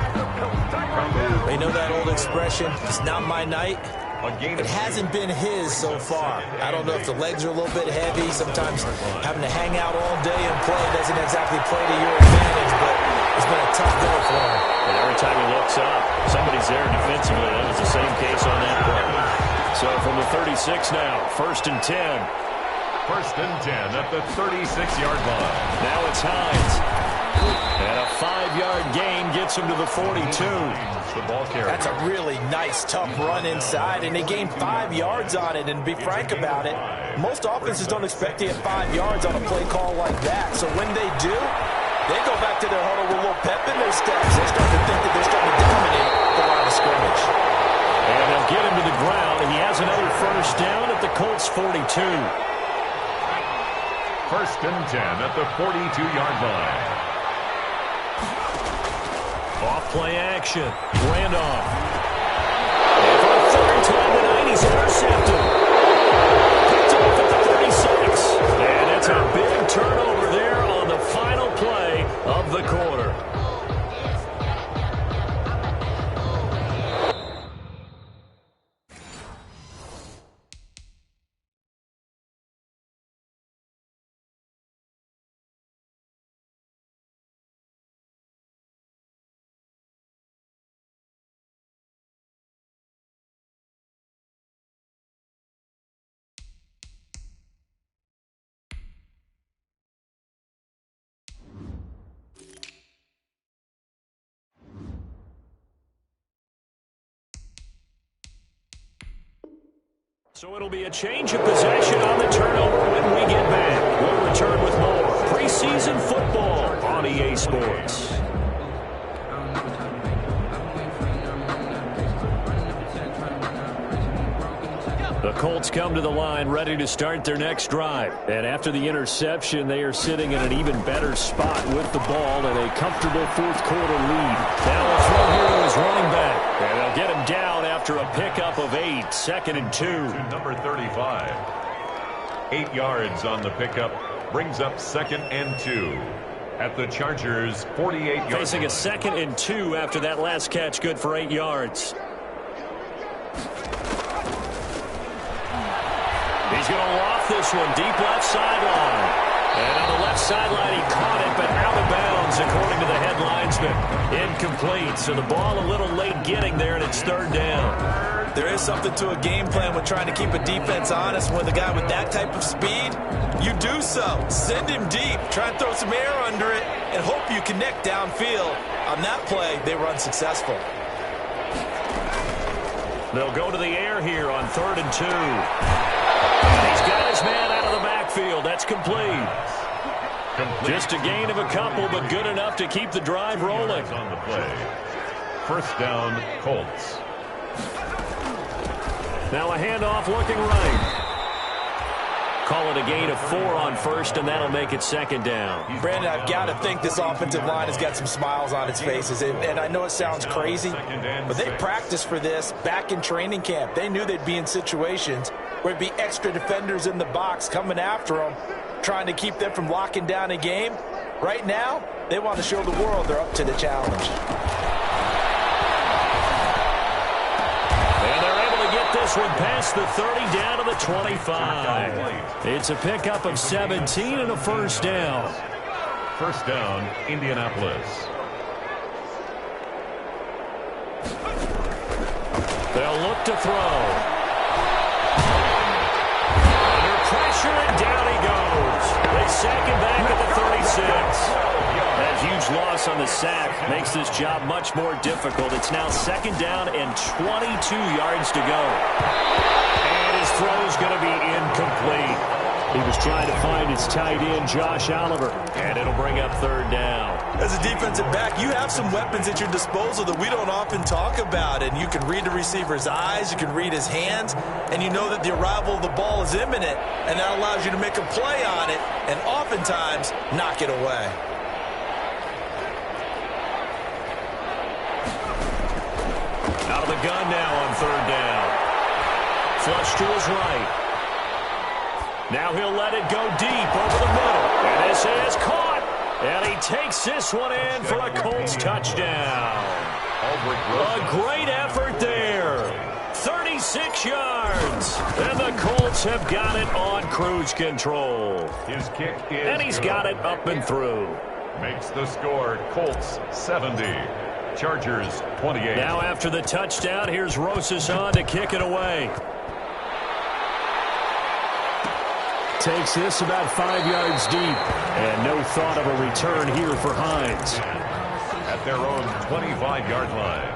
S3: They know that old expression, it's not my night. It hasn't been his so far. I don't know if the legs are a little bit heavy. Sometimes having to hang out all day and play doesn't exactly play to your advantage, but it's been a tough go for him.
S1: And every time he looks up, somebody's there defensively. That was the same case on that play. So from the 36 now, 1st and 10.
S2: 1st and 10 at the 36-yard line.
S1: Now it's Hines. And a 5-yard gain gets him to the 42.
S2: The ball carrier.
S3: That's a really nice, tough run inside, and they gained 5 yards on it. And to be frank about it, most offenses don't expect to get 5 yards on a play call like that. So when they do, they go back to their huddle with a little pep in their steps. They start to think that they're starting to dominate the line of scrimmage.
S1: And they'll get him to the ground. He has another 1st down at the Colts 42.
S2: 1st and 10 at the 42-yard line.
S1: Off play action. Randolph. And for a 3rd time tonight, he's intercepted. Picked off at the 36. And it's a big turnover there on the final play of the quarter. So it'll be a change of possession on the turnover when we get back. We'll return with more preseason football on EA Sports. The Colts come to the line ready to start their next drive. And after the interception, they are sitting in an even better spot with the ball and a comfortable 4th quarter lead. Now a throw here to his running back. And they'll get him down after a pickup of 8, 2nd and 2.
S2: To number 35. 8 yards on the pickup. Brings up 2nd and 2. At the Chargers' 48-yard line.
S1: Facing a 2nd and 2 after that last catch, good for 8 yards. He's going to loft this one deep left sideline. And on the left sideline, he caught it, but out of bounds, according to the head linesman. Incomplete. So the ball a little late getting there, and it's 3rd down.
S3: There is something to a game plan with trying to keep a defense honest. With a guy with that type of speed, you do so. Send him deep. Try and throw some air under it, and hope you connect downfield. On that play, they were unsuccessful.
S1: They'll go to the air here on 3rd and 2. And he's got his man out of the backfield. That's complete. Just a gain of a couple, but good enough to keep the drive rolling.
S2: On the play. 1st down, Colts.
S1: Now a handoff looking right. Call it a gain of 4 on 1st, and that'll make it 2nd down.
S3: Brandon, I've got to think this offensive line has got some smiles on its faces. And I know it sounds crazy, but they practiced for this back in training camp. They knew they'd be in situations where it'd be extra defenders in the box coming after them, trying to keep them from locking down a game. Right now, they want to show the world they're up to the challenge.
S1: And they're able to get this one past the 30 down to the 25. It's a pickup of 17 and a 1st down.
S2: 1st down, Indianapolis.
S1: They'll look to throw. Under pressure, and down he second back at the 36. That huge loss on the sack makes this job much more difficult. It's now second down and 22 yards to go. And his throw's going to be incomplete.
S18: He was trying to find his tight end, Josh Oliver.
S1: And it'll bring up third down.
S3: As a defensive back, you have some weapons at your disposal that we don't often talk about. And you can read the receiver's eyes, you can read his hands, and you know that the arrival of the ball is imminent. And that allows you to make a play on it and oftentimes knock it away.
S1: Out of the gun now on third down. Flush to his right. Now he'll let it go deep over the middle. And this is caught. And he takes this one in for a Colts touchdown. A great effort there. 36 yards. And the Colts have got it on cruise control.
S2: His kick is
S1: And he's got it up and through.
S2: Makes the score Colts 70. Chargers 28.
S1: Now after the touchdown, here's Rosas on to kick it away.
S18: Takes this about 5 yards deep. And no thought of a return here for Hines.
S2: At their own 25-yard line.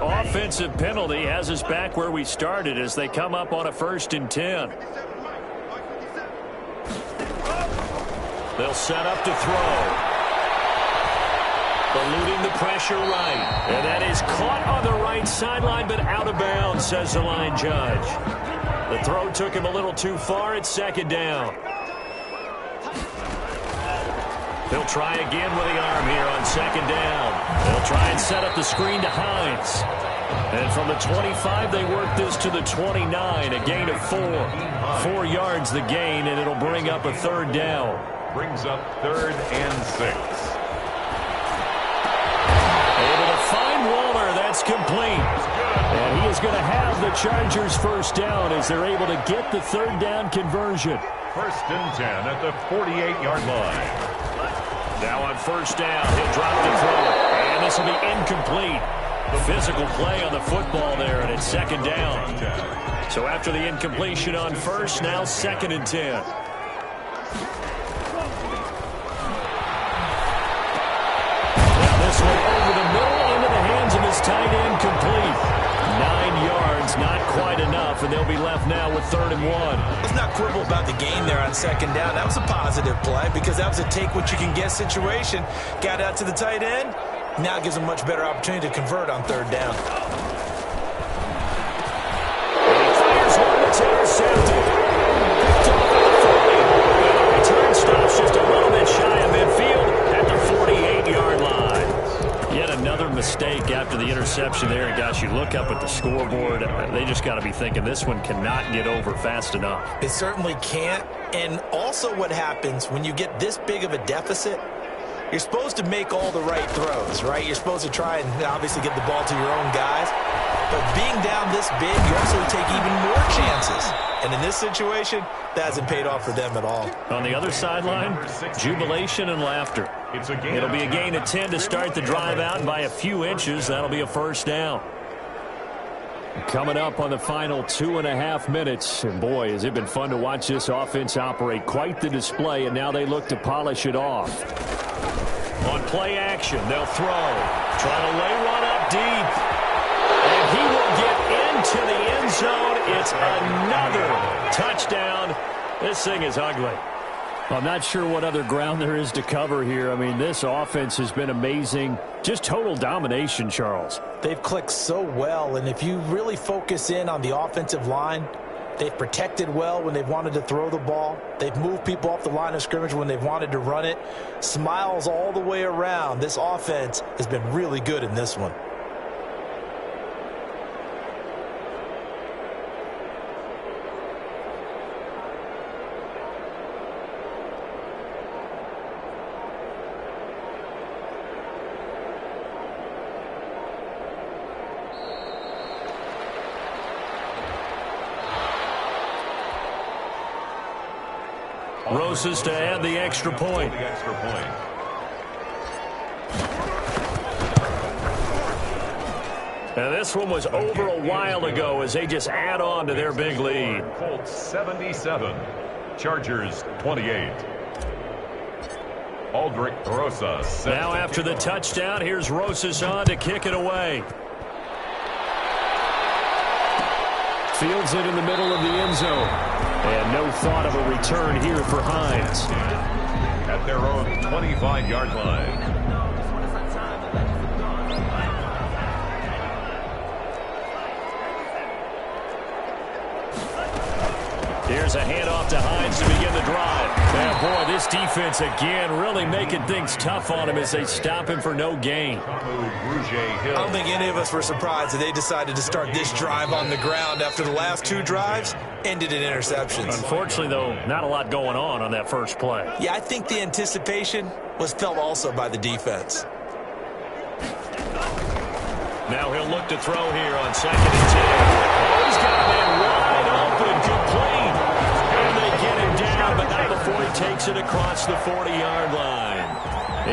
S1: Offensive penalty has us back where we started as they come up on a 1st and 10. They'll set up to throw. Eluding the pressure right. And that is caught on the right sideline, but out of bounds, says the line judge. The throw took him a little too far. It's second down. They'll try again with the arm here on second down. They'll try and set up the screen to Hines. And from the 25, they work this to the 29, a gain of 4. 4 yards the gain, and it'll bring up a third down.
S2: Brings up 3rd and 6.
S1: Able to find Waller. That's complete. And he is going to have the Chargers first down as they're able to get the third down conversion.
S2: 1st and 10 at the 48-yard line.
S1: Now on first down, he'll drop the throw. And this will be incomplete. Physical play on the football there, and it's second down. So after the incompletion on first, now 2nd and 10. Now this one over the middle into the hands of his tight end, complete. 9 yards, not quite enough, and they'll be left now with 3rd and 1.
S3: Let's not quibble about the gain there on second down. That was a positive play because that was a take-what-you-can-get situation. Got out to the tight end. Now it gives them a much better opportunity to convert on third down.
S1: He fires one that's intercepted. Picked off at the 40. The return stops just a little bit shy of midfield at the 48-yard line. Yet another mistake after the interception there. And gosh, you look up at the scoreboard, they just got to be thinking this one cannot get over fast enough.
S3: It certainly can't. And also what happens when you get this big of a deficit, you're supposed to make all the right throws, right? You're supposed to try and obviously get the ball to your own guys. But being down this big, you also take even more chances. And in this situation, that hasn't paid off for them at all.
S1: On the other sideline, jubilation and laughter. It'll be a gain of 10 to start the drive out, and by a few inches, that'll be a first down. Coming up on the final 2.5 minutes, and boy, has it been fun to watch this offense operate. Quite the display, and now they look to polish it off. On play action, they'll throw. Trying to lay one up deep. And he will get into the end zone. It's another touchdown. This thing is ugly.
S18: I'm not sure what other ground there is to cover here. I mean, this offense has been amazing. Just total domination, Charles.
S3: They've clicked so well, and if you really focus in on the offensive line, they've protected well when they've wanted to throw the ball. They've moved people off the line of scrimmage when they've wanted to run it. Smiles all the way around. This offense has been really good in this one.
S1: Rosas to add the extra point. Now this one was over a while ago as they just add on to their big lead.
S2: Colts 77, Chargers 28. Aldrich Rosas.
S1: Now after the touchdown, here's Rosas on to kick it away. Fields it in the middle of the end zone. And no thought of a return here for Hines.
S2: At their own 25-yard line.
S1: Here's a handoff to Hines to begin the drive. And boy, this defense again really making things tough on him as they stop him for no gain.
S3: I don't think any of us were surprised that they decided to start this drive on the ground after the last two drives ended in interceptions.
S1: Unfortunately, though, not a lot going on that first play.
S3: Yeah, I think the anticipation was felt also by the defense.
S1: Now he'll look to throw here on 2nd and 10. Oh, he's got a man wide open, complete. And they get him down, but not before he takes it across the 40-yard line.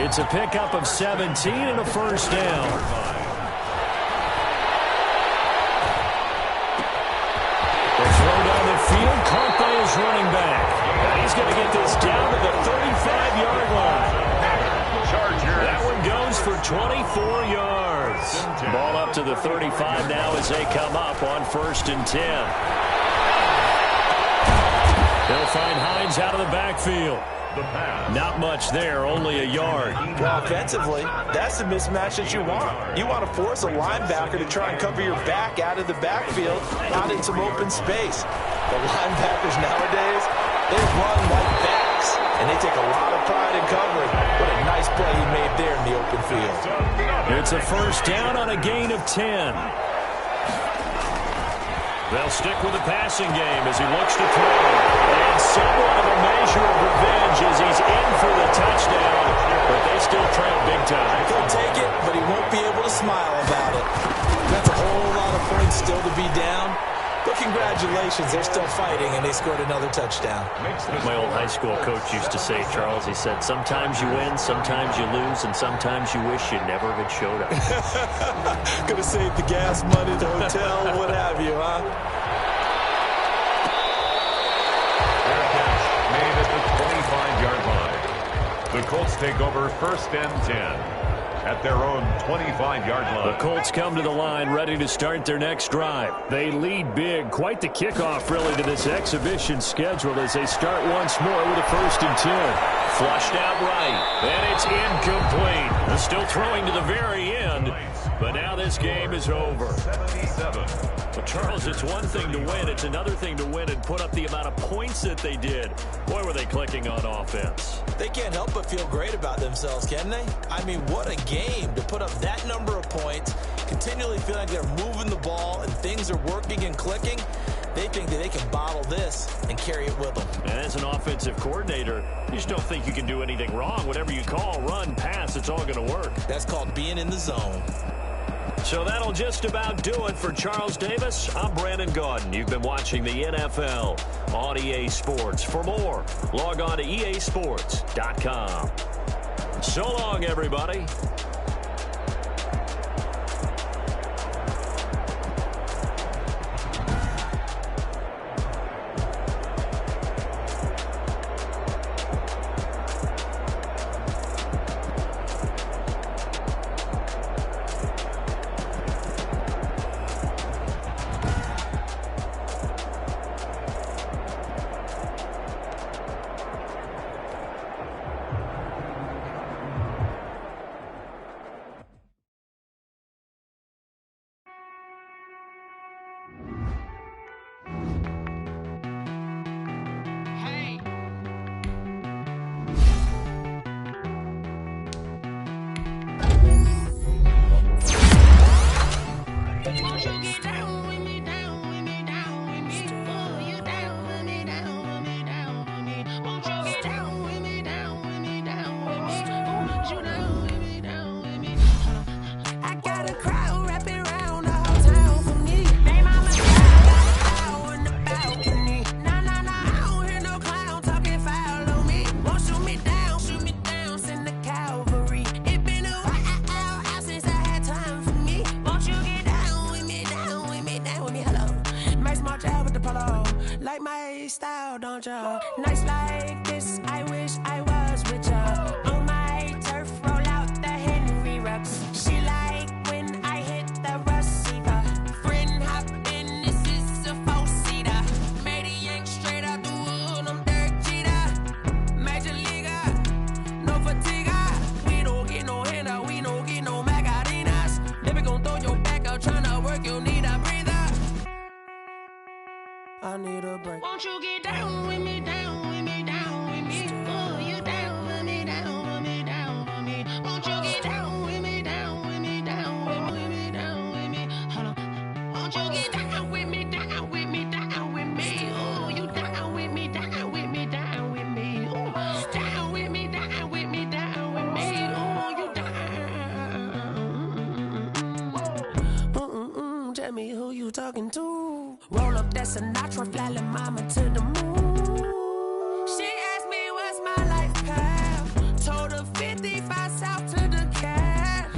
S1: It's a pickup of 17 and a first down. The throw down the field, caught by his running back. And he's going to get this down to the 35-yard line. That one goes for 24 yards. Ball up to the 35 now as they come up on 1st and 10. They'll find Hines out of the backfield. Not much there, only a yard.
S3: Well, offensively, that's the mismatch that you want. You want to force a linebacker to try and cover your back out of the backfield, out in some open space. The linebackers nowadays, they run like backs, and they take a lot of pride in covering. What a nice play he made there in the open field.
S1: It's a first down on a gain of 10. They'll stick with the passing game as he looks to throw. And somewhat of a measure of revenge as he's in for the touchdown. But they still trail big time.
S3: He'll take it, but he won't be able to smile about it. That's a whole lot of points still to be down. But congratulations, they're still fighting, and they scored another touchdown.
S1: My old high school coach used to say, Charles, he said, sometimes you win, sometimes you lose, and sometimes you wish you never had showed up.
S3: Could have saved the gas money, the hotel, what have you, huh?
S2: Made at the 25-yard line. The Colts take over 1st and 10. At their own 25-yard line.
S1: The Colts come to the line ready to start their next drive. They lead big. Quite the kickoff, really, to this exhibition schedule as they start once more with a 1st and 10. Flushed out right. And it's incomplete. They're still throwing to the very end. But now this game is over.
S2: 77.
S1: But Charles, it's one thing to win. It's another thing to win and put up the amount of points that they did. Boy, were they clicking on offense.
S3: They can't help but feel great about themselves, can they? I mean, what a game to put up that number of points, continually feel like they're moving the ball and things are working and clicking. They think that they can bottle this and carry it with them.
S1: And as an offensive coordinator, you just don't think you can do anything wrong. Whatever you call, run, pass, it's all going to work.
S3: That's called being in the zone.
S1: So that'll just about do it for Charles Davis. I'm Brandon Gaudin. You've been watching the NFL on EA Sports. For more, log on to easports.com. So long, everybody.
S12: Won't you get down with me, down with me, down with me? Oh, you down with me, down with me, down with me. Won't you get down with me, down with me, down with me? Oh, won't you down with me, down with me? I got a crowd wrapping around the whole town for me. They mama out on the balcony. Nah, nah, nah, I don't hear no clown talking foul on me. Won't shoot me down, send the cavalry. It been a while since I had time for me. Won't you get down with me, down with me, down with me? Hello, Max March out with the polo. Like my style, don't ya? Nights like this, I wish I was with ya. On my turf, roll out the Henry Rux. She like when I hit the receiver. Friend hop in, this is a four-seater. Made a yank straight out the wood, I'm Derek Jeter. Major leaguer, no fatigue. We don't get no handout, we don't get no Macarinas. Never gon' throw your back out, tryna work, you need a breather. I need a break. Won't you get down with me, down with me, down with me? Oh, you down with me, down with me, down with me. Won't you get down with me, down with me, down with me, down with me? Hold on. Won't you get down with me, down with me, down with me? Oh, you down with me, down with me, down with me. Oh, down with me, down with me, down with me. Oh, you down. Tell me who you talking to. Roll up that Sinatra, fly la mama to the moon. She asked me what's my life path. Told her 55 south to the cab.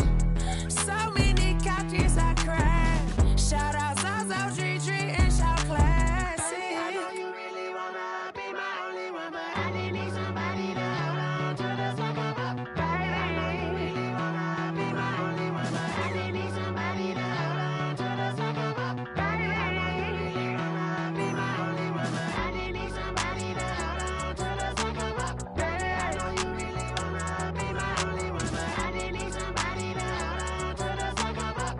S12: So many couches I cried. Shout out South Street and shout classy. I know you really wanna be my only one, but I didn't need somebody to hold on to the second up. Baby, I know you really wanna be my only one, but I didn't need somebody to hold on to the second up. Baby, I know you really wanna be my only one, but I didn't need somebody to hold on to the second up. Baby, I know you really wanna be my only one, but I didn't need somebody to hold on to the second up.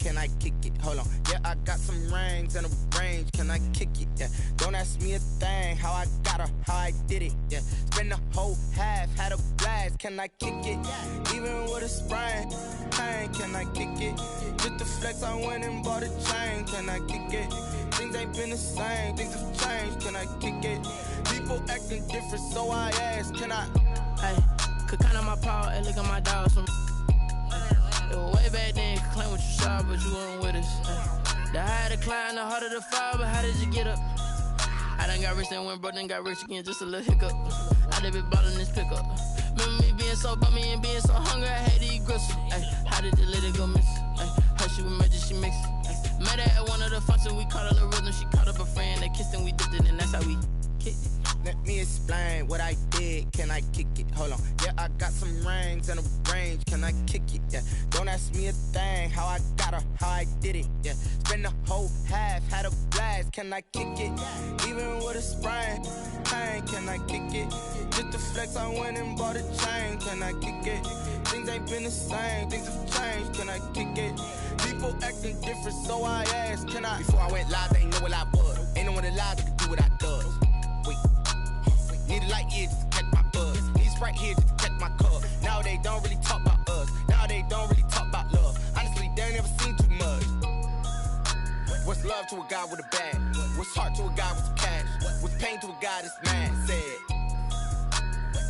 S15: can I kick it? Hold on, yeah, I got some rings and a range, can I kick it? Yeah, don't ask me a thing, how I got her, how I did it. Yeah, spend the whole half, had a blast, can I kick it? Even with a sprain, pain, can I kick it? Just the flex, I went and bought a chain, can I kick it? Things ain't been the same, things have changed, can I kick it? People acting different, so I ask, can I?
S7: Hey, could count on my power and look at my dogs from. It was way back then, could claim what you saw, but you weren't with us. The higher the climb, the harder the fall, but how did you get up? I done got rich and went broke, then got rich again, just a little hiccup. I done been bought in this pickup. Remember me being so bummy and being so hungry, I had to eat gristle. Ay, how did the lady go miss? Ay, her she was major, she mixed. Ay, met her at one of the functions, we caught a little rhythm, she caught up a friend, they kissed and we dipped it, and that's how we kicked it.
S15: Let me explain what I did, can I kick it? Hold on, yeah, I got some rings and a range, can I kick it? Yeah, don't ask me a thing, how I got her, how I did it. Yeah, spend the whole half, had a blast, can I kick it? Even with a sprain, pain, can I kick it? Just the flex, I went and bought a chain, can I kick it? Things ain't been the same, things have changed, can I kick it? People acting different, so I asked, can I? Before I went live, they ain't know what I was. Ain't no one alive that could do what I does. Wait. Need a light here just to catch my buzz. Need Sprite here just to catch my cup. Now they don't really talk about us. Now they don't really talk about love. Honestly, they ain't never seen too much. What's love to a guy with a bag? What's heart to a guy with some cash? What's pain to a guy that's mad? Said.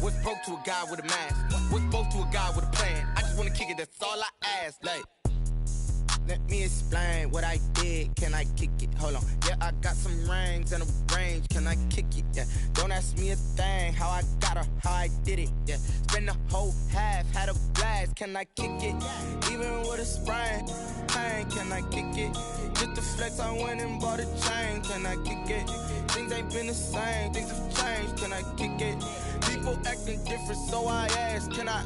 S15: What's broke to a guy with a mask? What's broke to a guy with a plan? I just wanna kick it, that's all I ask. Like, let me explain what I did, can I kick it? Hold on, yeah, I got some rings and a range, can I kick it? Yeah, don't ask me a thing, how I got her, how I did it. Yeah, spend the whole half, had a blast, can I kick it? Even with a sprain, pain, can I kick it? Just the flex, I went and bought a chain, can I kick it? Things ain't been the same, things have changed, can I kick it? People acting different, so I ask, can I?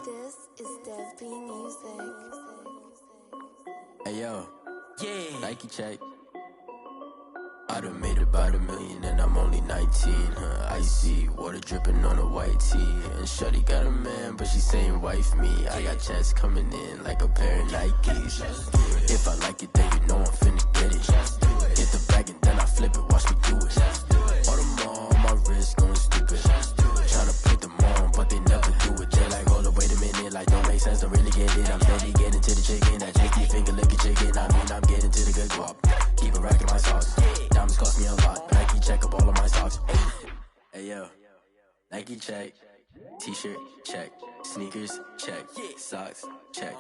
S19: This is Dev B Music.
S13: Hey yo, yeah, Nike check. I done made about $1 million and I'm only 19. Icy water dripping on a white tee. And shorty got a man, but she saying wife me. I got checks coming in like a pair of Nikes. If I like it, then you know I'm finna get it. Hit the bag and then I flip it, watch me do it. Audemars on my wrist going stupid. Tryna put them on, but they never do it. They like, hold up, wait a minute, like don't make sense, don't really get it. I'm steady getting to the chicken, that chicky finger licking chicken. I mean, I'm getting to the good guap. Keep it racking my socks. Diamonds cost me a lot. Nike check up all of my socks. Hey yo, Nike check. T-shirt check. Sneakers check. Socks check.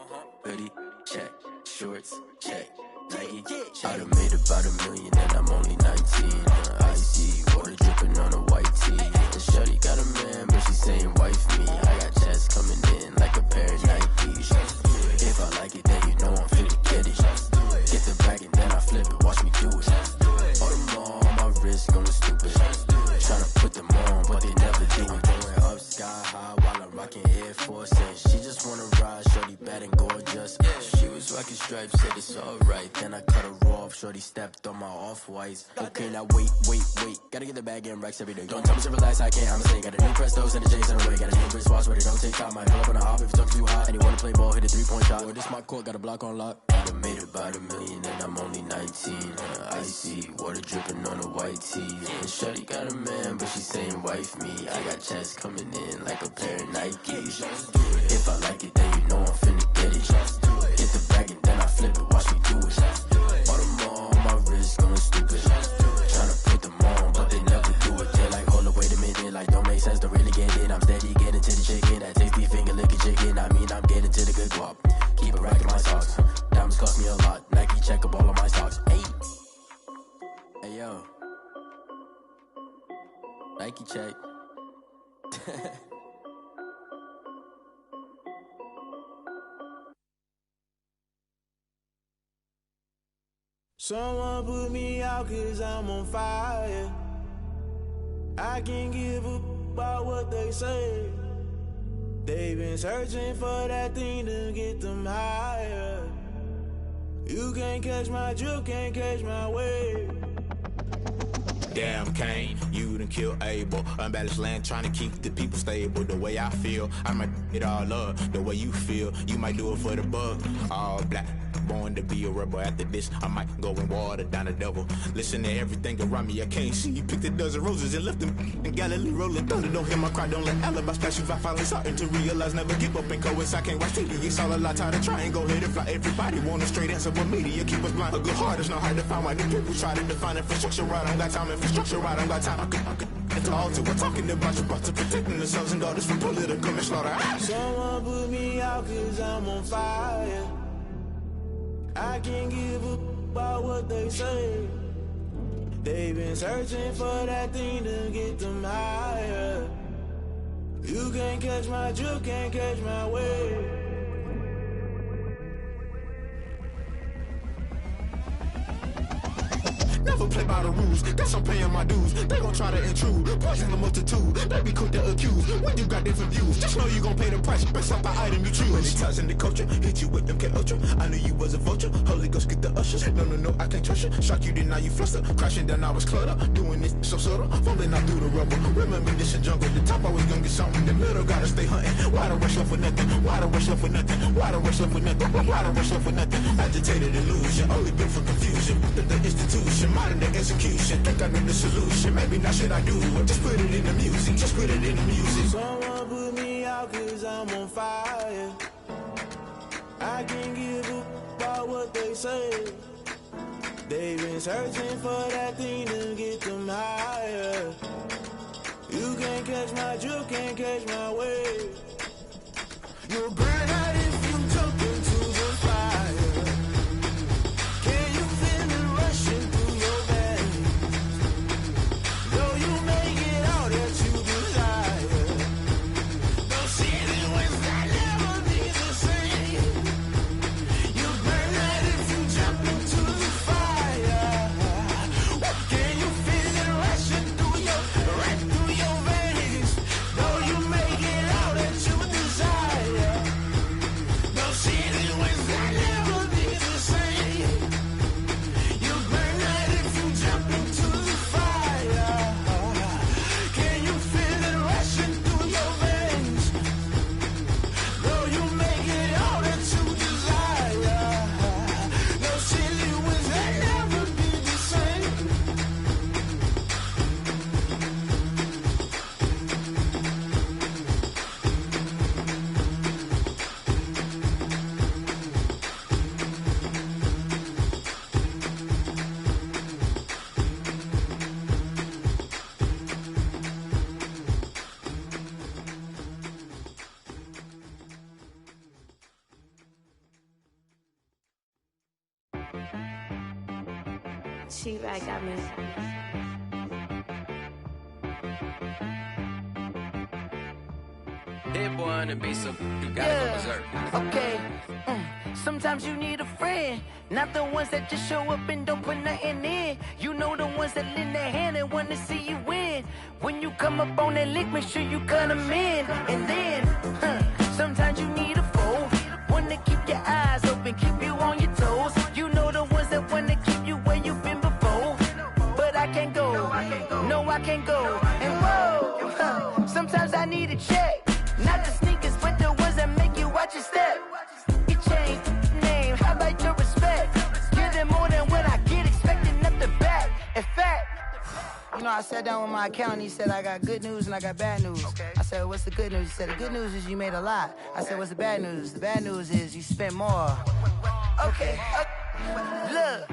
S13: Hoodie check. Shorts check. Nike. I done made about $1 million and I'm only 19. Icy water dripping on a white tee. And shorty got a man, but she saying wife me. I got checks coming in like a pair of Nikes. If I like it, then you know I'm finna get it. Get the bag and then I flip it, watch me do it. Audemars on my wrist going stupid. Tryna put them on, but they never do it. Going up sky high while I'm rocking Air Force. And she just wanna ride, shorty bad and gorgeous. She was rocking stripes, said it's alright. Then I cut her off, shorty stepped on my off-whites. Okay, now wait. Gotta get the bag and racks every day. Don't tell me to relax, I can't, I'ma say. Got a new Prestos and a J's in the way. Got a new wristwatch, but it don't take time. Might pull up on a hop if it's talking too hot. And you wanna play ball, hit a 3-point shot. Or this my court, got a block on lock. I done made about $1 million and I'm only 19. Icy water dripping on a white tee. And shorty got a man, but she saying wife me. I got checks coming in like a pair of Nikes. If I like it, then you know I'm finna get it. Hit the bag and then I flip it, watch me do it. Audemars on my wrist going stupid. Tryna put them on, but they never do it. They like, hold up, wait a minute, like don't make sense, don't really get it. I'm steady getting to the chicken, that tasty finger licking chicken. I mean, I'm getting to the good guap. Keep it racking my socks. Diamonds cost me a lot. Nike check up all of my stocks. Hey yo, Nike check.
S20: Someone put me out cause I'm on fire. I can't give up about what they say. They've been searching for that thing to get them higher. You can't catch my drift, can't catch my wave.
S21: Damn, Kane, you done killed Abel. Unbalanced land, trying to keep the people stable. The way I feel, I might it all up. The way you feel, you might do it for the bug. All black, born to be a rebel. After this, I might go and water down the devil. Listen to everything around me, I can't see. You picked a dozen roses and left them in Galilee rolling thunder. Don't hear my cry, don't let alibis pass you. I finally starting to realize, never give up and coincide. I can't watch TV, it's all a lot. Tired of trying, go ahead and fly. Everybody want a straight answer, but media keep us blind. A good heart is not hard to find. Why do people try to define infrastructure right? I don't got time, infrastructure right, I don't got time. I could at the altar, we're talking about you, about to protecting the sons and daughters from political manslaughter.
S20: Someone put me out cause I'm on fire. I can't give up about what they say. They've been searching for that thing to get them higher. You can't catch my drift, can't catch my wave.
S21: Never play by the rules, guess I'm paying my dues. They gon' try to intrude, poison the multitude. They be quick to accuse, when you got different views. Just know you gon' pay the price, based off the item you choose. Many times in the culture, hit you with them K-Ultra. I knew you was a vulture, Holy Ghost get the ushers. No, I can't trust you. Shock you, then now you fluster. Crashing down, I was cluttered. Doing this so subtle, falling out through the rubble. Remember this in jungle, the top always gonna get something. The middle gotta stay hunting. Why the rush left for nothing? Why the rush left for nothing? Why the rush left for nothing? Why the rush left for nothing? Agitated illusion, only built for confusion. The institution, modern day execution. Think I know the solution. Maybe not should I do it? Just put it in the music. Just put it in the music.
S20: Someone put me out cause I'm on fire. I can't give up about what they say. They've been searching for that thing to get them higher. You can't catch my drift, can't catch my wave. You'll burn out if you jump into the fire. Can you feel it rushing through your veins? Though you make it all that you desire. Those city winds that never be the same. You'll burn out if you jump into the fire. Can you feel it rushing through your veins? Though you make it all that you desire. Those city winds that never be the same. You'll burn out if you jump into the fire. Can you feel it rushing through your veins? Though you make it all that you desire. Those silly winds that never be the same.
S19: She-Rag got me.
S8: Hit boy on the beat, so you gotta go berserk.
S17: Okay. Sometimes you need a friend, not the ones that just show up and don't put nothing in. You know the ones that lend their hand and want to see you win. When you come up on that lick, make sure you cut them in. And then, sometimes you need a foe, one to keep your eyes open, keep you on your toes. You know the ones that want to keep you where you've been before. But I can't go, no I can't go. And whoa, sometimes I need a check. Not the sneakers, but the ones that make you watch your step. It changed name, how about your respect? Give them more than what I get, expecting up the back. In fact, you know, I sat down with my accountant, he said, I got good news and I got bad news. I said, what's the good news? He said, the good news is you made a lot. I said, what's the bad news? The bad news is you spent more. Okay. Look,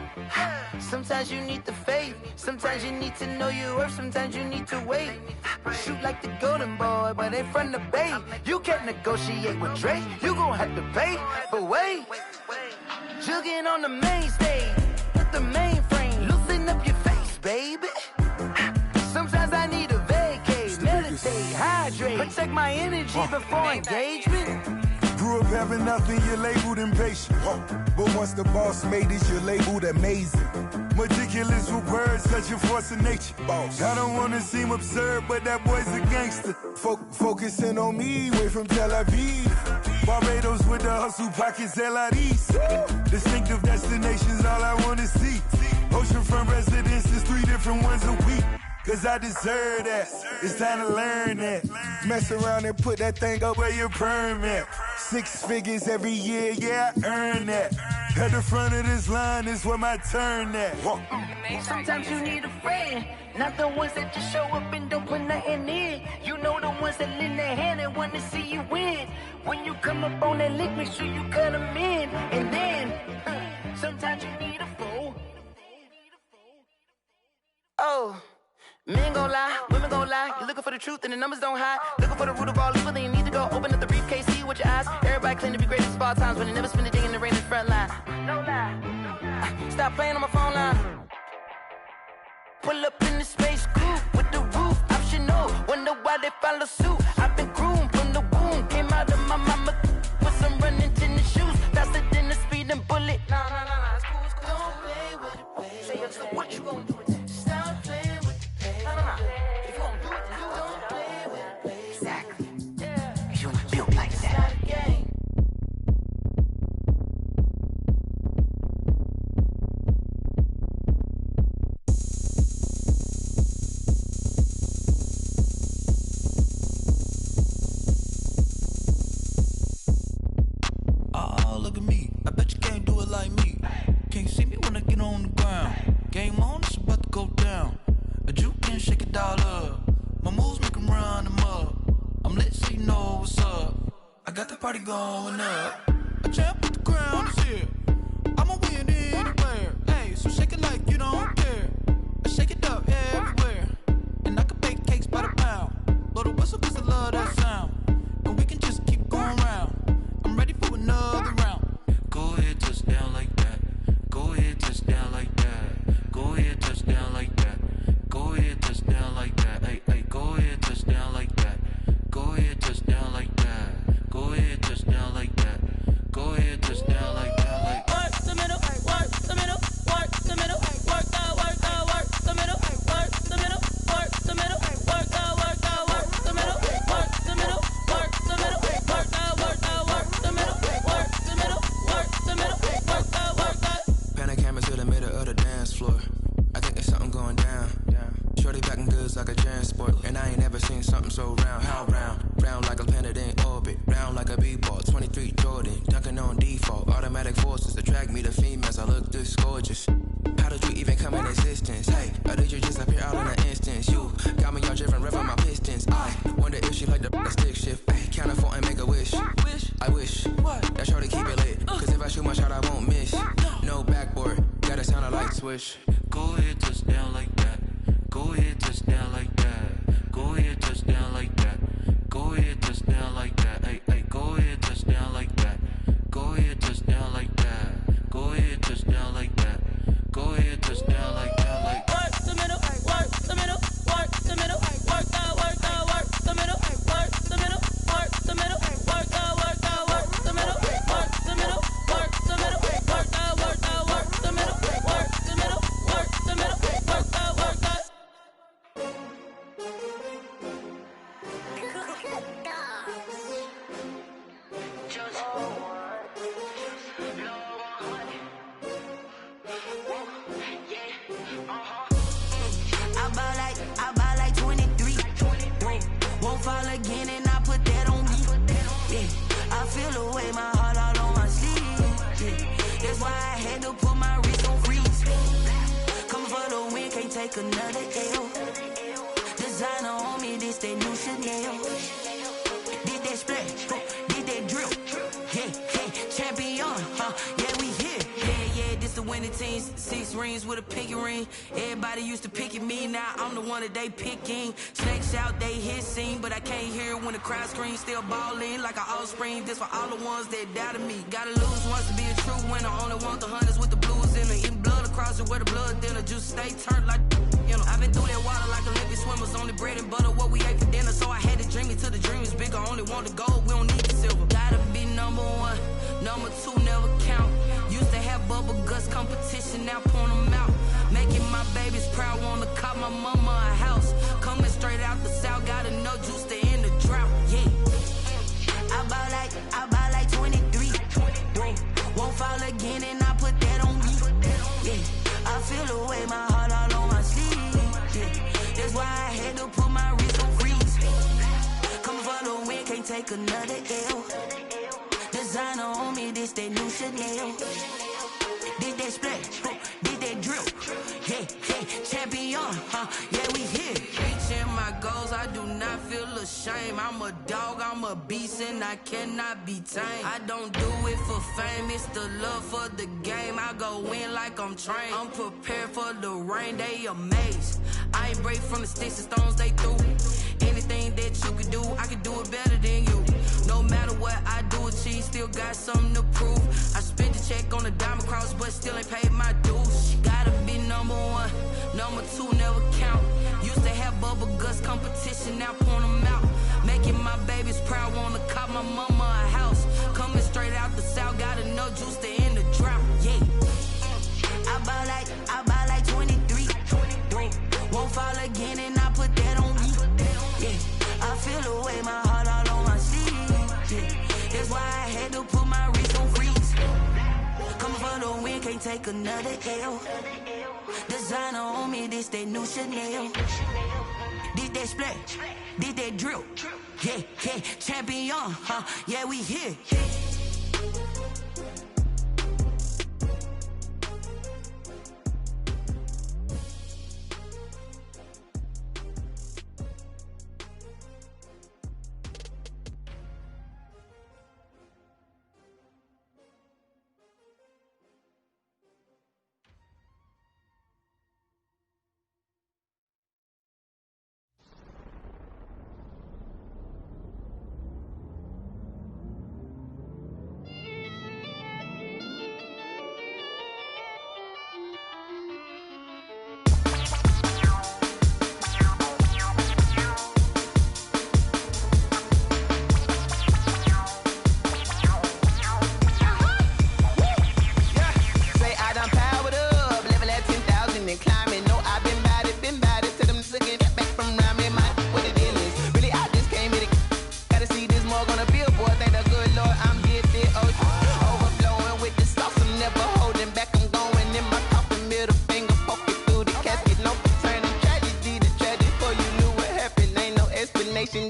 S17: sometimes you need the faith, sometimes you need to know your worth, sometimes you need to wait. Shoot like the golden boy, but ain't from the bay. You can't negotiate with Drake, you gon' have to pay. But wait, jugging on the main stage with the mainframe, loosen up your face, baby. Sometimes I need a vacate, meditate, hydrate, protect my energy before engagement.
S22: Grew up having nothing, you're labeled impatient. But once the boss made it, you're labeled amazing.
S4: Meticulous with words, such a force of nature. I don't wanna seem absurd, but that boy's a gangster. Focusing on me, way from Tel Aviv. Barbados with the hustle, pockets LIDs. Distinctive destinations, all I wanna see. Oceanfront residences, 3 different ones a week. Cause I deserve that, it's time to learn that. Mess around and put that thing up where your permit. 6 figures every year, yeah, I earn that. At the front of this line is where my turn at.
S6: Sometimes you need a friend, not the ones that just show up and don't put nothing in. You know the ones that lend their hand and want to see you win. When you come up on that lick, make sure you cut them in. And then, sometimes you need a foe. Oh. Men gon' lie, women gon' lie. You're looking for the truth and the numbers don't hide. Looking for the root of all evil, then you need to go open up the briefcase, see with your eyes. Everybody claim to be great at small times, but they never spend a day in the rain in the front line. No lie. Stop playing on my phone line. Pull up in the space coupe with the roof optional. Wonder why they follow suit. I've been groomed from the womb. Came out of my mama with some running tennis shoes. Faster than the speeding bullet. Nah, it's cool, it's cool. Don't play with it, baby. Say up, so what you gon' do with it? Stop playing with it. If you gon' do it, then don't play with it, baby. Exactly. Yeah. You ain't built like that.
S9: Oh, look at me. I bet you can't do it like me. Can't see me when I get on the ground. Game on, it's about to go down. A juke can shake it all up. My moves make 'em run them up. I'm lit so you know what's up. I got the party going up. A champ with the crown is here. I'ma win anywhere. Hey, so shake it like you don't care. I shake it up everywhere. And I can bake cakes by the pound. Blow the whistle 'cause I love that sound. And we can just keep going round. I'm ready for another round. Go ahead, touch down like that. Go ahead, touch down like that. Go ahead, touch down like that. Go ahead, touch down like that. Hey, go ahead, touch down like that. Go ahead, touch down like that. Go ahead, touch down like that. Go ahead, touch down like that. Like
S12: work the middle, work the middle, work the middle, work the middle, work the middle, work the middle, work the middle, work the middle, work the middle, work the middle, work the middle, work the middle, work the middle, work the.
S13: Pan a camera to the middle of the dance floor. I think there's something going down. Shorty backing goods like a transport, and I ain't never seen something so round. How round? Round like a planet in orbit, round like a b-ball. 23 Jordan, dunking on default. Automatic forces attract me to females. I look this gorgeous. How did you even come in existence? Hey, or did you just appear out in an instance? You got me all driven, revving my pistons. I wonder if she like the stick shift. Hey, count it 4 and make a wish. I wish that shorty keep it lit. Cause if I shoot my shot, I won't miss. No backboard, gotta sound a light switch.
S9: go ahead, touch down like that. Go ahead, touch down like that. Go ahead, touch down like that. Go ahead, touch down like that. Hey, hey, go ahead, touch down like that. Go ahead, touch down like that. Go ahead, touch down like that. Go ahead, touch down like that. Like
S12: work the middle, work the middle, work the middle, work the middle, work the middle, work the middle, work the middle, work the middle, work the middle, work the middle, work the middle, work the middle, work the middle, work the middle, work the.
S17: I buy like 23. Won't fall again and I put that on me. Yeah, I feel the way my heart all on my sleeve. Yeah, that's why I had to put my wrist on freeze. Coming for the win, can't take another L. Designer on me, this that new Chanel. Did that splash, did that drip. Yeah, champion, yeah, we here. Yeah, this the winning team. 6 rings with a pinky ring. Everybody used to pick at me, now I'm the one that they picking. Snakes out, they hit scene, but I can't hear when the crowd screams. Still ballin' like an offspring. This for all the ones that doubted me. Gotta lose once to be a true winner. Only want the hunters with the blues in it. Eating blood across it where the blood dinner. Juice stay turned like, you know. I've been through that water like Olympic swimmers. Only bread and butter, what we ate for dinner. So I had to dream it till the dream is bigger. Only want the gold, we don't need the silver. Gotta be number 1, number 2 never count. Used to have bubble guts competition, now point them out.
S9: baby's proud, wanna cop my mama a house. Coming straight out the south, gotta know juice to end the drought. Yeah. I buy like 23. Won't fall again, and I put that on me. Yeah. I feel the way, my heart all on my sleeve. Yeah. That's why I had to put my wrist on freeze. Coming for the win, can't take another L. Designer on me, this that new Chanel. This that splash, this that drill. Yeah, champion, yeah, we here. Reaching my goals, I do not feel ashamed. I'm a dog, I'm a beast, and I cannot be tamed. I don't do it for fame, it's the love for the game. I go in like I'm trained. I'm prepared for the rain, they amazed. I ain't break from the sticks and stones they threw. Anything that you could do, I could do it better than you. No matter what I do, achieve, still got something to prove. I spent the check on the diamond cross, but still ain't paid my dues. Gotta be number one, number two never count. Used to have bubble guts competition, now point them out. Making my babies proud, wanna cop my mama a house. Coming straight out the south, gotta know juice to end the drought. Yeah. I buy like 23. Won't fall again, and I put that on me. Yeah. I feel the way, my heart all on my sleeve. Yeah. That's why I had to put my wrist on freeze. Coming for the win, can't take another L. Designer on me, this that new Chanel. This that splash, this that drill. Yeah, champion, yeah, we here.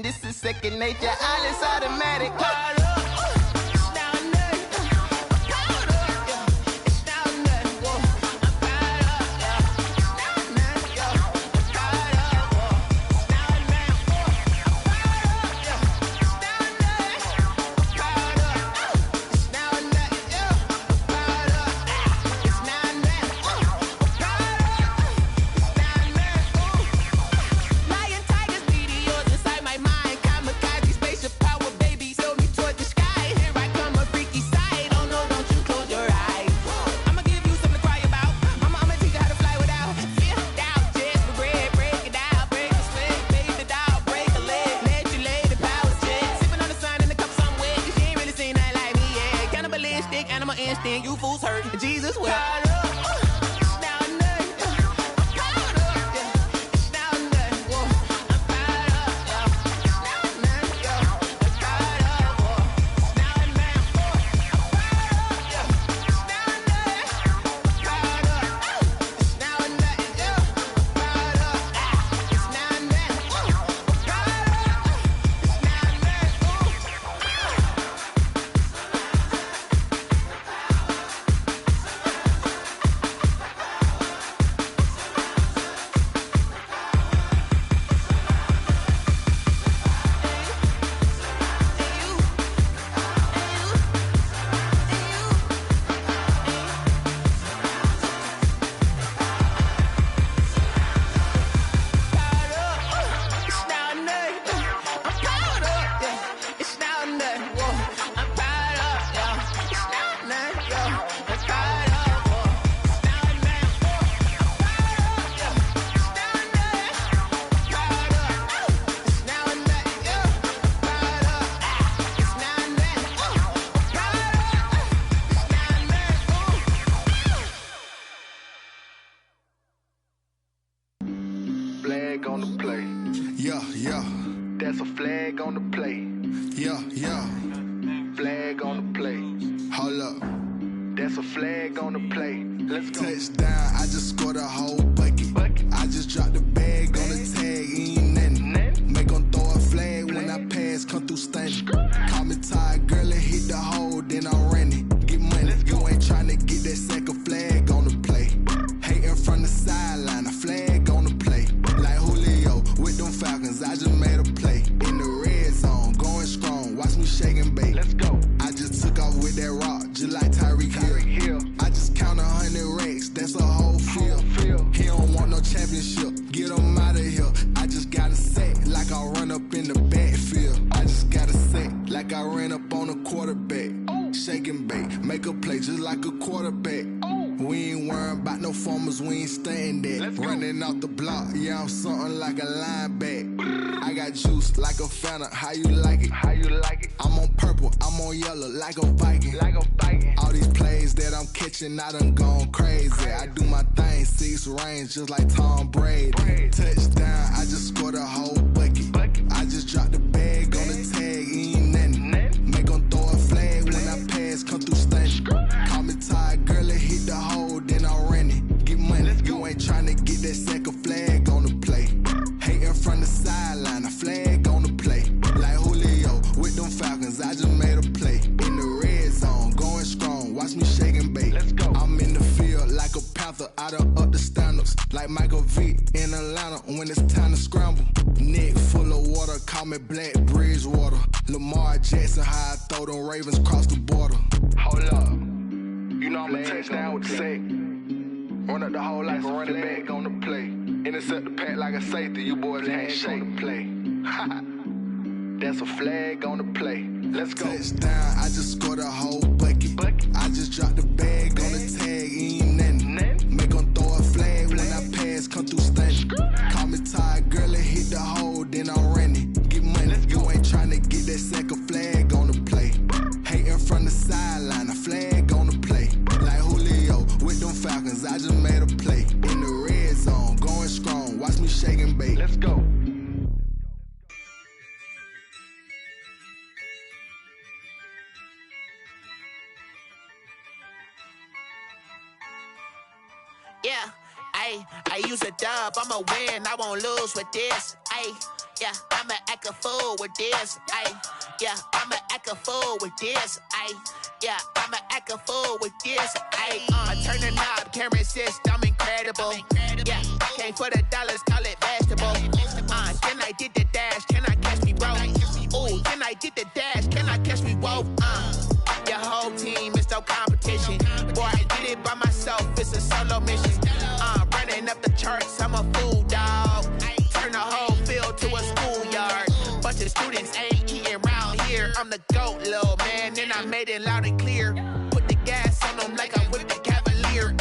S10: This is second nature, all is automatic. You fools hurt. Jesus will.
S4: yeah.
S14: That's a flag on the play.
S4: Yeah, yeah.
S14: Flag on the play.
S4: Hold up.
S14: That's a flag on the play. Let's go.
S4: Touchdown, I just scored a whole bucket. I just dropped the bag on the tag, ain't nothing. Make them throw a flag when I pass, come through stunning. Call me tired, girl, and hit the hole, then I'm running. Get money, you ain't tryna get that second flag on the play. Hating from the sideline, a flag on the play. Like Julio with them Falcons, I just made a play. In the red zone, going strong, watch me shake and bake.
S14: Let's go.
S4: I just took off with that rock, just like Tyreek Hill. I just count 100 racks, that's a whole field. He don't want no championship, get him out of here. I just got a set, like I run up in the backfield. I just got a set, like I ran up on a quarterback. Shake and bake, make a play just like a quarterback. We ain't worrying about no formers, we ain't staying there. Running out the block, yeah, I'm something like a linebacker. I got juice like a Fanta, how you like it?
S14: How you like it?
S4: I'm on purple, I'm on yellow, like a Viking.
S14: Like a Viking.
S4: All these plays that I'm catching, I done gone crazy. I do my thing, 6 range, just like Tom Brady. Touchdown, I just scored a whole bucket. I just dropped the bag on the tag, ain't nothing. Make them throw a flag when I pass, come through stunning. Call me tired, girl, and hit the hole, then I'm running. Get money, you ain't tryna get that second flag on the play. Hating from the sideline, a flag on the play. Like Julio with them Falcons, I just made a play. In the red zone, going strong, watch me shake and bake.
S14: Let's go.
S4: I'm in the field like a Panther, I done up the standards. Like Michael Vick in Atlanta when it's time to scramble. Neck full of water, call me Black Bridgewater. Lamar Jackson, how I throw them Ravens cross the border.
S14: Hold up. You know I'm a touchdown with the sack. Run up the hole like a running back on the play. Intercept the pack like a safety. You boys can't shake the play. That's a flag on the play. Let's go.
S4: Touchdown, I just scored a whole bucket. I just dropped the bag on the tag, ain't nothing. Make them throw a flag when I pass, come through stunning. Call me tired, girl, and hit the hole, then I'm running. Get money, you ain't tryna get that second flag on the play. Hating from the sideline, a flag on the play. Like Julio with them Falcons, I just made a play. In the red zone, going strong, watch me shake and bake.
S14: Let's go.
S16: Yeah, I use a dub, I'ma win, I won't lose with this. Yeah, I'ma act a fool with this. Yeah, I'ma act a fool with this. Yeah, I'ma act a fool with this. I turn the knob, can't resist, I'm incredible. Yeah, came for the dollars, call it vegetable. Then I did the dash, can I catch me, bro? Ooh, then I did the dash, can I catch me, whoa? Your whole team is no competition. Boy, I did it by myself, it's a solo mission. Running up the charts, I'm a fool, dog. Turn the whole field to a schoolyard. Bunch of students ain't eating round here. I'm the GOAT, little man, and I made it loud and clear. Put the gas on them like I'm with the Cavalier.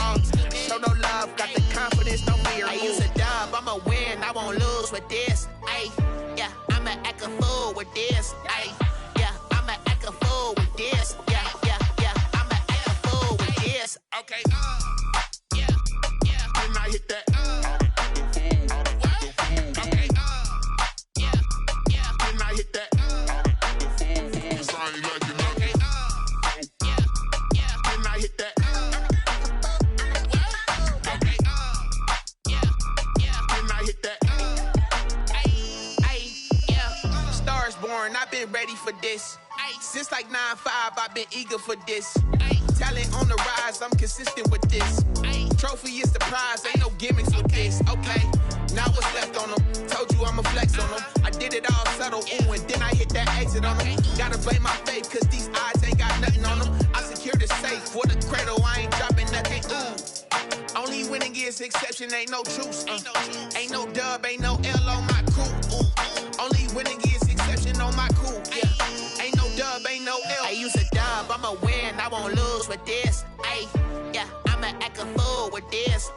S16: Show no love, got the confidence, no fear. I use a dub, I'ma win, I won't lose with this. Yeah, I'ma act a fool with this. Yeah, I'ma act a fool with this. Yeah, I'ma act a fool with this. Okay,
S14: Then I hit that.
S16: Okay,
S14: Then I hit that.
S5: Cause I ain't like it nothing.
S14: Then I hit that. Then I hit that.
S16: Stars born, I've been ready for this. Since like 9-5, I've been eager for this. Talent on the rise, I'm consistent with this. Trophy is the prize, ain't no gimmicks with this. Okay, now what's left on them? Told you I'ma flex on them. I did it all subtle, ooh, and then I hit that exit on them. Gotta blame my faith, cause these odds ain't got nothing on them. I secure the safe for the cradle, I ain't dropping nothing, ooh. Only winning is exception, ain't no truce. Ain't no dub, ain't no L on my crew. Only winning is exception on my crew. Yeah, ain't no dub, ain't no L. I use a dub, I'ma win, I won't lose with this. Yeah, I'ma act a fool with this.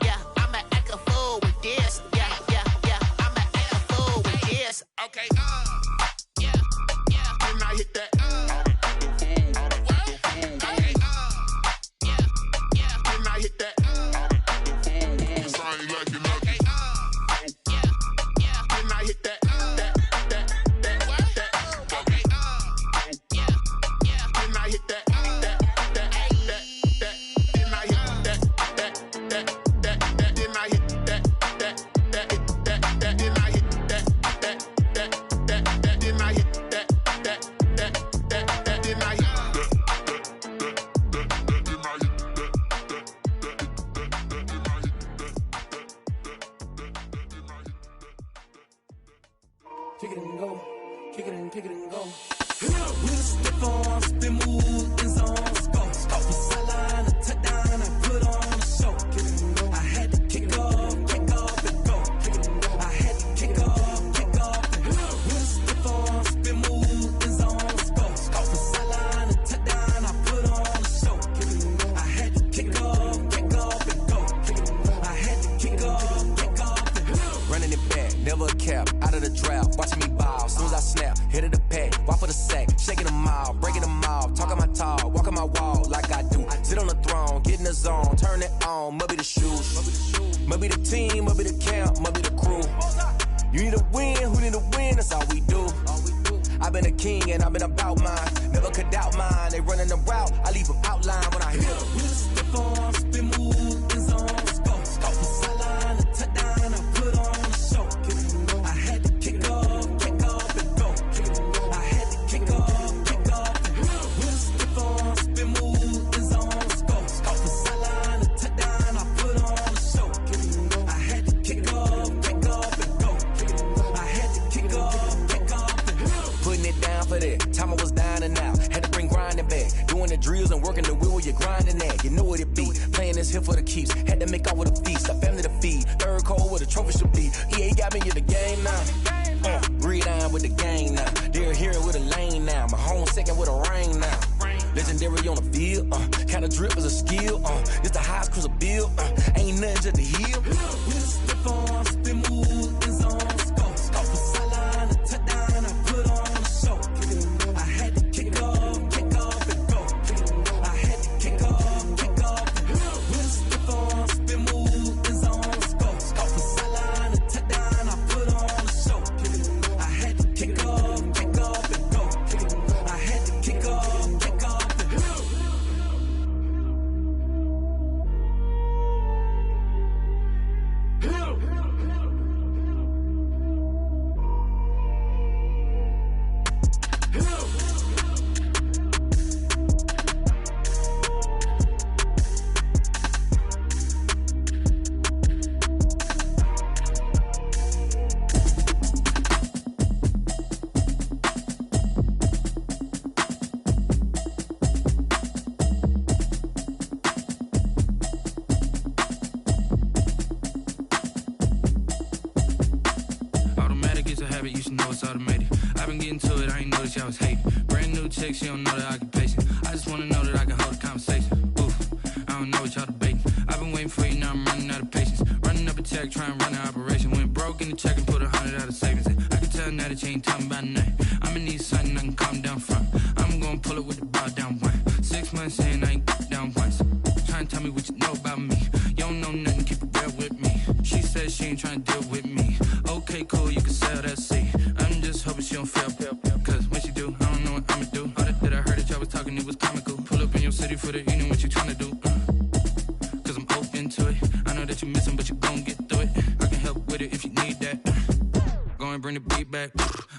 S16: Yeah, I'ma act a fool with this. Yeah, I'ma act a fool with this. Okay,
S14: Then I hit that.
S16: Okay,
S14: Then I hit that.
S5: Cause I ain't like it nothing.
S14: Then I hit that.
S20: kick it and go. Kick it and go. With a stiff arm, spin move, in zone, scope. Off the sideline, a touchdown, I put on a show. I had to kick off and go. I had to kick off and go. With a stiff arm, spin move, in zone, scope. Off the sideline, a touchdown, I put on a show. I had to kick off and go. I had to kick off and go.
S11: Running it back, never a cap, out of the drought, watching me ball. Soon as I snap, hit of the pack, walk for the sack, shaking them all, breaking them all, talking my talk, walking my wall like I do. Sit on the throne, get in the zone, turn it on, must be the shoes, must be the team, must be the camp, must be the crew. You need a win, who need a win, that's all we do. I've been a king and I've been about mine, never could doubt mine. They running the route, I leave them outline when I hit them.
S20: With a stiff arm, spin move, in zone, scope. Off the sideline, a touchdown, I put on a show. I had to kick off and go. I had to kick off and go. With a stiff arm, spin move, in zone, scope. Off the sideline, a touchdown, I put on a show. I had to kick off and go. I had to kick off and go.
S11: Putting it down for that, time I was down and out, had to bring grinding back, doing the drills and working the wheel where you're grinding at, you know what it be, playing this here for the keeps, had to make off with a feast, a family to feed, third cold where the trophy should be, EA got me in the game now, breed on with the gang now, they're here with a lane now, my home second with a ring now, legendary on the field, kinda drip is a skill, it's the highest cruiser bill, ain't nothing just the hill.
S20: With a stiff arm, spin move, in zone, scope. Off the sideline, a touchdown, I put on a show. I had to kick off and go. I had to kick off and go. With a stiff arm, spin move, in zone, scope. Off the sideline, a touchdown, I put on a show. I had to kick off and go. I had to kick off and go.
S9: Automatic is a habit, you should know it's automated. I've been getting to it, I ain't noticed y'all was hating. Brand new chick, she don't know the occupation. I just wanna know that I can hold a conversation. Oof, I don't know what y'all debating. I've been waiting for you, now I'm running out of patience. Running up a check, trying to run an operation. Went broke in the check and put 100 out of savings in. I can tell now that you ain't talking about nothing. I'ma need something I can calm down from. I'm gonna pull it with the bow down one. 6 months saying I ain't down once. Trying to tell me what you know about me. You don't know nothing, keep it real with me. She said she ain't trying to deal with me. Okay, cool, you can sell that seat. I'm just hoping she don't fail. Cause when she do, I don't know what I'ma do. All that I heard that y'all was talking, it was comical. Pull up in your city for the evening, what you tryna do? Cause I'm open to it. I know that you missing, but you gon' get through it. I can help with it if you need that. Go and bring the beat back.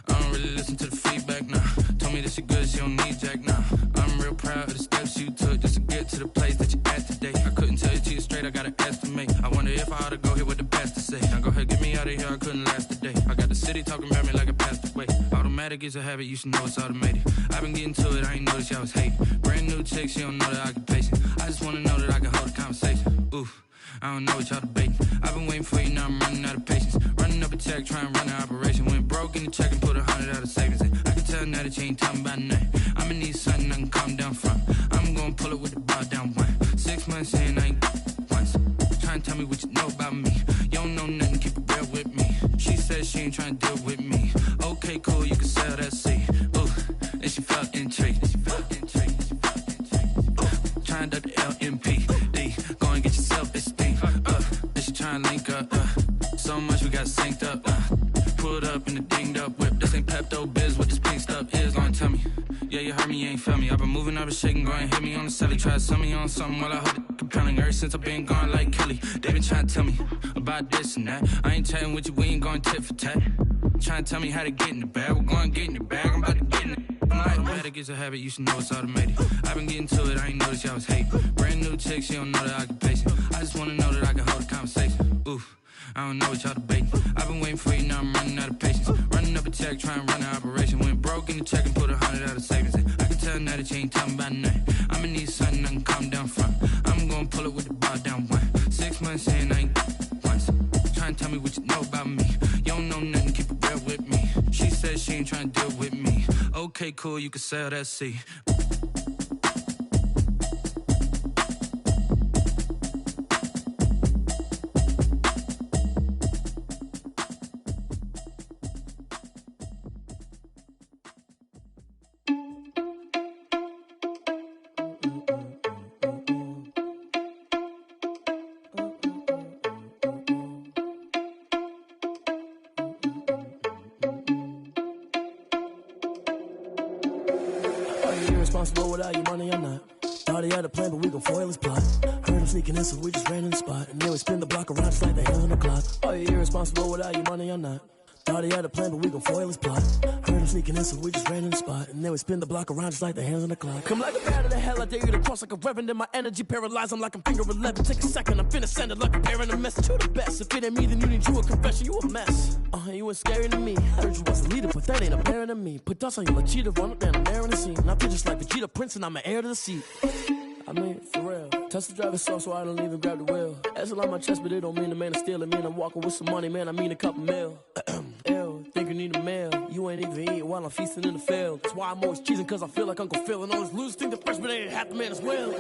S9: I don't really listen to the feedback, nah. Told me that she good, she don't need jack, nah. I'm real proud of the steps you took just to get to the place that you at today. I couldn't tell you to you straight, I gotta estimate. I wonder if I ought to go here with the best to say. Now go ahead, get me out of here, I couldn't last a day. I got the city talking about me like I passed away. Automatic is a habit, you should know it's automated. I've been getting to it, I ain't noticed y'all was hating. Brand new chick, she don't know the occupation. I just wanna know that I can hold a conversation. Oof, I don't know what y'all debating. I've been waiting for you, now I'm running out of patience. Running up a check, trying to run an operation. Went broke in the check and put 100 out of savings in. I can tell now that you ain't talking about nothing. I'ma need something I can calm down from. I'm gonna pull it with the bow down one. 6 months saying I ain't once. Trying to tell me what you know about me. You don't know nothing, keep it real with me. She said she ain't trying to deal with me. Okay, cool, you can sell that seat. Ooh, and she felt intrigued. Trying to the LMPD. Go and get your self-esteem. Then she trying to link up. So much we got synced up. Pulled up in the dinged up whip. This ain't Pepto-Biz, what this pink stuff is. Long tell me. Yeah, you heard me, you ain't felt me. I've been moving, I've been shaking, go and hit me on the celly. Try to sell me on something while I hold it compelling. Ever since I've been gone like Kelly, they been trying to tell me about this and that. I ain't chatting with you, we ain't going tit for tat. Trying to tell me how to get in the bag, we're going to get in the bag, I'm about to get in it.
S13: Automatic is a habit, you should know it's automated. I've been getting to it, I ain't noticed y'all was hating. Brand new chick, she don't know the occupation. I just wanna know that I can hold a conversation. Oof, I don't know what y'all debating. I've been waiting for you, now I'm running out of patience. Running up a check, trying to run an operation. Went broke in the check and put 100 out of savings in. I can tell now that you ain't talking about nothing. I'ma need something I can calm down from. I'm gonna pull it with the bar down one. 6 months in, I ain't once. Trying to tell me what you know about me. You don't know nothing, keep it real with me. She said she ain't trying to deal with me. Okay, cool, you can sell that seat.
S18: Irresponsible without your money or not. Thought he had a plan, but we gon' foil his plot. Heard him sneaking in, so we just ran in the spot. And then we spin the block around just like the hands on the clock. Are you irresponsible without your money or not? Thought he had a plan, but we gon' foil his plot. Heard him sneaking in, so we just ran in the spot. And then we spin the block around just like the hands on the clock. Come like a bat of the hell, I dare you to cross like a reverend. And my energy paralyzed, I'm like I'm finger 11. Take a second, I'm finna send it like a parent a message. You the best, if it ain't me, then you need you a confession. You a mess, you ain't scary to me. Heard you was a leader, but that ain't apparent to me. Put dust on you like cheetah, run up and I'm there in the scene. And I feel just like Vegeta Prince and I'm an heir to the seat. I mean, for real. Tesla driver soft, so I don't even grab the wheel. That's on my chest, but it don't mean the man is stealing. Mean I'm walking with some money, man, I mean a couple mil. Ew, think you need a meal. You ain't even eating while I'm feasting in the field. That's why I'm always cheesing, cause I feel like Uncle Phil. And all those losers think the freshman ain't half the man as well.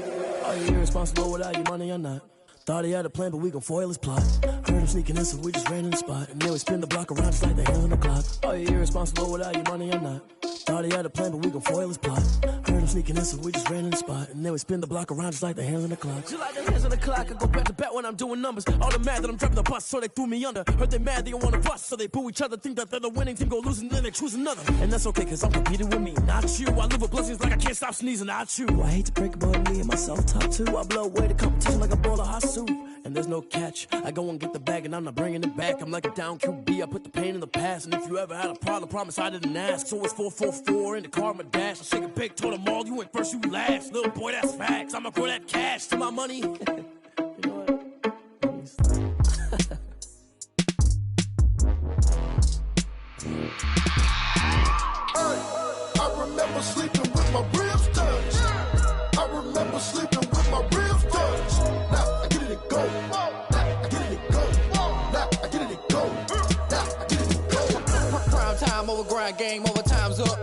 S18: Are you irresponsible without your money or not? Thought he had a plan, but we gon' foil his plot. Heard him sneaking in, so we just ran in the spot. And then we spin the block around just like the hands on the clock. Are you irresponsible without your money or not? Thought he had a plan, but we gon' foil his plot. Heard him sneaking in, so we just ran in the spot. And then we spin the block around just like the hands on the clock. Just like the hands on the clock, I go back to back when I'm doing numbers. All the mad that I'm driving the bus, so they threw me under. Heard they mad, they don't wanna bust, so they boo each other. Think that they're the winning team, go losing, then they choose another. And that's okay, cause I'm competing with me, not you. I live with blessings like I can't stop sneezing, not you. I hate to break it, but me and myself top two. I blow away the competition like a bowl of hot soup. And there's no catch. I go and get the bag and I'm not bringing it back. I'm like a down QB, I put the pain in the past. And if you ever had a problem, promise I didn't ask. So it's 444 in the car, my dash. I shake a big, told them all, you went first, you last. Little boy, that's facts. I'ma grow that cash to my money. You know what?
S5: I remember sleeping with my ribs touched. I remember sleeping with my ribs touched. Now I get it and go. Now I get it and go. Now I get it and go. Now I get it and go.
S7: Prime time over grind game, over time's up.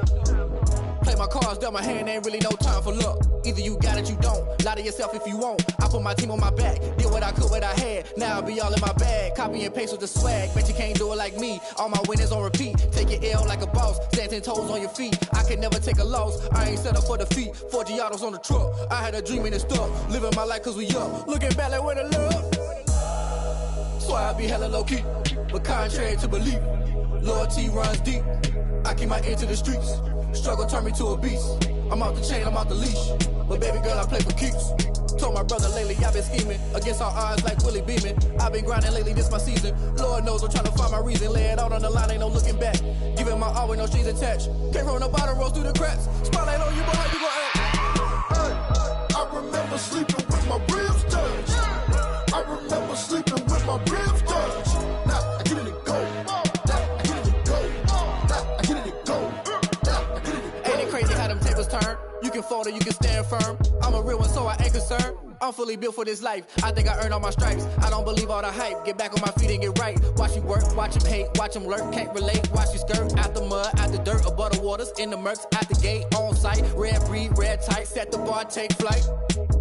S7: Play my cards, dealt my hand, ain't really no time for luck. Either you got it, you don't. Lie to yourself if you won't. I put my team on my back, did what I could, what I had. Now I be all in my bag, copy and paste with the swag. Bet you can't do it like me. All my winners on repeat. Take your L like a boss, stand 10 toes on your feet. I can never take a loss. I ain't set up for defeat. 4 Giottos on the truck. I had a dream and it stuck. Living my life cause we up. Looking back like where the love. So I be hella low key, but contrary to belief, loyalty runs deep. I keep my ear to the streets. Struggle turned me to a beast. I'm out the chain, I'm out the leash. But baby girl, I play for keeps. Told my brother lately, I've been scheming against all odds like Willie Beeman. I've been grinding lately, this my season. Lord knows I'm trying to find my reason. Lay it out on the line, ain't no looking back. Giving my all with no strings attached. Can't roll no bottom, roll through the cracks. Spotlight on you, but how you gon' act?
S5: I remember sleeping with my ribs touched. I remember sleeping with my ribs touched. Now I get it and go. Now I get it and go. Now I get it and go. Now I get it and go.
S7: Ain't it crazy how them tables turn? You can fold or you can stand firm. I'm a real one, so I ain't concerned. I'm fully built for this life. I think I earned all my stripes. I don't believe all the hype. Get back on my feet and get right. Watch you work, watch him hate, watch him lurk. Can't relate, watch you skirt. Out the mud, out the dirt, above the waters, in the murks, out the gate, on site. Red breed, red tight, set the bar, take flight.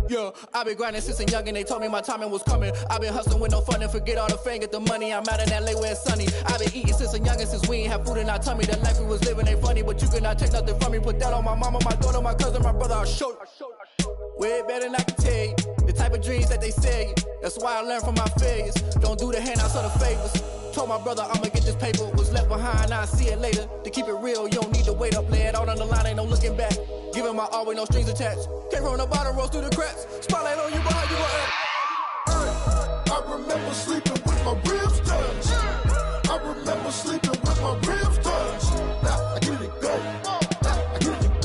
S7: Yeah, I been grinding since a young and they told me my timing was coming. I been hustling with no fun and forget all the fame, get the money. I'm out in LA where it's sunny. I been eating since a young and since we ain't have food in our tummy. The life we was living ain't funny, but you cannot take nothing from me. Put that on my mama, my daughter, my cousin, my brother, I'll show you. Way better than I can tell you. The type of dreams that they sell you. That's why I learned from my failures. Don't do the handouts or the favors. Told my brother I'ma get this paper. Was left behind, I'll see it later. To keep it real, you don't need to wait up. Lay it out on the line, ain't no looking back. Giving my all with no strings attached. Can't roll no bottom, roll through the cracks. Spotlight on you, but how you gon' act?
S5: I remember sleeping with my ribs touched. I remember sleeping with my ribs touched. Now I get it and go. Now I get it and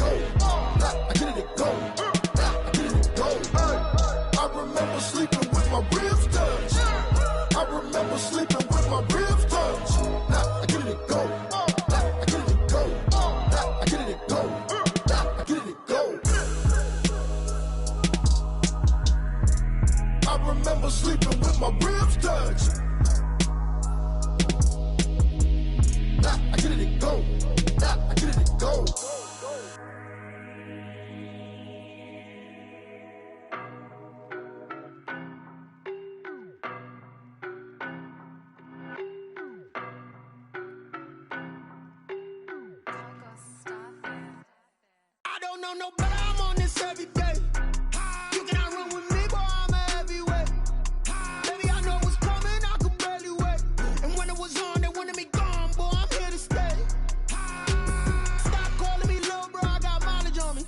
S2: know no better, I'm on this every day. You cannot run with me, boy, I'm a heavyweight. Baby, I know what's coming, I could barely wait. And when it was on, they wanted me gone, boy, I'm here to stay. Stop calling me little bro, I got mileage on me.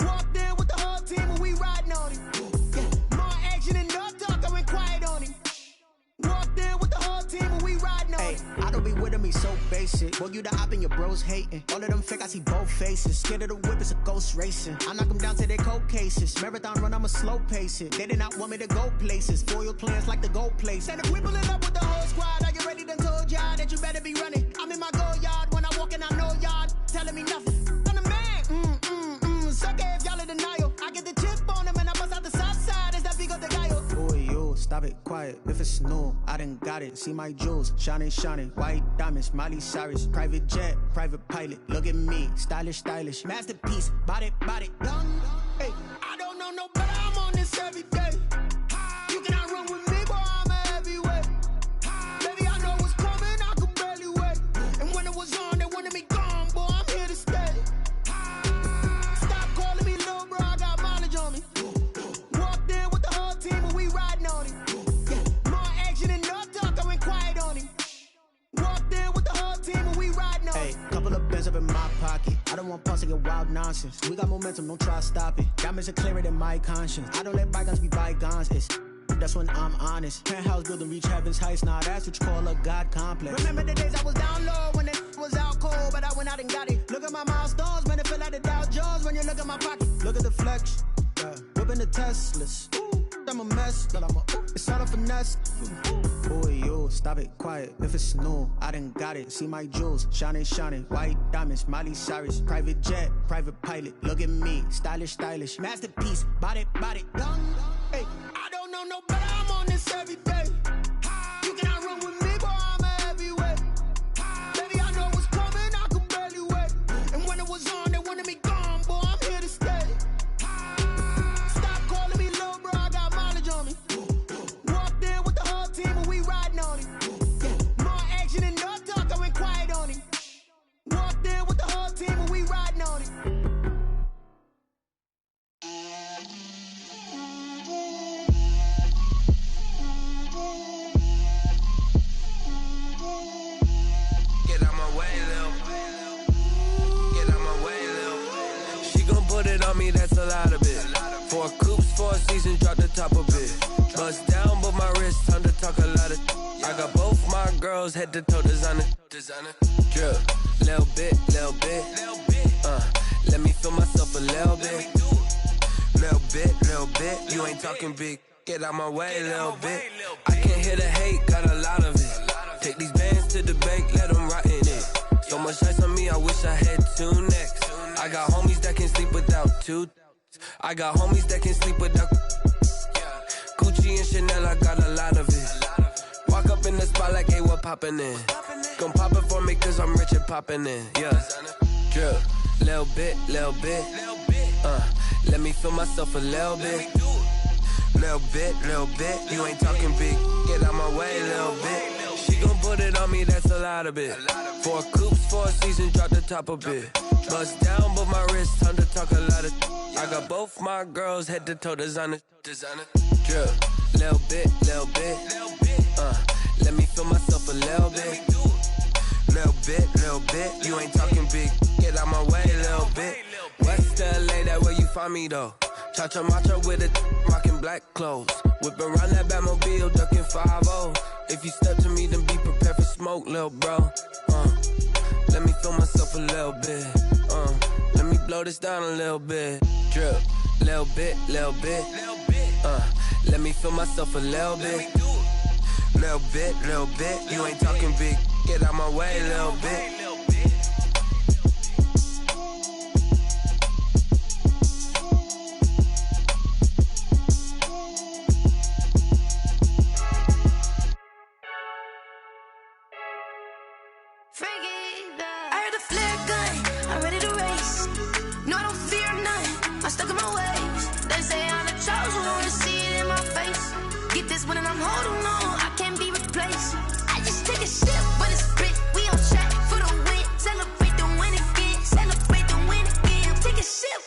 S2: Walked in with the whole team and we riding on him. Yeah, more action and no talk, I went quiet on him. Walked in with the whole team and we riding on him.
S17: I don't be with me so basic. Boy, you the op and your bros hating. All of them fake, I see both faces. Scared of the whip, it's a ghost racing. I knock them down to their cold cases. Marathon run, I'ma slow pace it. They did not want me to go places. Foil plans like the gold place. And if we pulling up with the whole squad, I get ready done told y'all that you better be running. I'm in my go yard when I walk in, I know y'all telling me nothing. I'm the man, suck it if y'all in denial. I get the chip on them and I bust out the south side. It's that big of the guy. Boy, you stop it, quiet. If it's new, I done got it. See my jewels, shining, shining. White diamonds, Miley Cyrus. Private jet, private pilot. Look at me, stylish, stylish. Masterpiece, body, young. Hey,
S2: I don't know no better, I'm on this every day. You cannot run with me, boy, I'm a heavyweight. Baby, I know what's coming, I could barely wait. And when it was on, they wanted me gone, boy, I'm here to stay. Stop calling me little bro, I got mileage on me. Walked in with the whole team and we riding on him. Yeah, more action and no talk, I went quiet on him. Walked in with the whole team and we riding on him.
S17: Couple of bands up in my pocket. I don't want pause to get wild nonsense. We got momentum, don't try to stop it. Diamonds are clearer than my conscience. I don't let bygones be bygones. That's when I'm honest. Penthouse building, reach heaven's heights. Nah, that's what you call a God complex.
S2: Remember the days I was down low when it was out cold, but I went out and got it. Look at my milestones, man, it feel like the Dow Jones when you look at my pocket.
S17: Look at the flex, whipping the Teslas. I'm a mess, but it's all a finesse. Boy, you stop it, quiet. If it's new, I done got it. See my jewels, shining, shining. White diamonds, Miley Cyrus. Private jet, private pilot. Look at me, stylish, stylish. Masterpiece, body, young.
S2: Hey, I don't know no better, I'm on this every day. You cannot run with me, boy, I'm a heavyweight. Baby, I know what's coming, I could barely wait. And when it was on, they wanted me gone, boy, I'm here to stay. Stop calling me little bro, I got mileage on me. Walked in with the whole team and we riding on him. Yeah, more action and no talk, I went quiet on him. Walked in with the whole team and we riding on him.
S11: Put it on me, that's a lot of it. 4 coops, 4 seasons, drop the top of it. Bust down, but my wrist, time to talk a lot of. I got both my girls, head to toe designer. Drip, little bit. Let me feel myself a little bit. Little bit. You ain't talking big. Get out my way, little bit. I can't hear the hate, got a lot of it. Take these bands to the bank, let them rot in it. So much ice on me, I wish I had 2 necks. I got homies that can sleep without 2. I got homies that can sleep without Gucci and Chanel, I got a lot of it. Walk up in the spot like, hey, what poppin' in? Gon' pop it for me cause I'm rich and poppin' in, yeah. Drip, little bit. Let me feel myself a little bit. Little bit. You ain't talking big, get out my way, little bit. She gon' put it on me, that's a lot of it. 4 coops, 4 seasons, drop the top of it. Bust down, but my wrist, time to talk a lot of. I got both my girls, head to toe designer. Drip, little bit. Let me feel myself a little bit. Little bit. You ain't talking big, get out my way, little bit. West LA, that where you find me though. Cha-cha matcha with it, rockin' black clothes. Whippin' around that Batmobile, duckin' 5-0. If you step to me, then be prepared for smoke, lil' bro. Let me feel myself a little bit. Let me blow this down a little bit. Drip, little bit. Let me feel myself a little bit. Little bit. You ain't talking big. Get out my way, little bit.
S6: Holding on, I can't be replaced. I just take a sip, but it's split. We on track for the win. Celebrate the win again. Take a sip.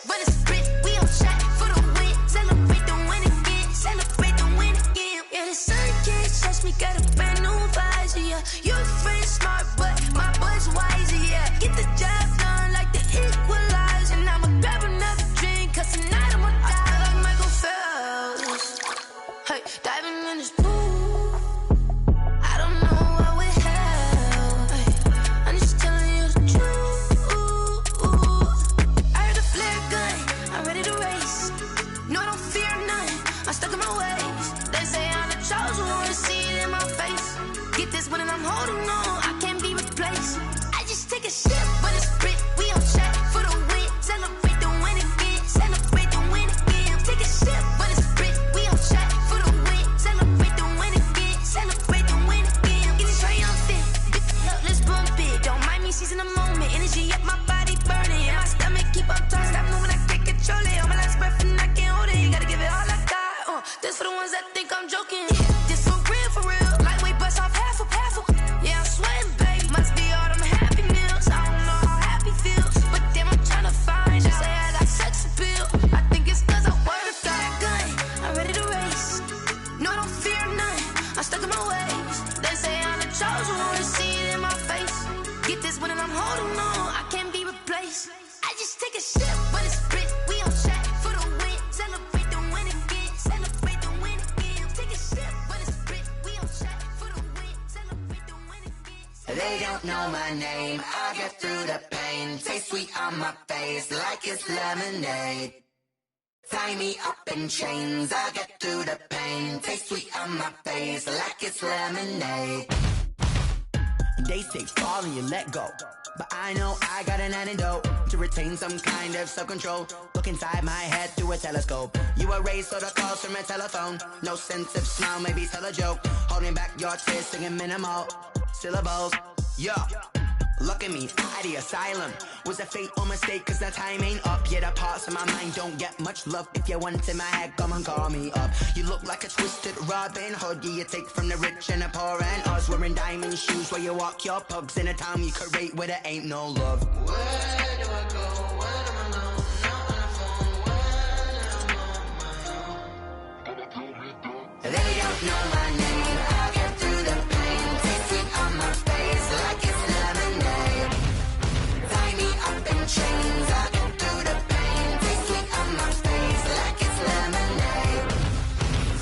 S6: tournament. Energy up, my body burning. And my stomach keep up tossed. Stop moving, I can't control it. On my last breath and I can't hold it. You gotta give it all I got. This for the ones that think I'm joking. This for real, for real. Lightweight bust off half a. Yeah, I'm sweating, babe. Must be all them happy meals. I don't know how happy feels, but damn, I'm tryna find out. Say I got sex appeal. I think it's 'cause I work a gun. I'm ready to race. No, I don't fear none. I'm stuck in my ways. They say I'm the chosen one. See it in my face. Get this one and I'm holding on. I can't be replaced. I just take a sip, but it's split. We on chat for the win. Celebrate the win again. Celebrate the win again. Take a sip, but it's split. We on chat for the win. Celebrate the win again.
S17: They don't know my name. I get through the pain. Taste sweet on my face like it's lemonade. Tie me up in chains. I get through the pain. Taste sweet on my face like it's lemonade. They say fall and you let go, but I know I got an antidote to retain some kind of self-control. Look inside my head through a telescope. You erase all the calls from a telephone. No sense of smile, maybe tell a joke. Holding back your tears, singing minimal syllables. Yeah, look at me, out the asylum. Was a fate or mistake, 'cause the time ain't up. Yet the parts of my mind don't get much love. If you want in my head, come and call me up. You look like a twisted Robin Hood. Yeah, you take from the rich and the poor and us. Wearing diamond shoes where you walk your pugs. In a town you create where there ain't no love. Where do I go? Where am I now? Not on the phone. When I'm on my own. They don't know my name. I get through the pain. Taste it on my face like it's lemonade. Tie me up in chains. I get through the pain. Taste it on my face like it's lemonade.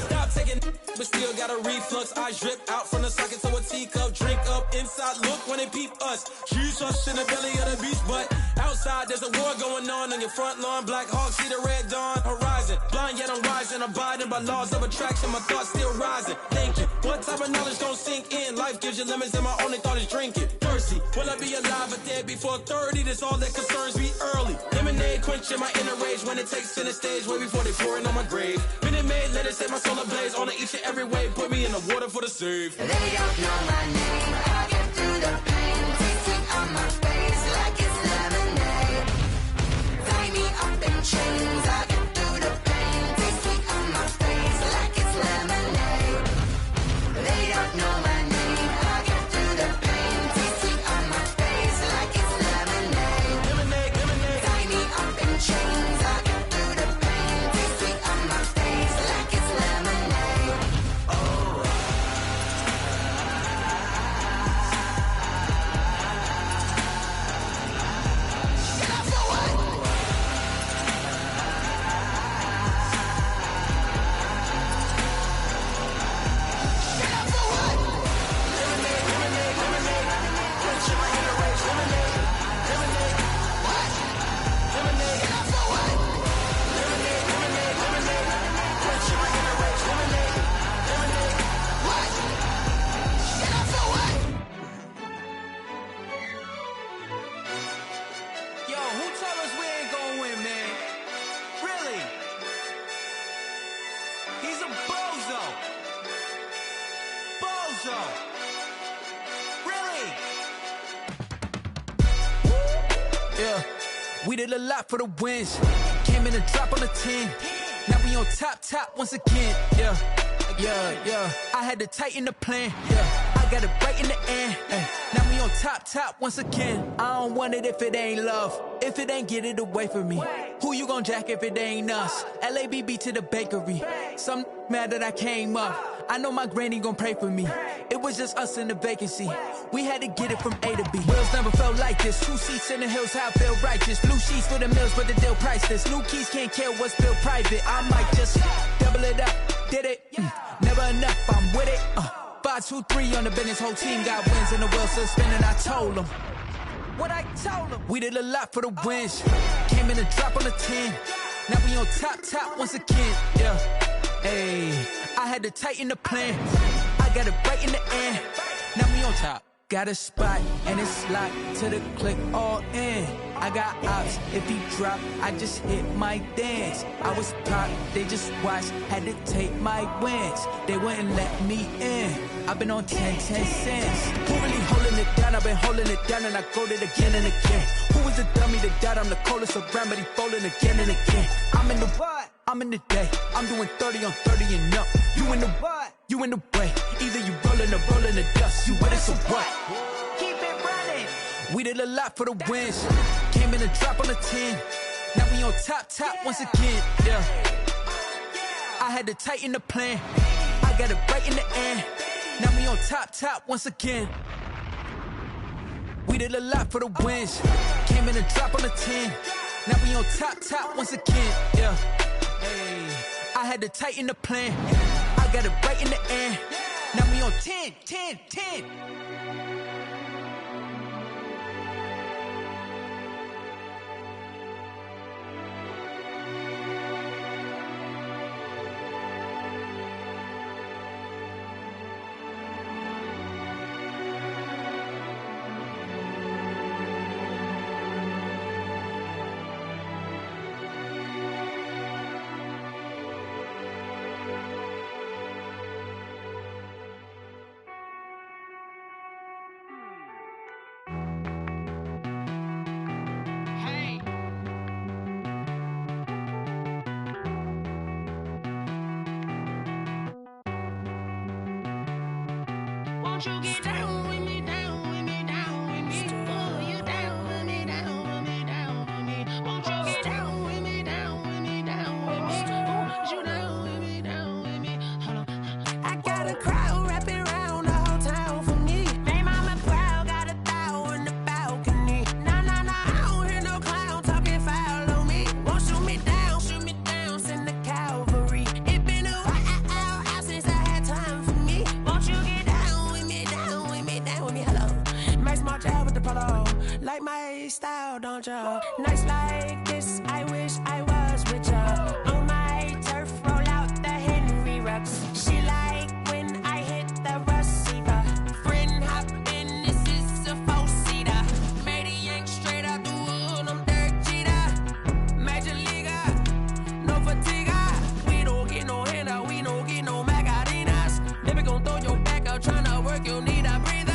S3: Stop taking, but still got a reflux. Eyes drip out from the socket to a teacup. Drink up inside, look when they peep us. Huge us in the belly of the beast, but outside there's a war going on your front lawn. Black Hawk, see the red dawn horizon. Blind yet I'm rising, abiding by laws of attraction. My thoughts still rising. Thinking, what type of knowledge gon' sink in? Life gives you lemons and my only thought is drinking. Thirsty, will I be alive or dead before 30? That's all that concerns me early. Lemonade quenching my inner rage when it takes center stage way before they pour it on my grave. Minute Maid, let it set my soul ablaze. On each and every way, put me in the water for the save.
S17: They don't know my name. I get through the pain. Taste it on my face like it's lemonade. Tie me up in chains. I get through the pain. Taste it on my face like it's lemonade. They don't know my name. I get through the pain. Taste it on my face like it's lemonade.
S3: Lemonade, lemonade.
S17: Tie me up in chains. I get through the pain. Taste it on my face like it's lemonade. Oh.
S9: Yo, who told us we ain't gonna win, man? Really? He's a bozo. Bozo. Really? Yeah, we did a lot for the wins. Came in a drop on the 10. Now we on top once again. Yeah. I had to tighten the plan. Yeah, I got it right in the end. Now we on top once again. I don't want it if it ain't love. If it ain't, get it away from me. Who you gon' jack if it ain't us? LABB to the bakery. Some mad that I came up. I know my granny gon' pray for me. It was just us in the vacancy. We had to get it from A to B. Wheels never felt like this. 2 seats in the hills, how I feel righteous. Blue sheets for the mills, but the deal priceless. New keys can't kill what's built private. I might just double it up. Did it? Never enough, I'm with it. 5, 2, 3 on the business. Whole team got wins and the wheels still spinning. I told them what I told them. We did a lot for the wins. Came in a drop on the 10. Now we on top once again. Yeah. Hey, I had to tighten the plan. I got it right in the end. Now we on top. Got a spot and it's locked to the click all in. I got ops, if he drop, I just hit my dance. I was pop, they just watched, had to take my wins. They wouldn't let me in. I've been on 10 cents. Who really holding it down? I've been holding it down and I go it again and again. Who was the dummy that died? I'm the coldest around, but he folding again and again. I'm in the what? I'm in the day. I'm doing 30 on 30 and up. You in the what? You in the way. Either you rolling or rolling the dust. You with us or what?
S6: Keep it running.
S9: We did a lot for the wins. Came in and drop on the 10. Now we on top once again. Yeah. I had to tighten the plan. I got it right in the end. Now we on top once again. We did a lot for the wins. Came in and drop on the 10. Now we on top once again. Yeah. Hey. I had to tighten the plan. I got it right in the end. Now we on 10.
S12: Won't you get down with me, down with me, down with me? Oh, you down with me, down with me, down with me. Won't you get down with me, down with me, down with me? Oh, you down with me, down with me? Hold on. I got a crowd wrapping around the whole town for me. They mama proud, got a thou in the balcony. Nah, I don't hear no clown talking foul on me. Won't shoot me down, send the cavalry. It been a while since I had time for me. Won't you get down with me, down with me, down with me? Hello. Max March out with the polo. Like my style, don't y'all? Nights like this, I wish I was with y'all. On my turf, roll out the Henry Rux. She like when I hit the receiver. Friend hop in, this is a four-seater. Made a yank straight out the wood, I'm Derek Jeter. Major leaguer, no fatigue. We don't get no handout, we don't get no Macarinas. Never gon' throw your back out, tryna work, you need a breather.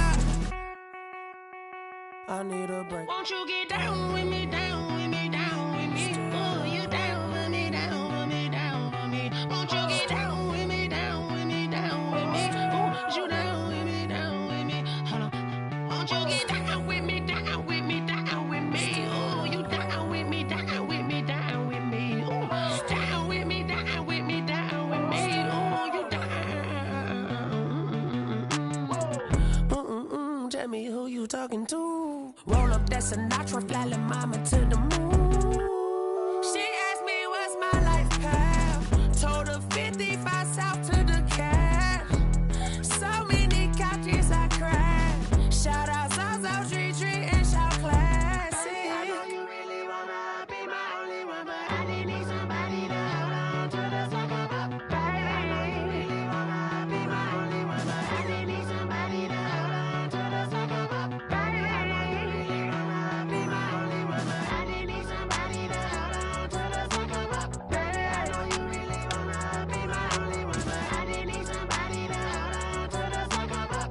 S12: I need a break. Won't you get down with me, down with me, down with me? Oh, you down with me, down with me, down with me? Won't you get down with me, down with me, down with me? Oh, you down with me, down with me? Hold on. Won't you get down with me, down with me, down with me? Oh, you down with me, down with me, down with me? Oh, down with me, down with me, down with me? Oh, you down. Tell me who you talking to. Roll up that Sinatra, fly la mama to the moon. She asked me what's my life path. Told her 55 south to the cab. So many couches I cried. Shout out South Street and shout classy. I know you really wanna be my only one, but I didn't need somebody to hold on to the second up. Baby, I know you really wanna be my only one, but I didn't need somebody to hold on to the second up. Baby, I know you really wanna be my only one, but I didn't need somebody to hold on to the second up. Baby, I know you really wanna be my only one, but I didn't need somebody to hold on to the second up.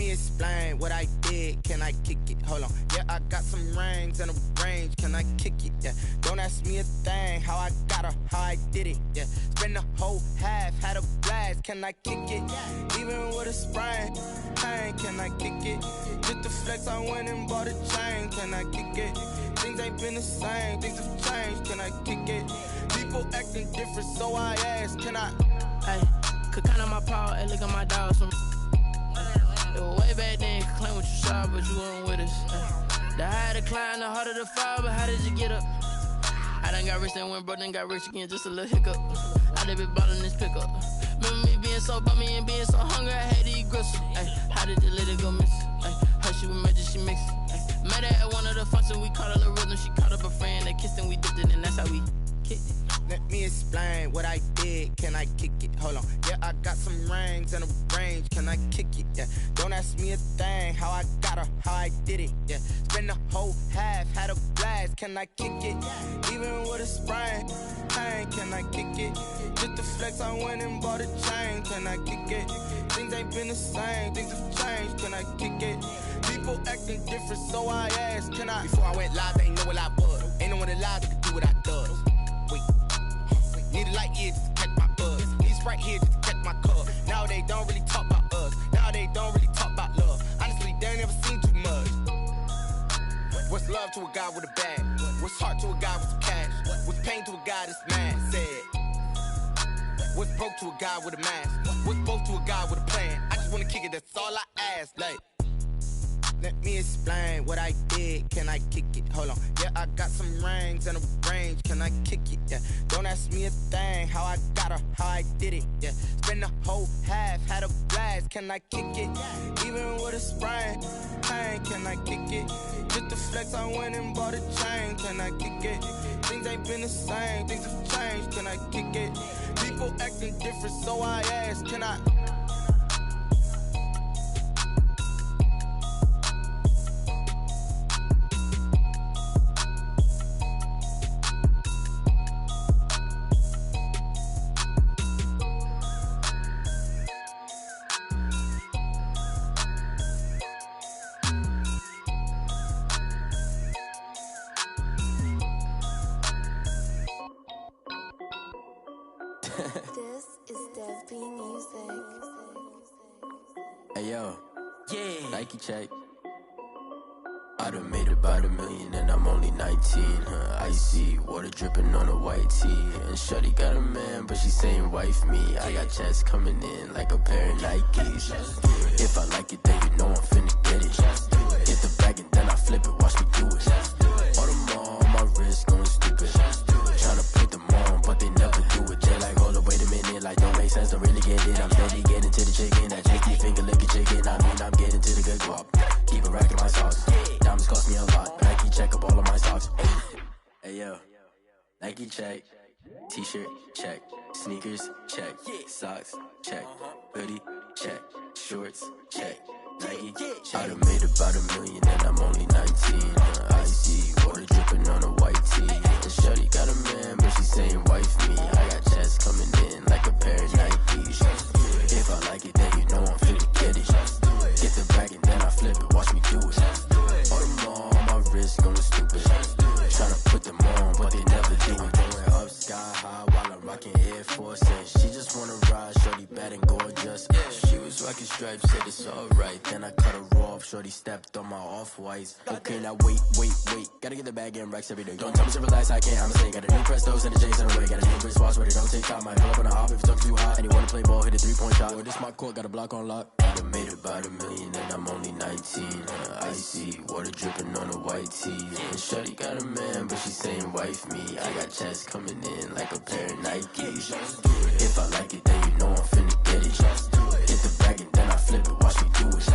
S15: me explain what I did. Can I kick it? Hold on. Yeah, I got some rings and a range. Can I kick it? Yeah. Don't ask me a thing. How I got her, how I did it. Yeah. Spend the whole half, had a blast. Can I kick it? Even with a sprain, pain. Can I kick it? Just to flex, I went and bought a chain. Can I kick it? Things ain't been the same. Things have changed. Can I kick it? People acting different, so I ask. Can I?
S12: Hey, could count on my paw, hey, look at my dogs from. It was way back then, could claim what you saw, but you weren't with us. The higher the climb, the harder the fall, but how did you get up? I done got rich and went broke, then got rich again, just a little hiccup. I done been ballin' this pickup. Remember me being so bummy and being so hungry, I had to eat gristle. Ay, how did you let it go miss? Ay, her she was magic, she mixed. Met her at one of the functions, we caught a little rhythm, she caught up a friend, they kissed and we dipped it, and that's how we kicked it.
S15: Let me explain what I did. Can I kick it? Hold on. Yeah, I got some rings and a range. Can I kick it? Yeah. Don't ask me a thing. How I got her, how I did it. Yeah. Spend the whole half, had a blast. Can I kick it? Even with a sprain, pain. Can I kick it? Just to flex, I went and bought a chain. Can I kick it? Things ain't been the same. Things have changed. Can I kick it? People acting different, so I asked. Can I? Before I went live, they ain't know what I was. Ain't no one alive that could do what I does. Wait. Need a light here just to catch my buzz. Need Sprite here just to catch my cup. Now they don't really talk about us. Now they don't really talk about love. Honestly, they ain't never seen too much. What's love to a guy with a bag? What's heart to a guy with some cash? What's pain to a guy that's mad? Said. What's broke to a guy with a mask? What's both to a guy with a plan? I just wanna kick it, that's all I ask. Like, let me explain what I did. Can I kick it? Hold on. Yeah, I got some rings and a range. Can I kick it? Yeah. Don't ask me a thing. How I got her, how I did it. Yeah. Spend the whole half, had a blast. Can I kick it? Even with a sprain, pain. Can I kick it? Just to flex, I went and bought a chain. Can I kick it? Things ain't been the same. Things have changed. Can I kick it? People acting different, so I ask. Can I?
S19: This is Dev B Music.
S1: Hey yo, yeah. Nike check. I done made about $1 million and I'm only 19. Icy water dripping on a white tee. And shorty got a man, but she saying wife me. I got checks coming in like a pair of Nikes. If I like it, then you know I'm finna get it. Hit the bag and then I flip it, watch me do it. All on my wrist going stupid. Tryna put them on, but they never do it. They're like, hold up, wait a minute, like don't make sense, don't really get it. I'm steady getting to the chicken, that tasty finger licking chicken. I mean, I'm getting to the good guap. Keep it racking my sauce. Diamonds cost me a lot. Nike check up all of my socks. Hey yo, Nike check. T-shirt check. Sneakers check. Socks check. Hoodie check. Shorts check. Nike check. I done made about $1 million and I'm only 19. Icy water dripping on a white tee. And shorty got a man, but she saying wife me. I got checks coming in like a pair of Nikes. If I like it, then you know I'm finna get it. Get the bag and then I flip it, watch me do it. All them on my wrist going stupid. Tryna put them on, but they never do it. Going up sky high while I'm rocking Air Force. And she just wanna ride, shorty bad and gorgeous. She was rocking stripes, said it's alright. Then I cut her off, shorty stepped on my off-whites. Okay, now wait. Gotta get the bag and racks every day. Don't tell me to relax, I can't, I'm saying. Got a new Prestos and a Jason away. Got a new wristwatch, but it don't take time. Might pull up on a hop if it's talking too hot. And you wanna play ball, hit a 3-point shot. Well, this my court, got a block on lock. I done made about $1 million and I'm only 19. Icy water dripping on a white tee. And shorty got a man, but she saying wife me. I got checks coming in like a pair of Nikes. If I like it, then you know I'm finna get it. Hit the bag and then I flip it, watch me do it.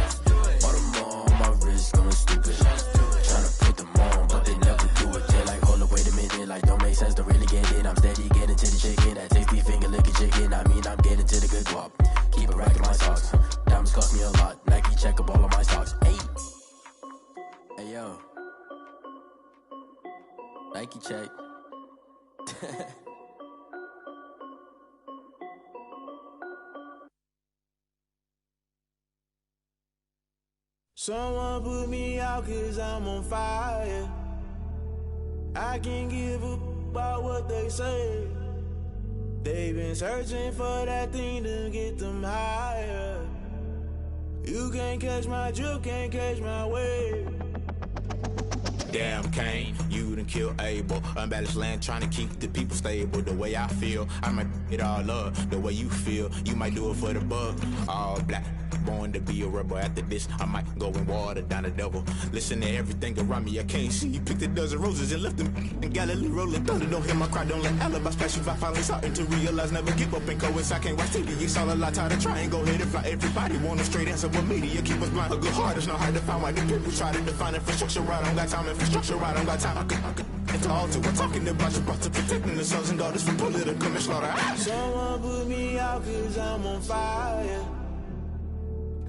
S1: All them on my wrist going stupid. Tryna put them on, but they never do it. They're like, hold up, wait a minute, like don't make sense, don't really get it. I'm steady getting to the chicken, that tasty finger licking chicken. I mean, I'm getting to the good guap. Keep it racking my socks. Diamonds cost me a lot. Nike check up all of my socks. Hey yo, Nike check.
S20: Someone put me out 'cause I'm on fire. I can't give up about what they say. They've been searching for that thing to get them higher. You can't catch my drift, can't catch my wave.
S21: Damn, Kane, you done killed Abel. Unbalanced land, trying to keep the people stable. The way I feel, I might it all up. The way you feel, you might do it for the buck. All black, born to be a rebel. After this, I might go and water down the devil. Listen to everything around me, I can't see. Picked a dozen roses and left them in Galilee rolling thunder. Don't hear my cry, don't let alibis pass you by. Finally starting to realize, never give up and coincide. Can't watch TV, it's all a lot. Tired of trying, go ahead and fly. Everybody want a straight answer, but media keep us blind. A good heart is not hard to find. Why the people try to define infrastructure right? I don't got time, infrastructure right, I don't got time. I could it's all to we're talking about you, about to protecting the sons and daughters from political manslaughter.
S20: Someone put me out 'cause I'm on fire.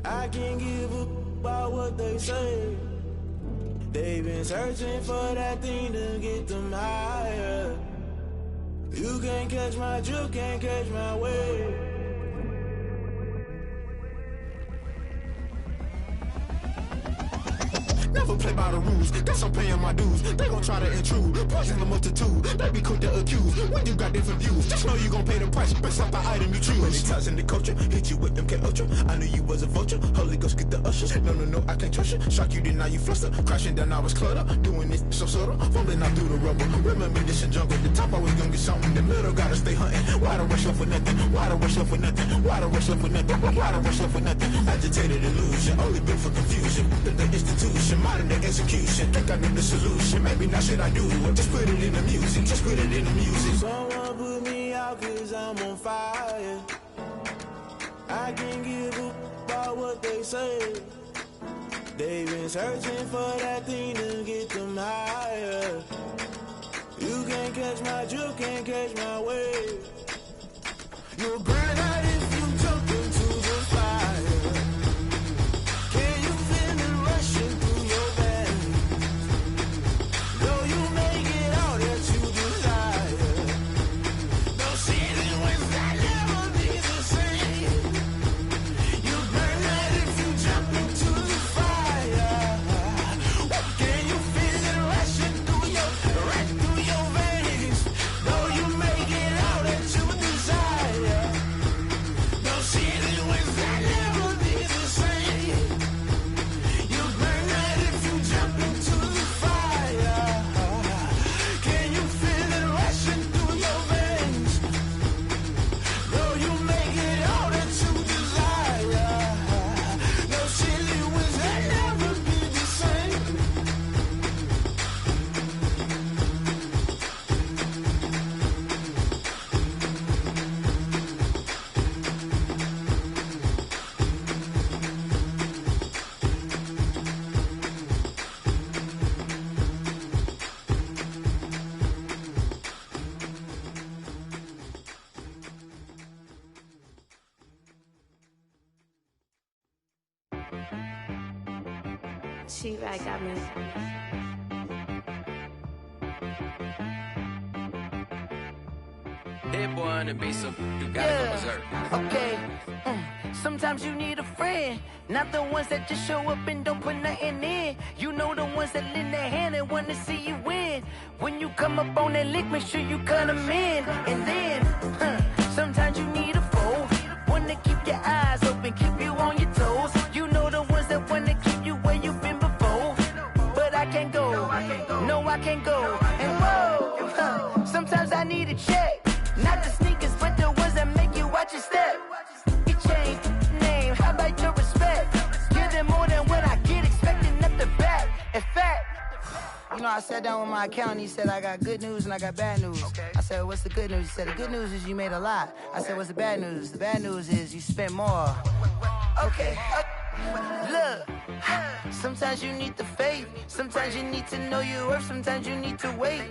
S20: I can't give up about what they say. They've been searching for that thing to get them higher. You can't catch my drift, can't catch my wave.
S21: Never play by the rules, guess I'm paying my dues. They gon' try to intrude, poison the multitude. They be quick to accuse, when you got different views. Just know you gon' pay the price, based off the item you choose. Many times in the culture, hit you with MK Ultra. I knew you was a vulture, Holy Ghost get the ushers. No, I can't trust you. Shock you, then now you fluster. Crashing down, I was cluttered. Doing this so subtle, falling out through the rubble. Remember this in jungle, the top always gonna get something. The middle gotta stay hunting. Why the rush left with nothing? Why the rush left with nothing? Why the rush left with nothing? Why the rush left with nothing? Agitated illusion, only built for confusion. The institution, modern day execution. Think I know the solution. Maybe not shit I do. Just put it in the music. Just put it in the music.
S20: Someone put me out 'cause I'm on fire. I can't give up about what they say. They've been searching for that thing to get them higher. You can't catch my drift, can't catch my wave. You'll burn out if you jump into the fire. Can you feel it rushing through your veins? Though you make it all that you desire. No season was that never be the same. You burn out if you jump into the fire. Can you feel it rushing through your veins? Though you make it all that you desire. No season was that never be the same. You burn out if you jump into the fire. Can you feel it rushing through your veins? Though you make it all that you desire. No silly wins that never be the same.
S19: She right got me.
S8: That boy on the beat, so you gotta go berserk.
S17: Okay. Sometimes you need a friend, not the ones that just show up and don't put nothing in. You know the ones that lend their hand and want to see you win. When you come up on that lick, make sure you cut them in. And then, sometimes you need a foe, one to keep your eyes open, keep you on your toes. You know the ones that want to keep you where you've been before. But I can't go, no I can't go. And whoa, sometimes I need a check, not the sneakers, but the ones that make you watch your step. Your chain, name, how about your respect? Give them more than what I get, expecting at the back. In fact, you know, I sat down with my accountant, he said I got good news and I got bad news. I said, what's the good news? He said, the good news is you made a lot. I said, what's the bad news? The bad news is you spent more. Okay, look, sometimes you need the faith, sometimes you need to know your worth, sometimes you need to wait.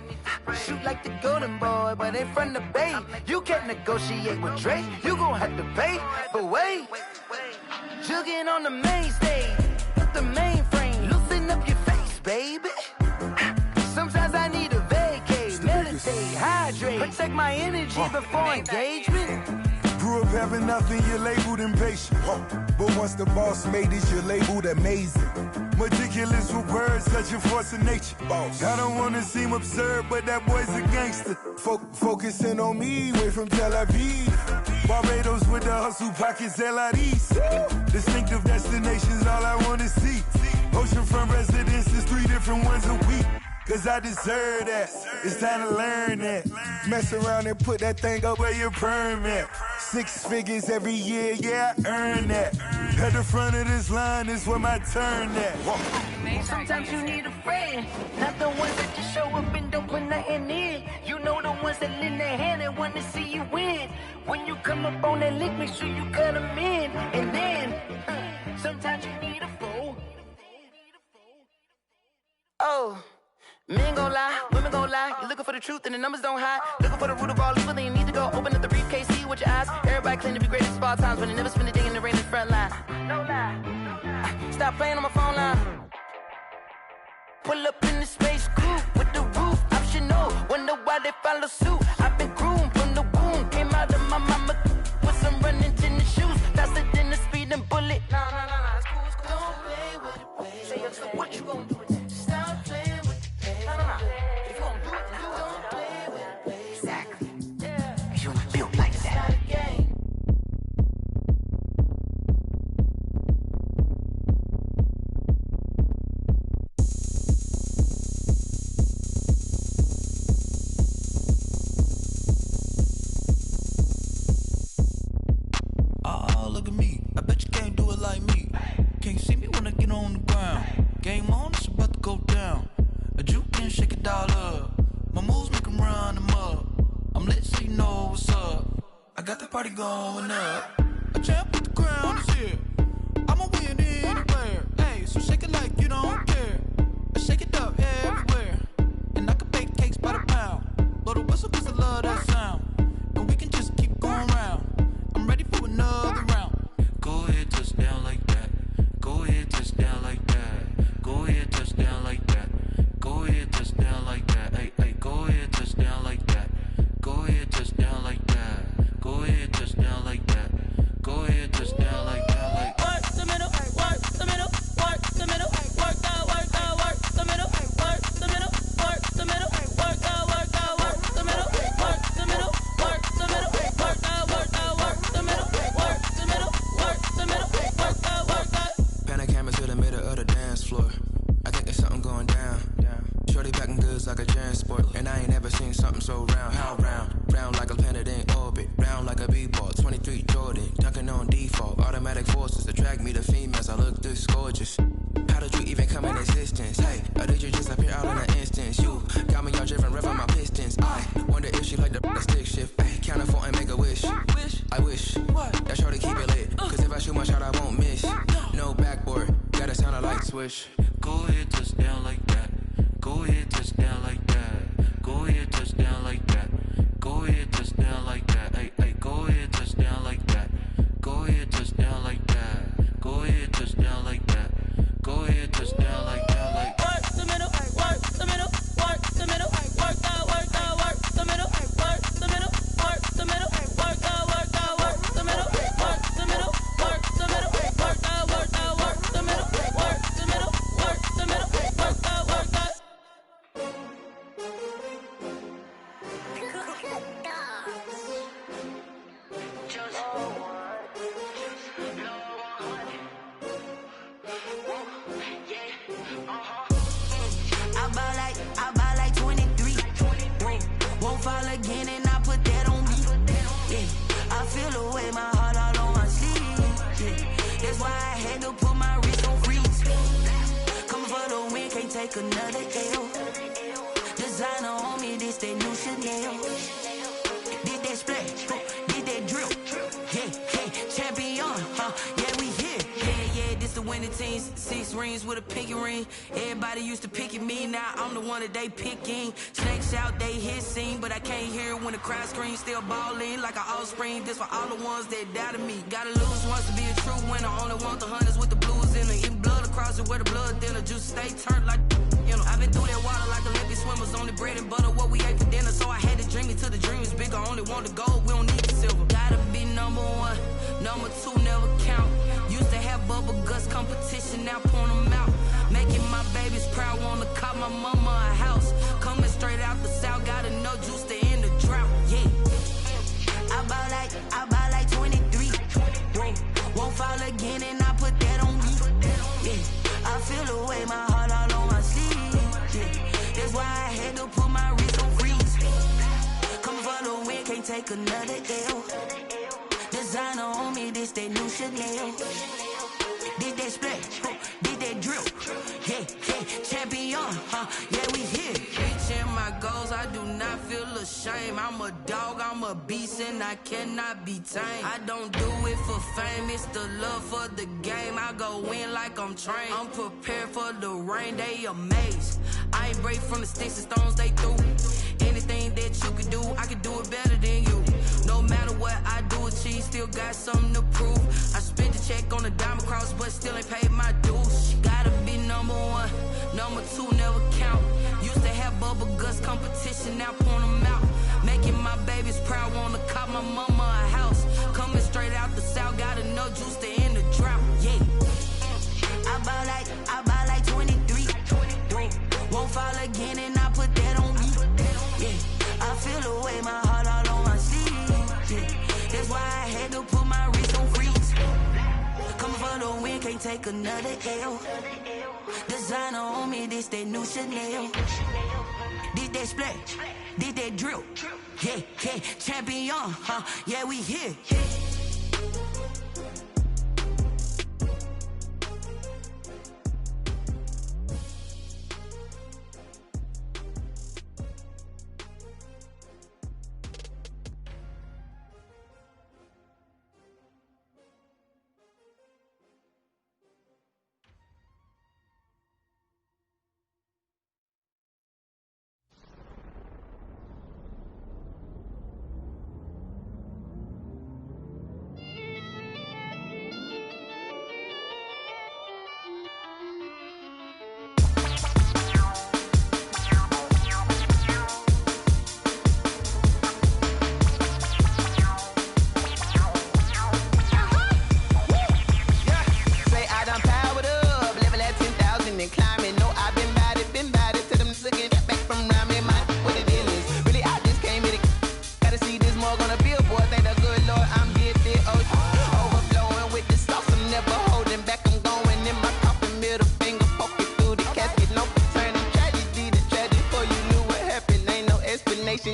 S17: Shoot like the golden boy, but ain't from the bay. You can't negotiate with Drake, you gon' have to pay. But wait, jugging on the main stage, the mainframe, loosen up your face, baby. Sometimes I need a vacate, meditate, hydrate, protect my energy before engagement.
S4: Grew up having nothing, you're labeled impatient. But once the boss made it, you're labeled amazing. Meticulous with words, such a force of nature. I don't wanna seem absurd, but that boy's a gangster. Focusing on me, way from Tel Aviv. Barbados with the hustle pockets, LIDs. Distinctive destinations, all I wanna see. Oceanfront residences, 3 different ones a week. Cause I deserve that, it's time to learn that. Mess around and put that thing up where your permit. 6 figures every year, yeah, I earn that. At the front of this line is where my turn at.
S6: Sometimes you need a friend, not the ones that just show up and don't put nothing in. You know the ones that lend their hand and want to see you win. When you come up on that lick, make sure you cut them in. And then, sometimes you need a fool. Oh. Men gon' lie, women gon' lie. You're looking for the truth and the numbers don't hide. Looking for the root of all evil, then you need to go open up the briefcase, see with your eyes. Everybody claim to be greatest of all times, but they never spend a day in the rain in the front line. No lie. Stop playing on my phone line. Pull up in the space coupe with the roof optional. Wonder why they follow suit. I've been groomed from the womb. Came out of my mama with some running tennis shoes. Faster than the speeding bullet. Nah, it's cool, it's cool. Don't play with it, baby. So what you gon' do? Stop playing with it. If you gon' do it, then you don't play with it, baby. Exactly. Yeah. Cause you ain't built like that. It's not a game.
S9: Oh, look at me. I bet you can't do it like me. Can't see me when I get on the ground. Game on, it's about to go down. A juke and shake it all up. My moves make them run them up. I'm lit so you know what's up. I got the party going up. A champ with the crown is here. I'ma win anywhere. Hey, so shake it like you don't care. I shake it up everywhere. And I can bake cakes by the pound. Blow the whistle cause I love that sound. And we can just keep going round. I'm ready for another round. Go ahead, touch down like that. Go ahead, touch down like that. Go ahead, touch down like that. Go ahead, touch down like that. Hey, go ahead, touch down like that. Go ahead, touch down like that. Go ahead, touch down like that. Go ahead, touch down like that. Like
S12: work the middle, work the middle, work the middle, work out, work out, work the middle, work the middle, work the middle, work out, work out, work the middle, work the middle, work the middle, work out, work out, work the middle, work the middle, work the middle, work out, work out.
S13: Pan a camera to the middle of the dance floor. I think there's something going down. Shorty packing goods like a transport. And I ain't never seen something so round. How round? Round like a planet in orbit. Round like a b-ball. 23 Jordan. Dunking on default. Automatic forces attract me to females. I look this gorgeous. How did you even come in existence? Hey, or did you just appear out in an instance? You got me all driven, revving my pistons. I wonder if she like the stick shift. Hey, count a 4 and make a wish. I wish that shorty keep it lit. Cause if I shoot my shot, I won't miss. No backboard. Gotta sound a light switch.
S9: go ahead, touch down like that. Go ahead, touch down like that. Go ahead, touch down like that. Go ahead, touch down like that. Hey, go ahead, touch down like that. Go ahead, touch down like that. Go ahead, touch down like that. Go ahead, touch down like that. Like
S12: work the middle, work the middle, work the middle, work out, work out, work the middle, work the middle, work the middle, work out, work out, work the middle, work the middle, work the middle, work out, work out, work the middle, work the middle, work the middle, work out, work out.
S10: I buy like 23. Won't fall again and I put that on me. Yeah, I feel the way my heart all on my sleeve. Yeah, that's why I had to put my wrist on freeze. Coming for the win, can't take another L. Designer on me, this that new Chanel. Did that splash, did that drill. Yeah, champion, yeah, we here. Yeah, this the winning teams. 6 rings with a pinky ring. Everybody used to pick at me, now I'm the one that they picking. Snakes out, they hit scene, but I can't hear it when the crowd screams. Still ballin' like an offspring. This for all the ones that doubted me. Gotta lose once to be a true winner. Only want the hunters with the blues in it. Eating blood across it where the blood thinner. Juice stay turned like, you know. I've been through that water like Olympic swimmers. Only bread and butter what we ate for dinner. So I had to dream it till the dream is bigger. Only want the gold, we don't need the silver. Gotta be no number one. Number two never count. Used to have bubble guts competition, now point them out. Making my babies proud, wanna cop my mama a house. Coming straight out the south, got enough juice to end the drought. Yeah. I bought like 23. Whoa. Won't fall again and I put that on me. Yeah. I feel the way, my heart all on my sleeve. Yeah. That's why I had to put my wrist on freeze. Coming for the win, can't take another L. Designer on me, this that new Chanel. Did that split, did that drill. Yeah, champion, yeah, we here. Reaching my goals, I do not feel ashamed. I'm a dog, I'm a beast, and I cannot be tamed. I don't do it for fame, it's the love for the game. I go in like I'm trained. I'm prepared for the rain, they amazed. I ain't break from the sticks and stones they threw. Anything that you can do, I can do it better than you. No matter what I do, achieve, still got something to prove. I spent the check on the diamond cross, but still ain't paid my dues. Gotta be number one, number two never count. Used to have bubble guts competition, now point them out. Making my babies proud, wanna cop my mama a house. Coming straight out the south, got enough juice to end the drought. Yeah. I bought like 23. Won't fall again and I put that on me. Yeah. I feel the way, my heart all on my sleeve. Yeah. That's why I had to put my wrist on freeze. Coming for the win, can't take another L. Designer on me, this that new Chanel. Did that split, did that drill. Yeah, champion, yeah, we here.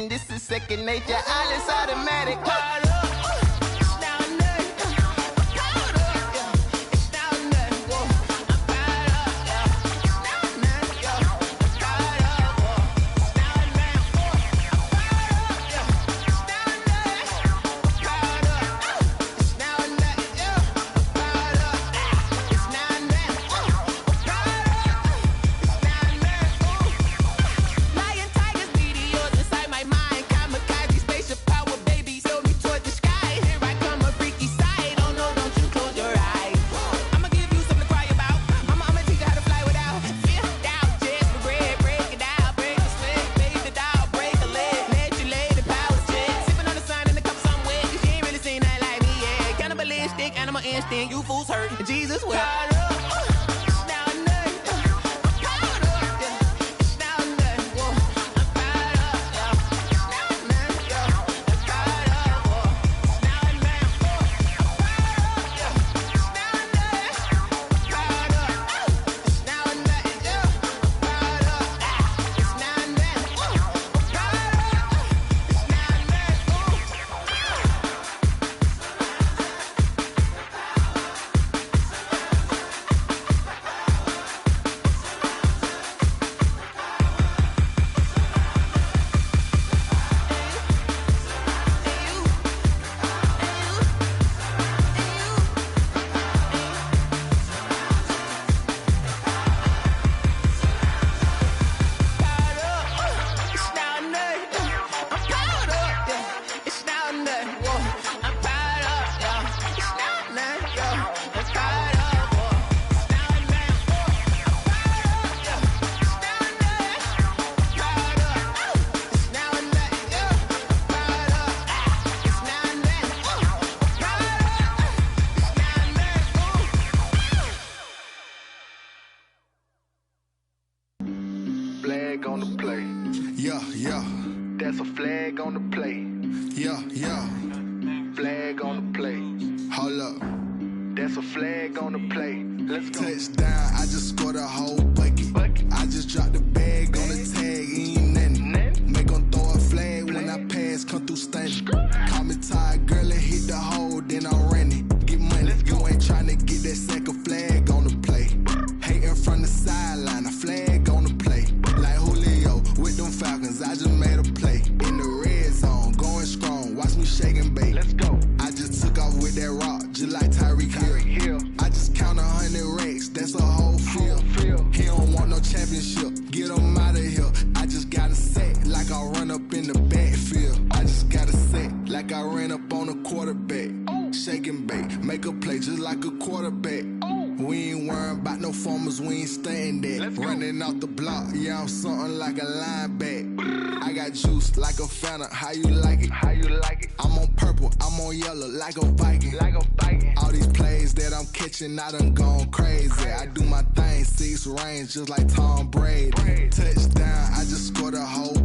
S16: This is second nature, all is automatic. You fools hurt. Jesus will.
S5: flag on the play. Yeah, yeah. Flag on the play. Hold up. That's a flag on the play. Let's go. Touchdown, I just scored a whole bucket. I just dropped the bag on the tag, ain't nothing. Make 'em throw a flag when I pass, come through stunning. Call me tired, girl, and hit the hole, then I'm running. Get money, you ain't tryna get that second flag on the play. Hating from the sideline, a flag on the play. Like Julio with them Falcons, I just made a play. In the red zone, going strong, watch me shake and bake. Let's go. I just took off with that rock, just like Tyreek Hill. I just count 100 racks, that's a whole field. He don't want no championship, get him out of here. I just got a set, like I run up in the backfield. I just got a set, like I ran up on a quarterback. Shake and bake, make a play just like a quarterback. We ain't worrying about no formers, we ain't staying there. Running off the block, yeah, I'm something like a linebacker. I got juice like a Fanta, how you like it? How you like it? I'm on purple, I'm on yellow, like a Viking. Like a Viking. All these plays that I'm catching, I done gone crazy. I do my thing, 6 range, just like Tom Brady. Touchdown, I just scored a whole